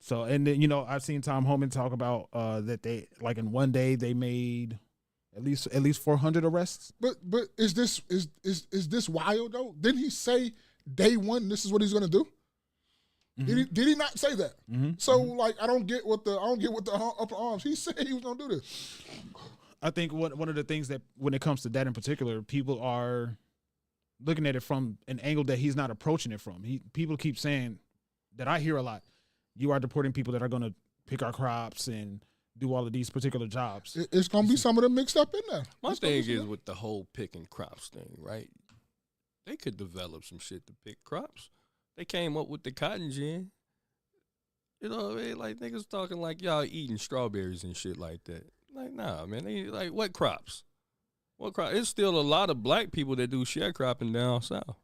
So, and then, I've seen Tom Homan talk about that they, like, in one day they made at least 400 arrests. But is this wild though? Didn't he say day one this is what he's gonna do? Did he not say that? So like I don't get what the upper arms. He said he was gonna do this. I think one of the things that when it comes to that in particular, people are looking at it from an angle that he's not approaching it from. People keep saying that I hear a lot. You are deporting people that are going to pick our crops and do all of these particular jobs. It's going to be some of them mixed up in there. My thing is with the whole picking crops thing, right? They could develop some shit to pick crops. They came up with the cotton gin. You know what I mean? Like, niggas talking like y'all eating strawberries and shit like that. Like, nah, man. They like, what crops? What crop? It's still a lot of black people that do sharecropping down south.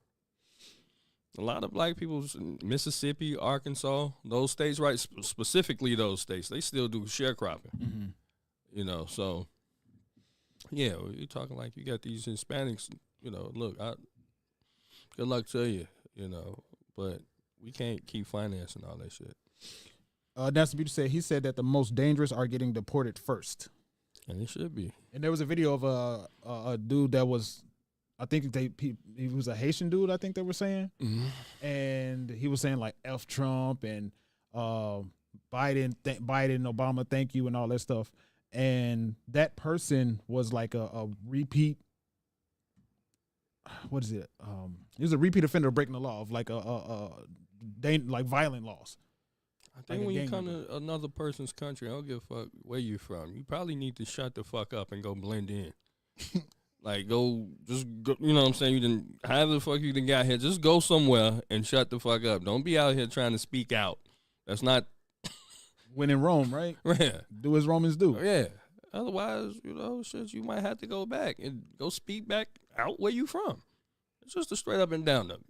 A lot of black people in Mississippi, Arkansas, those states, right? Specifically those states, they still do sharecropping. You know, so yeah, you're talking like you got these Hispanics. You know, look, good luck to you. You know, but we can't keep financing all that shit. That's the beauty said. He said that the most dangerous are getting deported first. And it should be. And there was a video of a dude that was, I think he was a Haitian dude, I think they were saying. And he was saying like F Trump and Biden, Obama, thank you, and all that stuff. And that person was like a repeat, what is it? He was a repeat offender of breaking the law of like like violent laws. I think like when you come to another person's country, I don't give a fuck where you're from. You probably need to shut the fuck up and go blend in. Like, just go, you know what I'm saying? You didn't, however the fuck you done got here, just go somewhere and shut the fuck up. Don't be out here trying to speak out. That's not. When in Rome, right? Yeah. Do as Romans do. Yeah. Otherwise, you know, shit, you might have to go back and go speak back out where you from. It's just a straight up and down of it.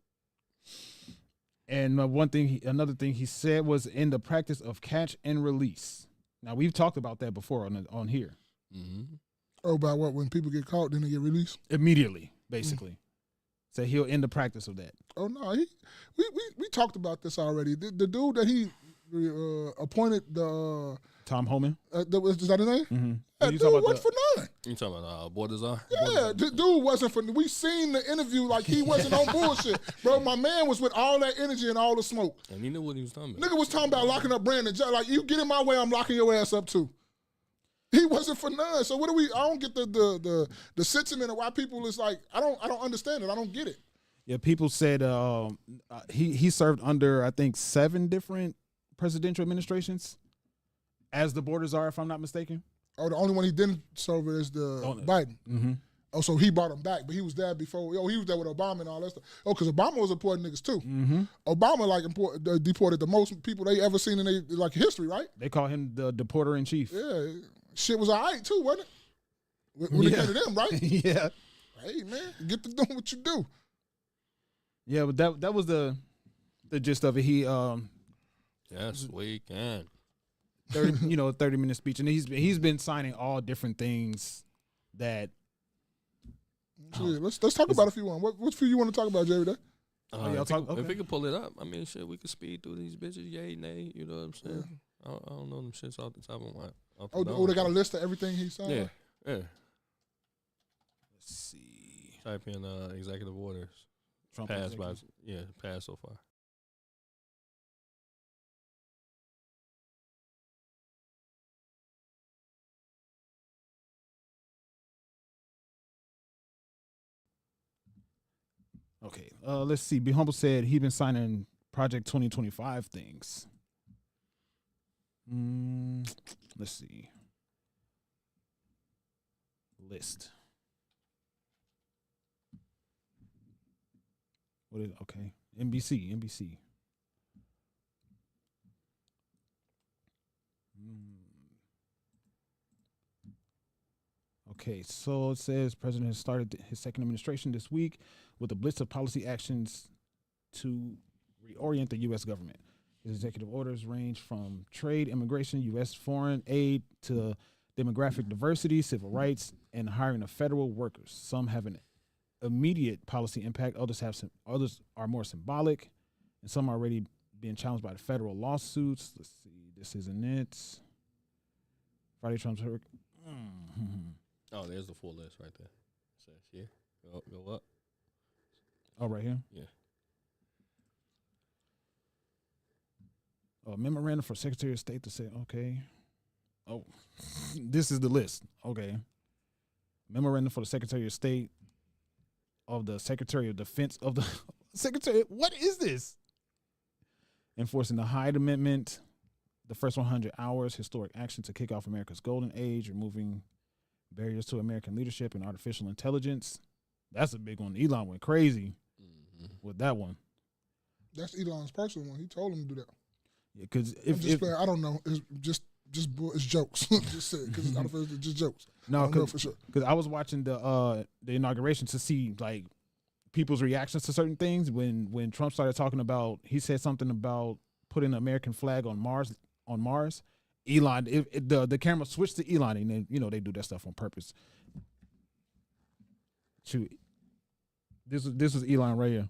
And another thing he said was in the practice of catch and release. Now, we've talked about that before on here. Oh, about what? When people get caught, then they get released? Immediately, basically. So he'll end the practice of that. Oh, no. We talked about this already. The dude that he appointed the Tom Homan. is that his name? Mm-hmm. That dude wasn't for none. You talking about Borders are? Yeah, the dude wasn't for. We seen the interview like he wasn't on bullshit, bro. My man was with all that energy and all the smoke. And he knew what he was talking about. Nigga was talking about locking up Brandon. Like, you get in my way, I'm locking your ass up too. He wasn't for none. So what do we? I don't get the sentiment of why people is like. I don't understand it. I don't get it. Yeah, people said he served under, I think, 7 different presidential administrations as the Borders are, if I'm not mistaken. Oh, the only one he didn't serve is the Biden. Mm-hmm. Oh, so he brought him back, but he was there before. He was there with Obama and all that stuff. Oh, because Obama was importing niggas too. Mm-hmm. Obama deported the most people they ever seen in their history, right? They call him the deporter in chief. Yeah, shit was all right too, wasn't it? When it came to them, right? Yeah. Hey man, get to doing what you do. Yeah, but that was the gist of it. He yes, we can. 30-minute speech, and he's been signing all different things that. Let's talk about a few one. What few you want to talk about, Jerry? If we could pull it up, I mean, shit, we could speed through these bitches, yay, nay. You know what I'm saying? Yeah. I don't know them shits off the top of my. They got a list of everything he signed. Yeah. Let's see. Type in executive orders. Trump passed executive. passed so far. Okay, let's see. Be Humble said he been signing Project 2025 things. Let's see. List. What is okay? NBC. Okay, so it says President has started his second administration this week with a blitz of policy actions to reorient the U.S. government. His executive orders range from trade, immigration, U.S. foreign aid to demographic diversity, civil rights, and hiring of federal workers. Some have an immediate policy impact. Others are more symbolic, and some are already being challenged by the federal lawsuits. Let's see. This isn't it. Friday, Trump's. Oh, there's the full list right there. It says here. Go up. Oh, right here? Yeah. Memorandum for Secretary of State to say, okay. Oh, this is the list. Okay. Memorandum for the Secretary of State of the Secretary of Defense of the Secretary. What is this? Enforcing the Hyde Amendment, the first 100 hours, historic action to kick off America's golden age, removing barriers to American leadership and artificial intelligence. That's a big one. Elon went crazy with that one. That's Elon's personal one. He told him to do that. Yeah, because I don't know. It's just it's jokes. Just say it because it's just jokes. No, for sure. Because I was watching the inauguration to see like people's reactions to certain things. When Trump started talking about, he said something about putting an American flag on Mars. Elon, the camera switched to Elon, and then they do that stuff on purpose. Shoot, this was Elon right here.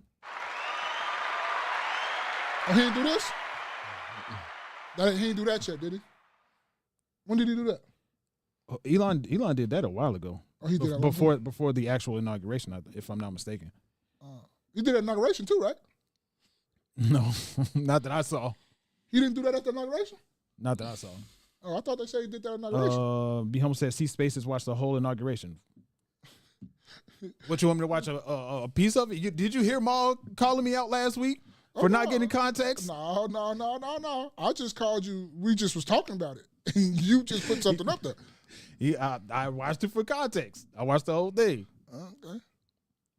Oh, he didn't do this? He didn't do that yet, did he? When did he do that? Oh, Elon did that a while ago. Oh, he did that before the actual inauguration, if I'm not mistaken. He did that inauguration too, right? No, not that I saw. He didn't do that at the inauguration? Not that I saw. Oh, I thought they said he did that inauguration. Be Humble said C-Spaces watched the whole inauguration. What, you want me to watch a piece of it? Did you hear Maul calling me out last week for not getting context? No. I just called you. We just was talking about it. You just put something up there. Yeah, I watched it for context. I watched the whole thing. Okay.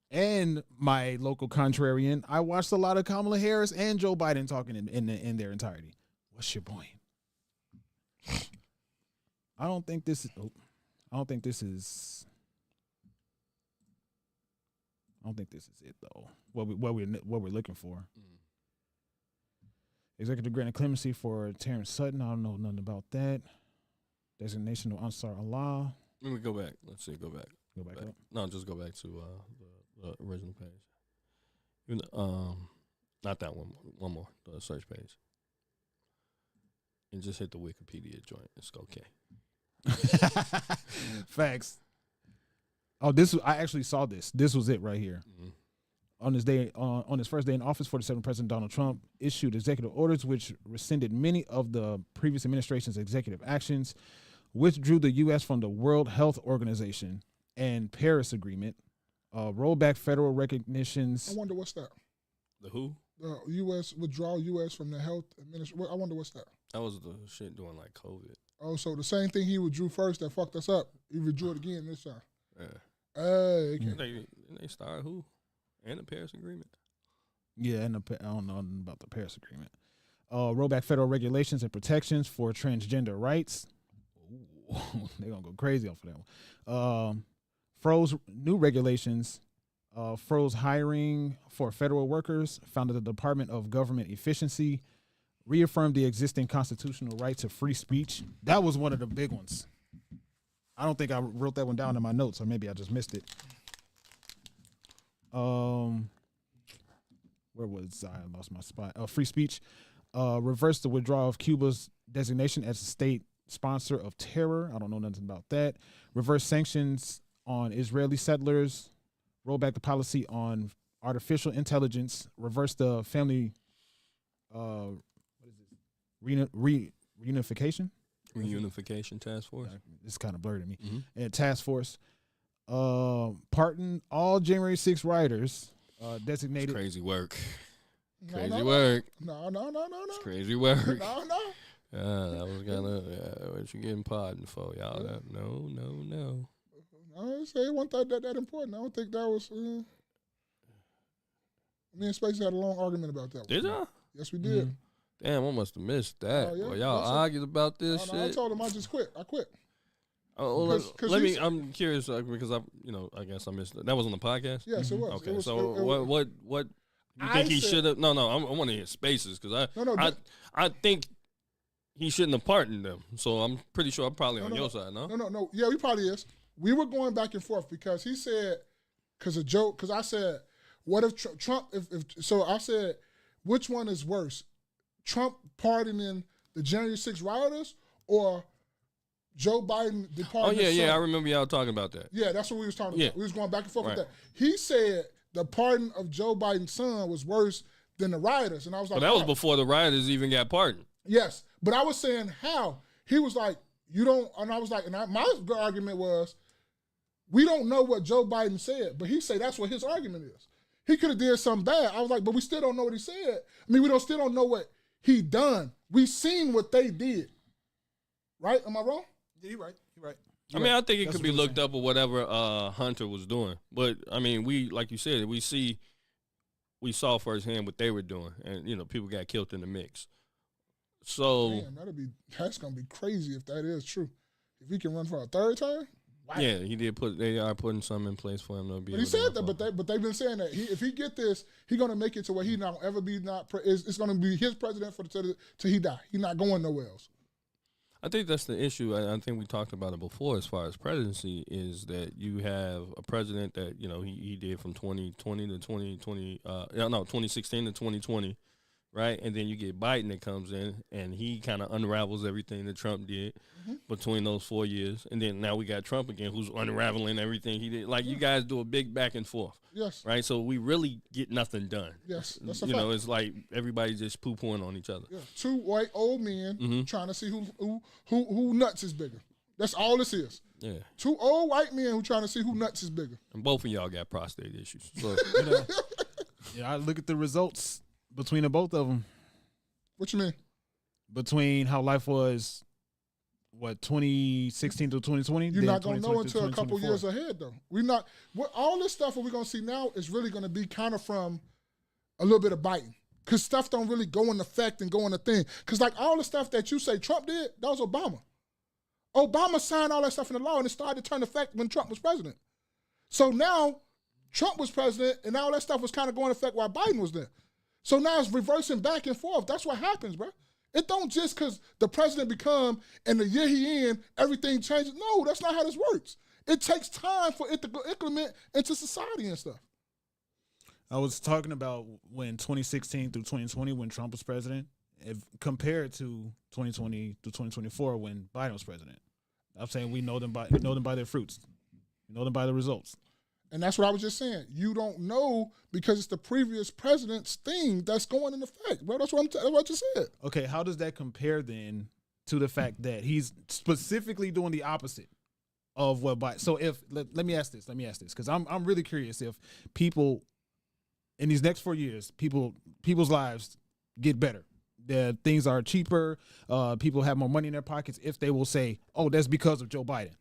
And my local contrarian, I watched a lot of Kamala Harris and Joe Biden talking in their entirety. What's your point? I don't think this is it though. What we're looking for. Executive granted clemency for Terrence Sutton. I don't know nothing about that. Designation of Ansar Allah. Let me go back. Let's see. Go back. Go back up. No, just go back to the original page. Even not that one. One more. The search page. and just hit the Wikipedia joint. It's okay. Facts. Oh, I actually saw this. This was it right here. Mm-hmm. On his first day in office, 47 President Donald Trump issued executive orders which rescinded many of the previous administration's executive actions, withdrew the U.S. from the World Health Organization and Paris Agreement, rolled back federal recognitions. I wonder what's that. The who? The U.S. withdrawal U.S. from the health administration. I wonder what's that. That was the shit during like COVID. Oh, so the same thing he withdrew first that fucked us up, he withdrew it again this time. Yeah. Okay. They started who? And the Paris Agreement. Yeah, and I don't know nothing about the Paris Agreement. Roll back federal regulations and protections for transgender rights. They're going to go crazy off of that one. Froze new regulations. Froze hiring for federal workers. Founded the Department of Government Efficiency. Reaffirmed the existing constitutional right to free speech. That was one of the big ones. I don't think I wrote that one down in my notes, or maybe I just missed it. Where was I? I lost my spot. Free speech. Reversed the withdrawal of Cuba's designation as a state sponsor of terror. I don't know nothing about that. Reversed sanctions on Israeli settlers. Roll back the policy on artificial intelligence. Reversed the family reunification? Reunification task force. It's kind of blurred to me. Mm-hmm. And task force. Pardon all January 6 rioters designated. It's crazy work. No. Work. No. It's crazy work. No. That was kind of what you getting pardoned for, y'all. No. I say one thing that important. I don't think that was. Me and Spacey had a long argument about that. Did y'all? Yes, we did. Damn, I must have missed that. Boy, y'all argued about this shit. I told him I just quit. I quit. Oh, let me. I'm curious because I guess I missed it. That was on the podcast. Yes, it was. Okay, it was, so it what you think he should have? No. I want to hear Spaces because I think he shouldn't have pardoned them. So I'm pretty sure I'm probably on your side. No. Yeah, we probably is. We were going back and forth because he said because I said what if Trump so I said which one is worse, Trump pardoning the January 6 rioters or Joe Biden departing? Oh yeah. I remember y'all talking about that. Yeah, that's what we was talking about. We was going back and forth with that. He said the pardon of Joe Biden's son was worse than the rioters, and I was like, but that was before the rioters even got pardoned. Yes, but I was saying how he was like, you don't, and I was like, my argument was, we don't know what Joe Biden said, but he said that's what his argument is. He could have did something bad. I was like, but we still don't know what he said. I mean, we still don't know what he done. We seen what they did. Right? Am I wrong? Yeah, you're right. I mean, I think it could be looked up or whatever Hunter was doing. But, I mean, we, like you said, we saw firsthand what they were doing. And, people got killed in the mix. So. Damn, that's going to be crazy if that is true. If he can run for a third time? Wow. Yeah, he did they are putting something in place for him to be. But he said that, but they've been saying that if he get this, he's gonna make it to where he not ever be it's gonna be his president till he die. He's not going nowhere else. I think that's the issue. I think we talked about it before. As far as presidency, is that you have a president that he did from 2020 to 2020. 2016 to 2020. Right, and then you get Biden that comes in, and he kind of unravels everything that Trump did between those 4 years. And then now we got Trump again, who's unraveling everything he did. Like, you guys do a big back and forth. Yes. Right, so we really get nothing done. Yes, that's a fact. It's like everybody just poo-pooing on each other. Yeah. Two white old men trying to see who nuts is bigger. That's all this is. Yeah. Two old white men who trying to see who nuts is bigger. And both of y'all got prostate issues. So, yeah, I look at the results between the both of them. What you mean? Between how life was, 2016 to 2020? You're not going to know until a couple years ahead, though. All this stuff that we're going to see now is really going to be kind of from a little bit of Biden. Because stuff don't really go in effect and go in the thing. Because like all the stuff that you say Trump did, that was Obama. Obama signed all that stuff in the law, and it started to turn effect when Trump was president. So now Trump was president, and all that stuff was kind of going in effect while Biden was there. So now it's reversing back and forth. That's what happens, bro. It don't just because the president become and the year he in, everything changes. No, that's not how this works. It takes time for it to go implement into society and stuff. I was talking about when 2016 through 2020, when Trump was president, compared to 2020 to 2024 when Biden was president. I'm saying we know them by their fruits. We know them by the results. And that's what I was just saying. You don't know because it's the previous president's thing that's going in effect, bro. That's what I just said. Okay, how does that compare then to the fact that he's specifically doing the opposite of what Biden? So if let me ask this, because I'm really curious if people in these next 4 years, people's lives get better. That things are cheaper, people have more money in their pockets. If they will say, "Oh, that's because of Joe Biden."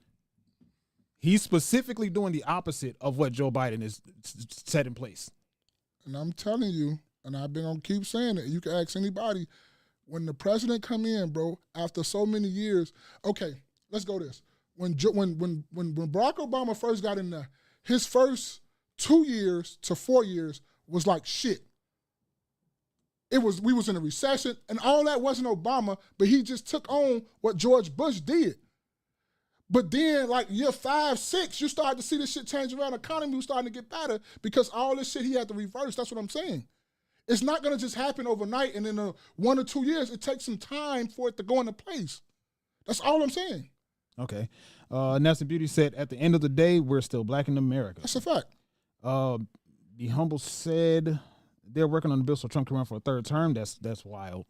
He's specifically doing the opposite of what Joe Biden is set in place. And I'm telling you, and I've been gonna keep saying it. You can ask anybody. When the president come in, bro, after so many years. Okay, let's go this. When Barack Obama first got in there, his first 2 years to 4 years was like shit. We was in a recession, and all that wasn't Obama, but he just took on what George Bush did. But then, like year 5, 6, you started to see this shit change around. The economy was starting to get better because all this shit he had to reverse. That's what I'm saying. It's not going to just happen overnight and in 1 or 2 years. It takes some time for it to go into place. That's all I'm saying. Okay. Nelson Beauty said, at the end of the day, we're still black in America. That's a fact. Be Humble said they're working on the bill so Trump can run for a third term. That's wild.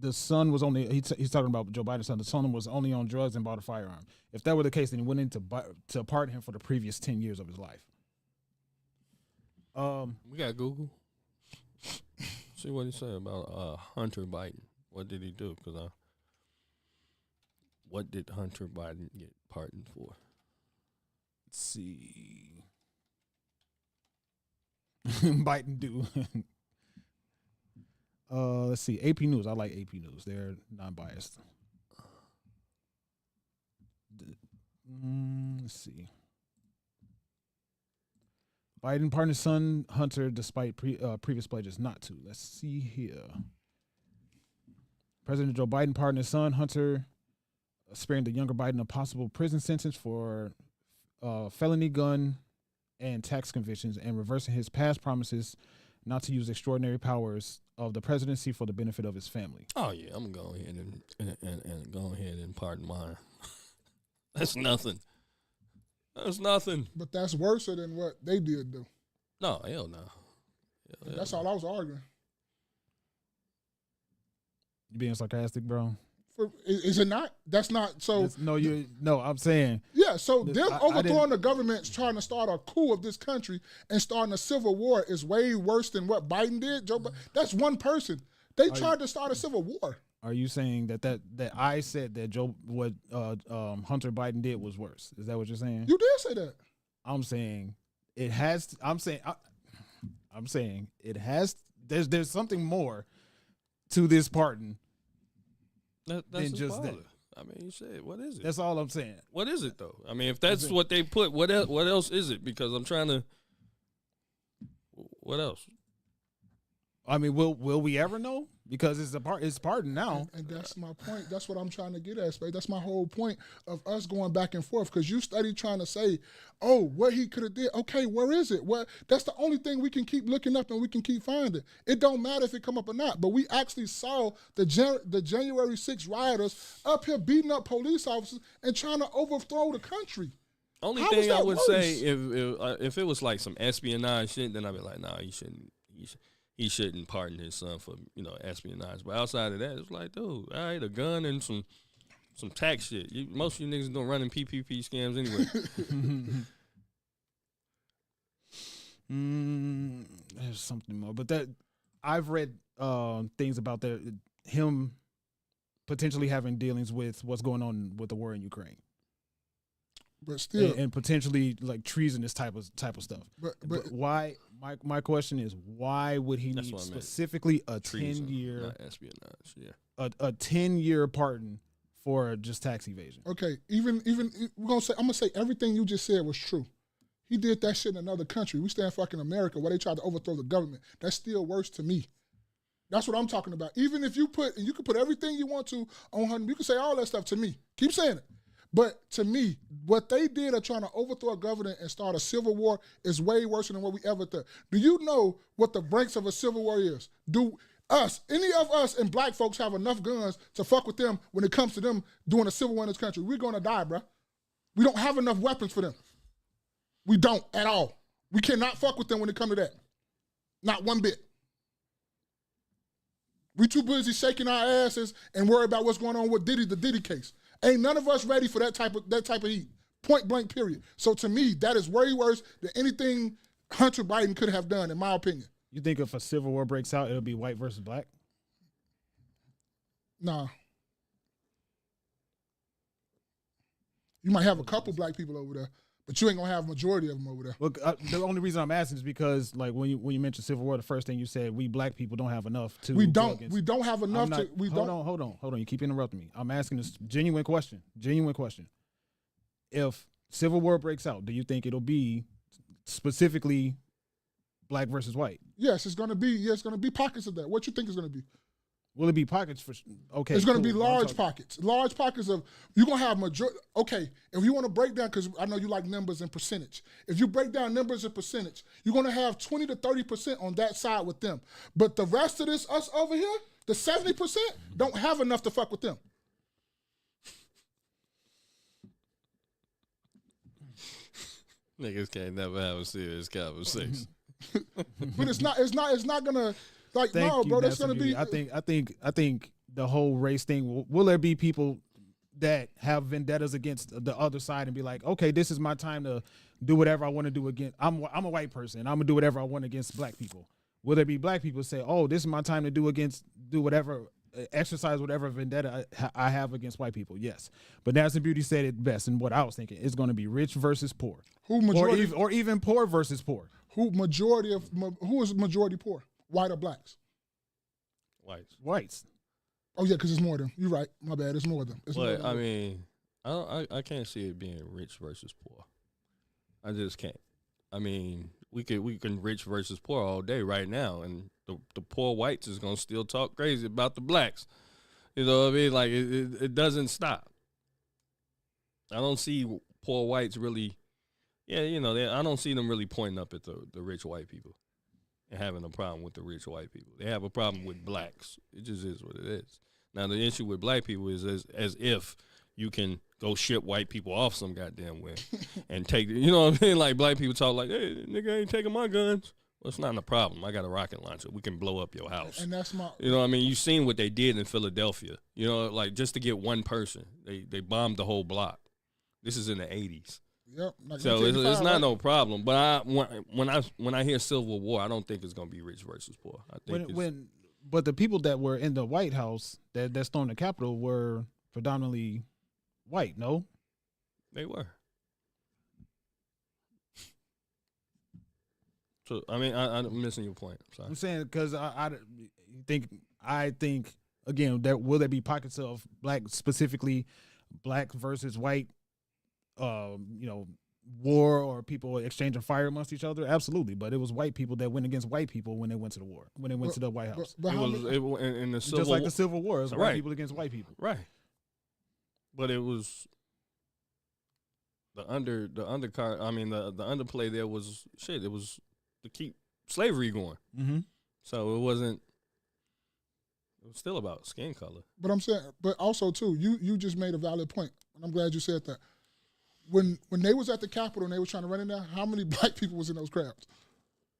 The son was only, he's talking about Joe Biden's son, the son was only on drugs and bought a firearm. If that were the case, then he went in to pardon him for the previous 10 years of his life. We got Google. See what he said about Hunter Biden. What did he do? Because what did Hunter Biden get pardoned for? Let's see. Biden do. Let's see. AP News. I like AP News. They're non-biased. Let's see. Biden pardoned his son Hunter despite previous pledges not to. Let's see here. President Joe Biden pardoned his son Hunter, sparing the younger Biden a possible prison sentence for felony gun and tax convictions, and reversing his past promises not to use extraordinary powers of the presidency for the benefit of his family. Oh yeah, I'm gonna go ahead and go ahead and pardon mine. That's nothing. That's nothing. But that's worse than what they did do. No, hell no. That's all I was arguing. You being sarcastic, bro? Is it not? That's not so. No, I'm saying. Yeah, so them overthrowing the government, trying to start a coup of this country and starting a civil war is way worse than what Biden did. Joe, that's one person. They tried to start a civil war. Are you saying that I said that Hunter Biden did was worse? Is that what you're saying? You did say that. I'm saying it has. I'm saying it has. There's something more to this pardon. That's just that. I mean, shit, what is it? That's all I'm saying. What is it though? I mean, if that's what they put, what else is it? Because I'm trying to. What else? I mean, will we ever know? Because it's pardon now. And that's my point. That's what I'm trying to get at, Spade. That's my whole point of us going back and forth. Because you study trying to say, oh, what he could have did. Okay, where is it? That's the only thing we can keep looking up and we can keep finding. It don't matter if it come up or not. But we actually saw the January 6th rioters up here beating up police officers and trying to overthrow the country. Only thing I would say, if it was like some espionage shit, then I'd be like, nah, he shouldn't pardon his son for, espionage. But outside of that, it's like, dude, all right, a gun and some tax shit. Most of you niggas don't run in PPP scams anyway. There's something more. But that I've read things about him potentially having dealings with what's going on with the war in Ukraine. But still, and potentially like treasonous type of stuff. But why? My question is, why would he need specifically a 10-year not espionage? Yeah, a 10-year pardon for just tax evasion? Okay, even I'm gonna say everything you just said was true. He did that shit in another country. We stand fucking America where they tried to overthrow the government. That's still worse to me. That's what I'm talking about. Even if you can put everything you want to on Hunter, you can say all that stuff to me. Keep saying it. But to me, what they did of trying to overthrow a government and start a civil war is way worse than what we ever thought. Do you know what the ranks of a civil war is? Do any of us and black folks have enough guns to fuck with them when it comes to them doing a civil war in this country? We're gonna die, bro. We don't have enough weapons for them. We don't at all. We cannot fuck with them when it comes to that. Not one bit. We too busy shaking our asses and worry about what's going on with the Diddy case. Ain't none of us ready for that type of heat. Point blank, period. So to me, that is way worse than anything Hunter Biden could have done, in my opinion. You think if a civil war breaks out, it'll be white versus black? Nah. You might have a couple black people over there, but you ain't gonna have a majority of them over there. Look, the only reason I'm asking is because, like, when you mentioned civil war, the first thing you said, we black people don't have enough to. We don't have enough to. Hold on. You keep interrupting me. I'm asking this genuine question. If civil war breaks out, do you think it'll be specifically black versus white? Yes, it's gonna be. Yeah, it's gonna be pockets of that. What you think it's gonna be? Will it be pockets for? Okay, it's going to be large pockets. Large pockets of, you're going to have majority. Okay, if you want to break down, because I know you like numbers and percentage. If you break down numbers and percentage, you're going to have 20 to 30% on that side with them. But the rest of this, us over here, the 70%, don't have enough to fuck with them. Niggas can't never have a serious conversation. But it's not gonna. Like, Thank no, you, bro, that's gonna Beauty. be. I think the whole race thing. Will there be people that have vendettas against the other side and be like, okay, this is my time to do whatever I want to do against. I'm a white person. I'm gonna do whatever I want against black people. Will there be black people say, oh, this is my time to do whatever, exercise whatever vendetta I have against white people? Yes, but Nasty Beauty said it best, and what I was thinking is going to be rich versus poor, or even poor versus poor. Who is majority poor? White or blacks? Whites. Oh yeah, because it's more of them. You're right. My bad. It's more of them. But I mean, I can't see it being rich versus poor. I just can't. I mean, we can rich versus poor all day right now, and the poor whites is gonna still talk crazy about the blacks. You know what I mean? Like it doesn't stop. I don't see poor whites really. Yeah, you know, I don't see them really pointing up at the rich white people and having a problem with the rich white people. They have a problem with blacks. It just is what it is. Now, the issue with black people is as if you can go ship white people off some goddamn way and take, you know what I mean? Like, black people talk like, hey, nigga ain't taking my guns. Well, it's not a problem. I got a rocket launcher. We can blow up your house. And that's my... You know what I mean? You've seen what they did in Philadelphia. You know, like, just to get one person, they bombed the whole block. This is in the 80s. Yep. So it's not no problem. But when I hear civil war, I don't think it's gonna be rich versus poor. I think but the people that were in the White House that stormed the Capitol were predominantly white. No, they were. So I mean, I'm missing your point. I'm sorry. I'm saying because I think again, will there be pockets of black, specifically black versus white? War or people exchanging fire amongst each other? Absolutely. But it was white people that went against white people when they went to the war, when they went to the White House. But in the just like the Civil War, it was white people against white people. Right. But it was the undercard. I mean, the underplay there was shit. It was to keep slavery going. Mm-hmm. So it wasn't. It was still about skin color. But I'm saying, but also too, you just made a valid point, and I'm glad you said that. When they was at the Capitol and they were trying to run in there, how many black people was in those crowds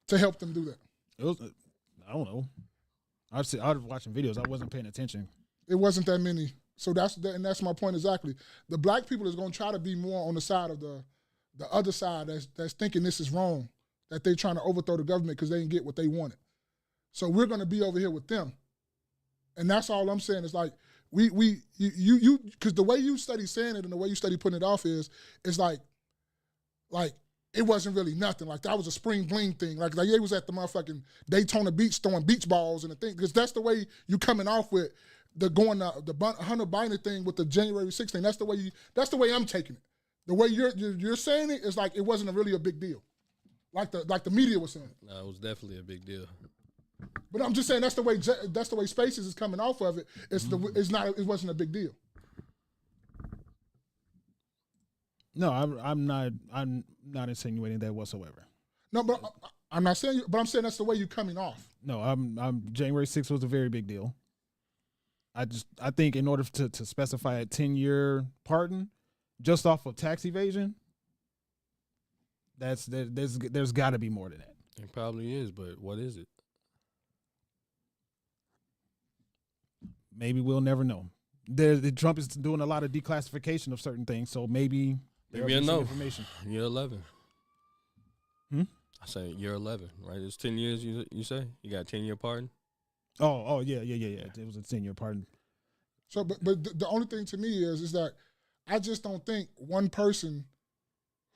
to help them do that? It was, I don't know. I was watching videos. I wasn't paying attention. It wasn't that many. So that's my point exactly. The black people is going to try to be more on the side of the other side that's thinking this is wrong, that they're trying to overthrow the government because they didn't get what they wanted. So we're going to be over here with them. And that's all I'm saying is like, you because the way you study saying it and the way you study putting it off is like it wasn't really nothing. Like that was a spring bling thing. Like they was at the motherfucking Daytona Beach throwing beach balls and the thing, because that's the way you coming off with the Hunter Biden thing with the January 6th thing. That's the way I'm taking it. The way you're saying it is like it wasn't really a big deal, like the media was saying. No, it was definitely a big deal. But I'm just saying that's the way Spaces is coming off of it. It wasn't a big deal. No, I'm not insinuating that whatsoever. No, but I'm not saying. But I'm saying that's the way you're coming off. No, I'm January 6th was a very big deal. I think in order to specify a 10-year pardon just off of tax evasion, there's got to be more than that. It probably is, but what is it? Maybe we'll never know. Trump is doing a lot of declassification of certain things, so maybe you'll know. Information. Year 11. I say year 11, right? It's 10 years. You say you got a 10-year pardon. Oh yeah. It was a 10-year pardon. So, but the only thing to me is that I just don't think one person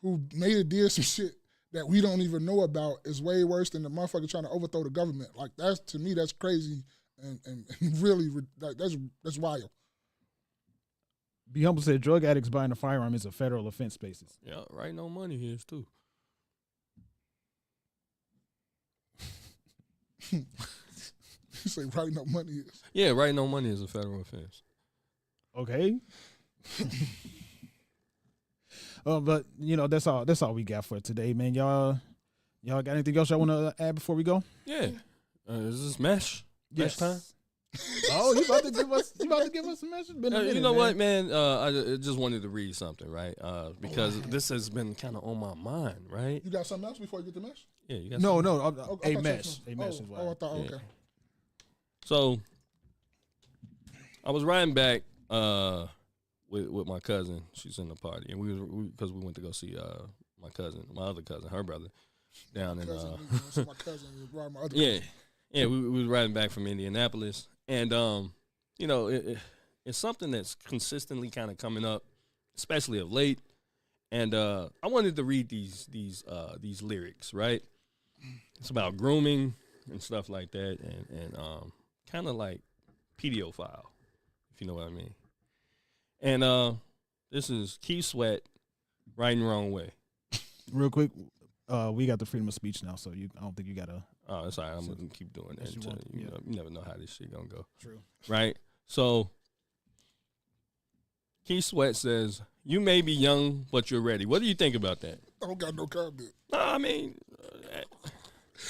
who did some shit that we don't even know about is way worse than the motherfucker trying to overthrow the government. Like that's, to me, that's crazy and really like that's wild. Be Humble said drug addicts buying a firearm is a federal offense basis. Yeah, right. No money here too. You say right no money is. Yeah, right no money is a federal offense. Okay. But that's all we got for today, man. Y'all got anything else y'all want to add before we go? Yeah. Is this mesh? Yes. Mesh time? Oh, you about to give us some message? You know what, man? I just wanted to read something, right? Because this has been kind of on my mind, right? You got something else before you get the mesh? Yeah, you got No. A mesh. I thought, okay. So I was riding back with my cousin. She's in the party, and because we went to go see my other cousin, her brother, down in my cousin, my other yeah, cousin. yeah. We was riding back from Indianapolis, and it's something that's consistently kind of coming up, especially of late. And I wanted to read these lyrics, right? It's about grooming and stuff like that, and kind of like pedophile, if you know what I mean. And this is Keith Sweat, Right and Wrong Way. Real quick, we got the freedom of speech now, so I don't think you gotta. Oh, that's all right. I'm gonna keep doing that. You never know how this shit gonna go. True. Right. So Keith Sweat says, "You may be young, but you're ready." What do you think about that? I don't got no comment. No, I mean,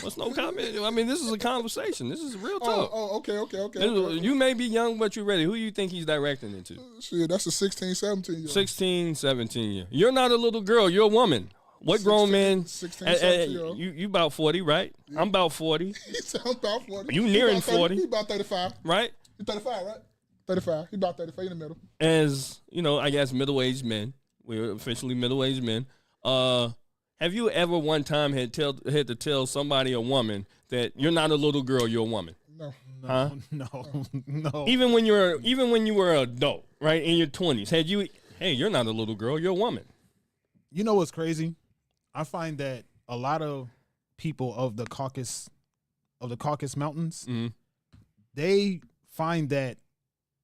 what's no comment? I mean, this is a conversation. This is real talk. Okay. You may be young, but you're ready. Who do you think he's directing it to? Shit, that's a 16, 17 year. 16, 17 year. You're not a little girl. You're a woman. What 16, grown man? 16, 17 year. You about 40, right? Yeah. I'm about 40. He said I'm about 40. You nearing 40. He about 35. Right? He 35, right? 35. He about 35 in the middle. As, I guess middle-aged men. We're officially middle-aged men. Have you ever one time had to tell somebody, a woman, that you're not a little girl, you're a woman? No. Huh? No. Even when you were an adult, right, in your 20s, hey, you're not a little girl, you're a woman. You know what's crazy? I find that a lot of people of the Caucasus Mountains, they find that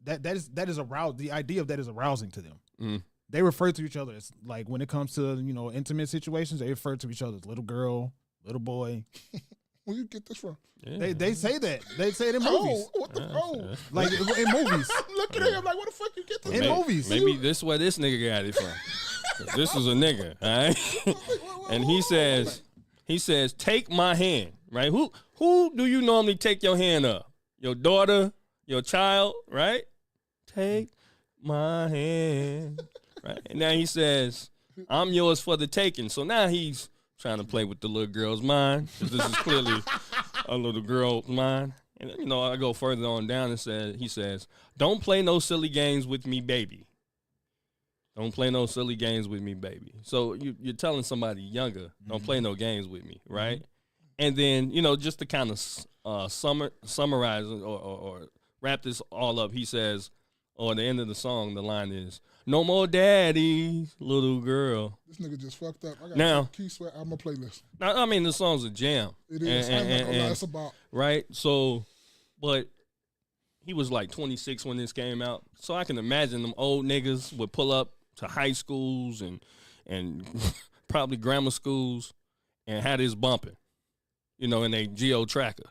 is arousing. The idea of that is arousing to them. Mm-hmm. They refer to each other as, like, when it comes to intimate situations, they refer to each other as little girl, little boy. Where you get this from? Yeah. They say that. They say it in movies. What the Like in movies. I'm looking at him like, what the fuck you get this in from? movies? Maybe this is where this nigga got it from. This is a nigga, all right? And he says, take my hand, right? Who do you normally take your hand up? Your daughter, your child, right? Take my hand, right? And now he says, I'm yours for the taking. So now he's trying to play with the little girl's mind, because this is clearly a little girl's mind. And, I go further on down and he says, don't play no silly games with me, baby. Don't play no silly games with me, baby. So you're telling somebody younger, don't play no games with me, right? And then, just to kind of summarize or wrap this all up, he says, or at the end of the song, the line is, no more daddy, little girl. This nigga just fucked up. I got now, Keith Sweat on my playlist. Now, I mean, the song's a jam. It is. I'm not gonna lie, it's about. Right? So, but he was like 26 when this came out. So I can imagine them old niggas would pull up to high schools and probably grammar schools and had this bumping, in a Geo Tracker.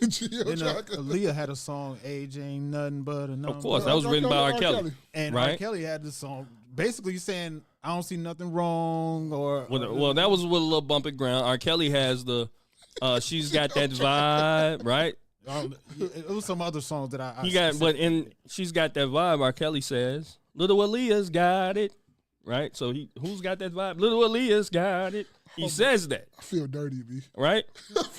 Aaliyah had a song, "Age Ain't Nothing But a Number." Of course, that was written by R. Kelly. And right? R. Kelly had this song basically saying, I don't see nothing wrong or well, that was with a little bumpy ground. R. Kelly has the she's got that vibe, right? It was some other songs that I he got, but in she's got that vibe. R. Kelly says, "Little Aaliyah's got it," right? So who's got that vibe? Little Aaliyah's got it. He says that. I feel dirty, B. Right?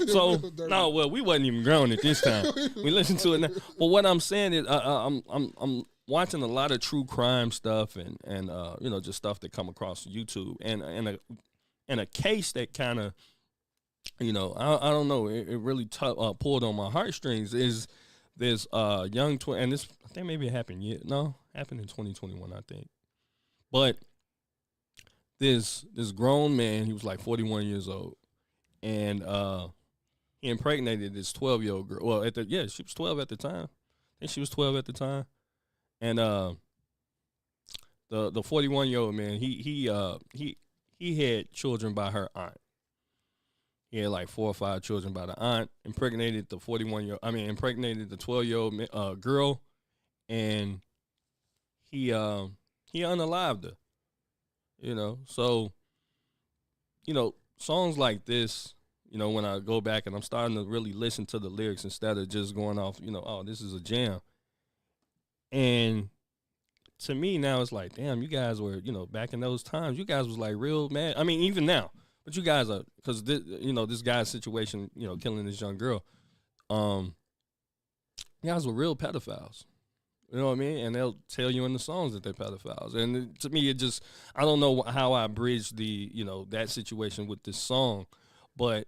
So no, well, we wasn't even grown at this time. We listened to it now. But what I'm saying is, I'm watching a lot of true crime stuff and you know, just stuff that come across YouTube and a case that kind of, you know, I don't know, it really pulled on my heartstrings is this young twin, and this I think maybe it happened happened in 2021, I think, but this grown man, he was like 41 years old, and he impregnated this 12-year-old girl. Well, she was 12 at the time. I think she was 12 at the time. And the 41-year-old man, he had children by her aunt. He had like 4 or 5 children by the aunt. Impregnated the 12-year-old girl, and he unalived her. You know, so, you know, songs like this, you know, when I go back and I'm starting to really listen to the lyrics instead of just going off, you know, oh, this is a jam. And to me now it's like, damn, you guys were, you know, back in those times, you guys was like real mad. I mean, even now, but you guys are, because, you know, this guy's situation, you know, killing this young girl, you guys were real pedophiles. You know what I mean? And they'll tell you in the songs that they're pedophiles. And to me, I don't know how I bridged that situation with this song. But,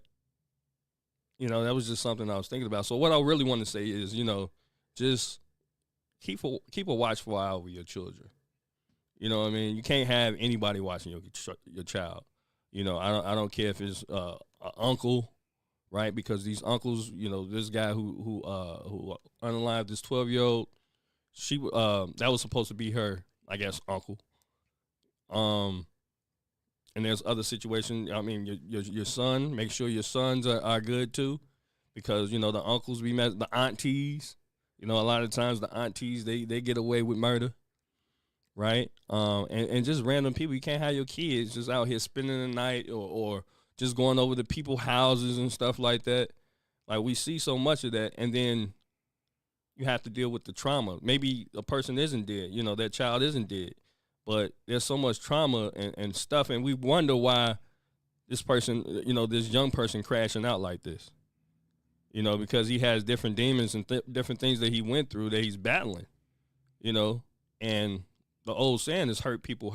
you know, that was just something I was thinking about. So what I really want to say is, you know, just keep a watchful eye over your children. You know what I mean? You can't have anybody watching your child. You know, I don't care if it's an uncle, right? Because these uncles, you know, this guy who unalived this 12-year-old, that was supposed to be her, I guess, uncle. And there's other situations. I mean, your son. Make sure your sons are good too, because you know the uncles the aunties. You know, a lot of times the aunties they get away with murder, right? And just random people. You can't have your kids just out here spending the night or just going over to people's houses and stuff like that. Like we see so much of that, and then you have to deal with the trauma. Maybe a person isn't dead, you know, that child isn't dead, but there's so much trauma and stuff, and we wonder why this person, you know, this young person crashing out like this, you know, because he has different demons and different things that he went through that he's battling, you know, and the old saying is hurt people.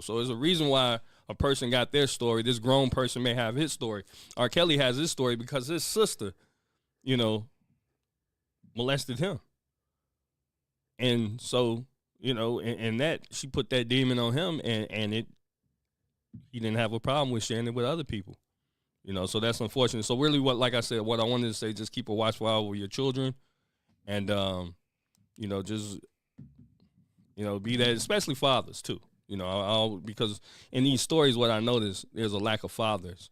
So there's a reason why a person got their story. This grown person may have his story. R. Kelly has his story because his sister, you know, molested him. And so, you know, and that she put that demon on him, and he didn't have a problem with sharing it with other people. You know, so that's unfortunate. So really like I said, what I wanted to say, just keep a watchful eye over your children, and you know, just, you know, be that, especially fathers too. You know, because in these stories, what I noticed, there's a lack of fathers.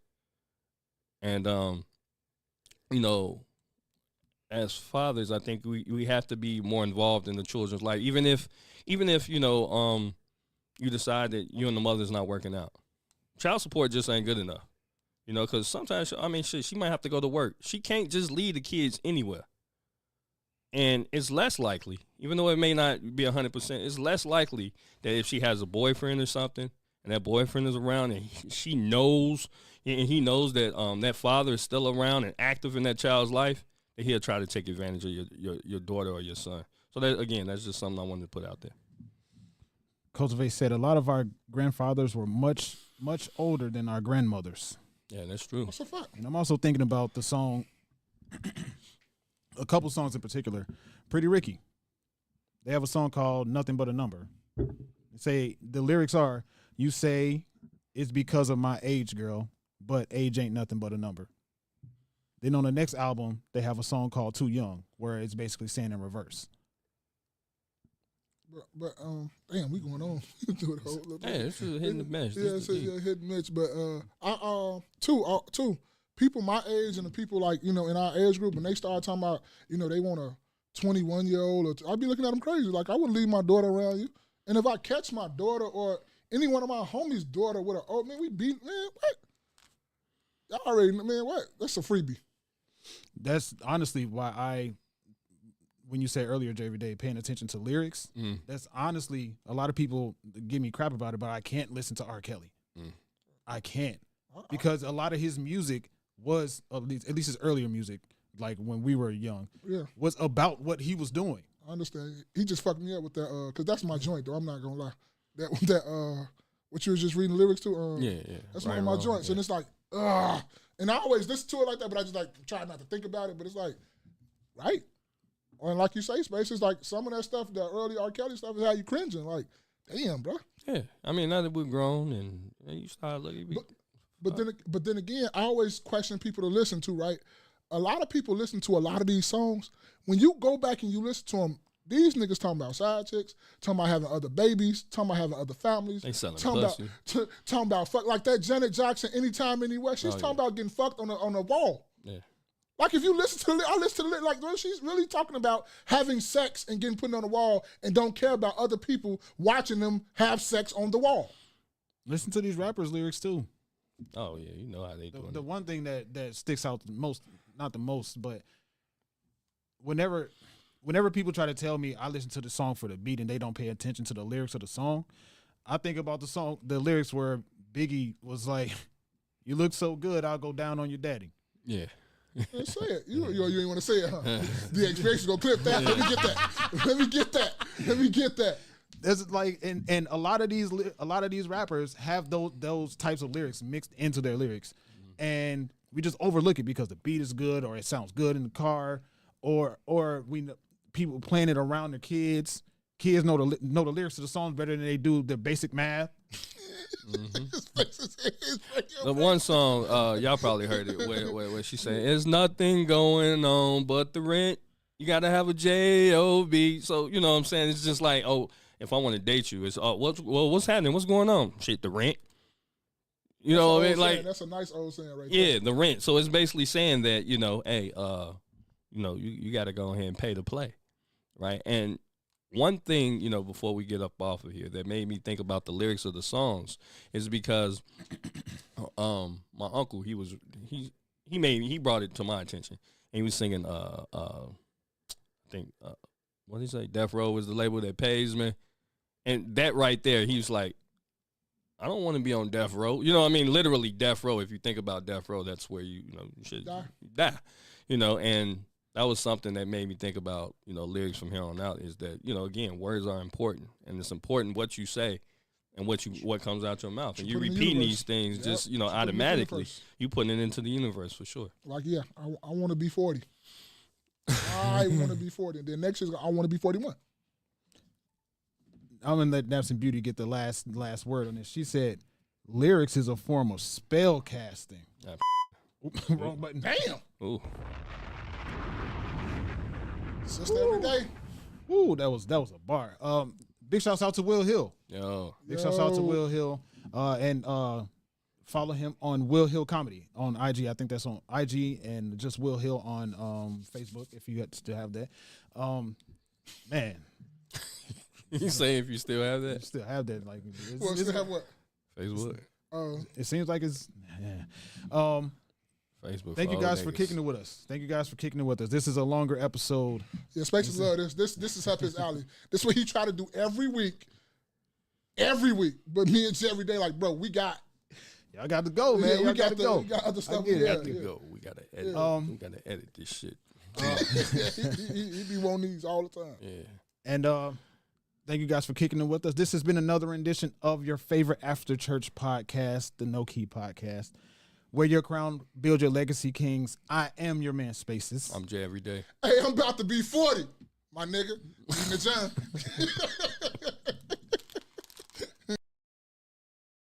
And you know, as fathers, I think we have to be more involved in the children's life, even if you know you decide that you and the mother's not working out. Child support just ain't good enough, you know, because sometimes, I mean, she might have to go to work. She can't just leave the kids anywhere, and it's less likely, even though it may not be 100%, it's less likely that if she has a boyfriend or something, and that boyfriend is around, and she knows, and he knows that that father is still around and active in that child's life, that he'll try to take advantage of your daughter or your son. So that, again, that's just something I wanted to put out there. Cultivate said a lot of our grandfathers were much, much older than our grandmothers. Yeah, that's true. That's a fact. And I'm also thinking about the song, a couple songs in particular. Pretty Ricky, they have a song called Nothing But a Number. They say, the lyrics are, you say it's because of my age, girl, but age ain't nothing but a number. Then on the next album, they have a song called Too Young, where it's basically saying in reverse. But damn, we going on through the whole little thing. Hey, this is a hidden match. Yeah, it's a hidden match. But two people my age and the people like, you know, in our age group, when they start talking about, you know, they want a 21-year-old, I'd be looking at them crazy. Like, I wouldn't leave my daughter around you. And if I catch my daughter or any one of my homies' daughter with man, we beat, man, what? Y'all already, man, what? That's a freebie. That's honestly why when you said earlier, J. Day, paying attention to lyrics, that's honestly, a lot of people give me crap about it, but I can't listen to R. Kelly. I can't. Because a lot of his music was, at least his earlier music, like when we were young, was about what he was doing. I understand. He just fucked me up with that, because that's my joint, though. I'm not going to lie. That what you was just reading the lyrics to? Yeah. That's one of my joints. And it's like, ugh. And I always listen to it like that, but I just like try not to think about it. But it's like, right? And like you say, Space, it's like some of that stuff, the early R. Kelly stuff, is how you cringing. Like, damn, bro. Yeah. I mean, now that we're grown and you start looking. But then again, I always question people to listen to, right? A lot of people listen to a lot of these songs. When you go back and you listen to them, these niggas talking about side chicks, talking about having other babies, talking about having other families. They selling talking pussy. Talking about fuck, like that Janet Jackson, Anytime, Anywhere. She's talking about getting fucked on a wall. Yeah. Like if you listen to, I listen to like she's really talking about having sex and getting put on the wall and don't care about other people watching them have sex on the wall. Listen to these rappers' lyrics too. Oh yeah, you know how they do. The one thing that sticks out the most, not the most, but whenever people try to tell me I listen to the song for the beat and they don't pay attention to the lyrics of the song, I think about the lyrics where Biggie was like, "You look so good, I'll go down on your daddy." Yeah. Say it. You ain't want to say it, huh? The experience is gonna clip that. Yeah. Let me get that. There's like, and a lot of these rappers have those types of lyrics mixed into their lyrics, and we just overlook it because the beat is good or it sounds good in the car, or people playing it around their kids. Kids know the lyrics to the songs better than they do the basic math. The one song, y'all probably heard it, where she's saying, "There's nothing going on but the rent. You got to have a J-O-B." So, you know what I'm saying? It's just like, oh, if I want to date you, it's, what's happening? What's going on? Shit, the rent. You know what I mean? Like, that's a nice old saying right there. Yeah, the rent. So it's basically saying that, hey, you got to go ahead and pay to play, right? And one thing, before we get up off of here that made me think about the lyrics of the songs is because my uncle, he brought it to my attention. And he was singing I think what did he say? Death Row is the label that pays me. And that right there, he was like, I don't want to be on death row. You know what I mean? Literally death row. If you think about death row, that's where you should die. And that was something that made me think about, lyrics from here on out is that, again, words are important. And it's important what you say and what comes out your mouth. And you're repeating these things just, automatically. You putting it into the universe for sure. Like, yeah, I want to be 40. I want to be 40. And then next year, I want to be 41. I'm going to let Napson Beauty get the last word on this. She said, lyrics is a form of spell casting. Wrong button. Damn. Ooh. Sister every day. Ooh, that was a bar. Big shouts out to Will Hill. Big shouts out to Will Hill. And follow him on Will Hill Comedy on IG. I think that's on IG, and just Will Hill on Facebook if you still have that. Man. You say if you still have that? Still have that. Like, still have what? Facebook. It seems like it's Facebook. Thank you guys for kicking it with us. This is a longer episode. Yeah, Spaces love this. This is up his alley. This is what he try to do every week. But me and Jay every day, like, bro, we got. Y'all got to go, man. We got to go. We got other stuff. We got to go. We got to edit. We got to edit this shit. He be wanting these all the time. Yeah. And thank you guys for kicking it with us. This has been another edition of your favorite after church podcast, the No Key Podcast. Wear your crown, build your legacy, kings. I am your man, Spaces. I'm Jay every day. Hey, I'm about to be 40, my nigga. John.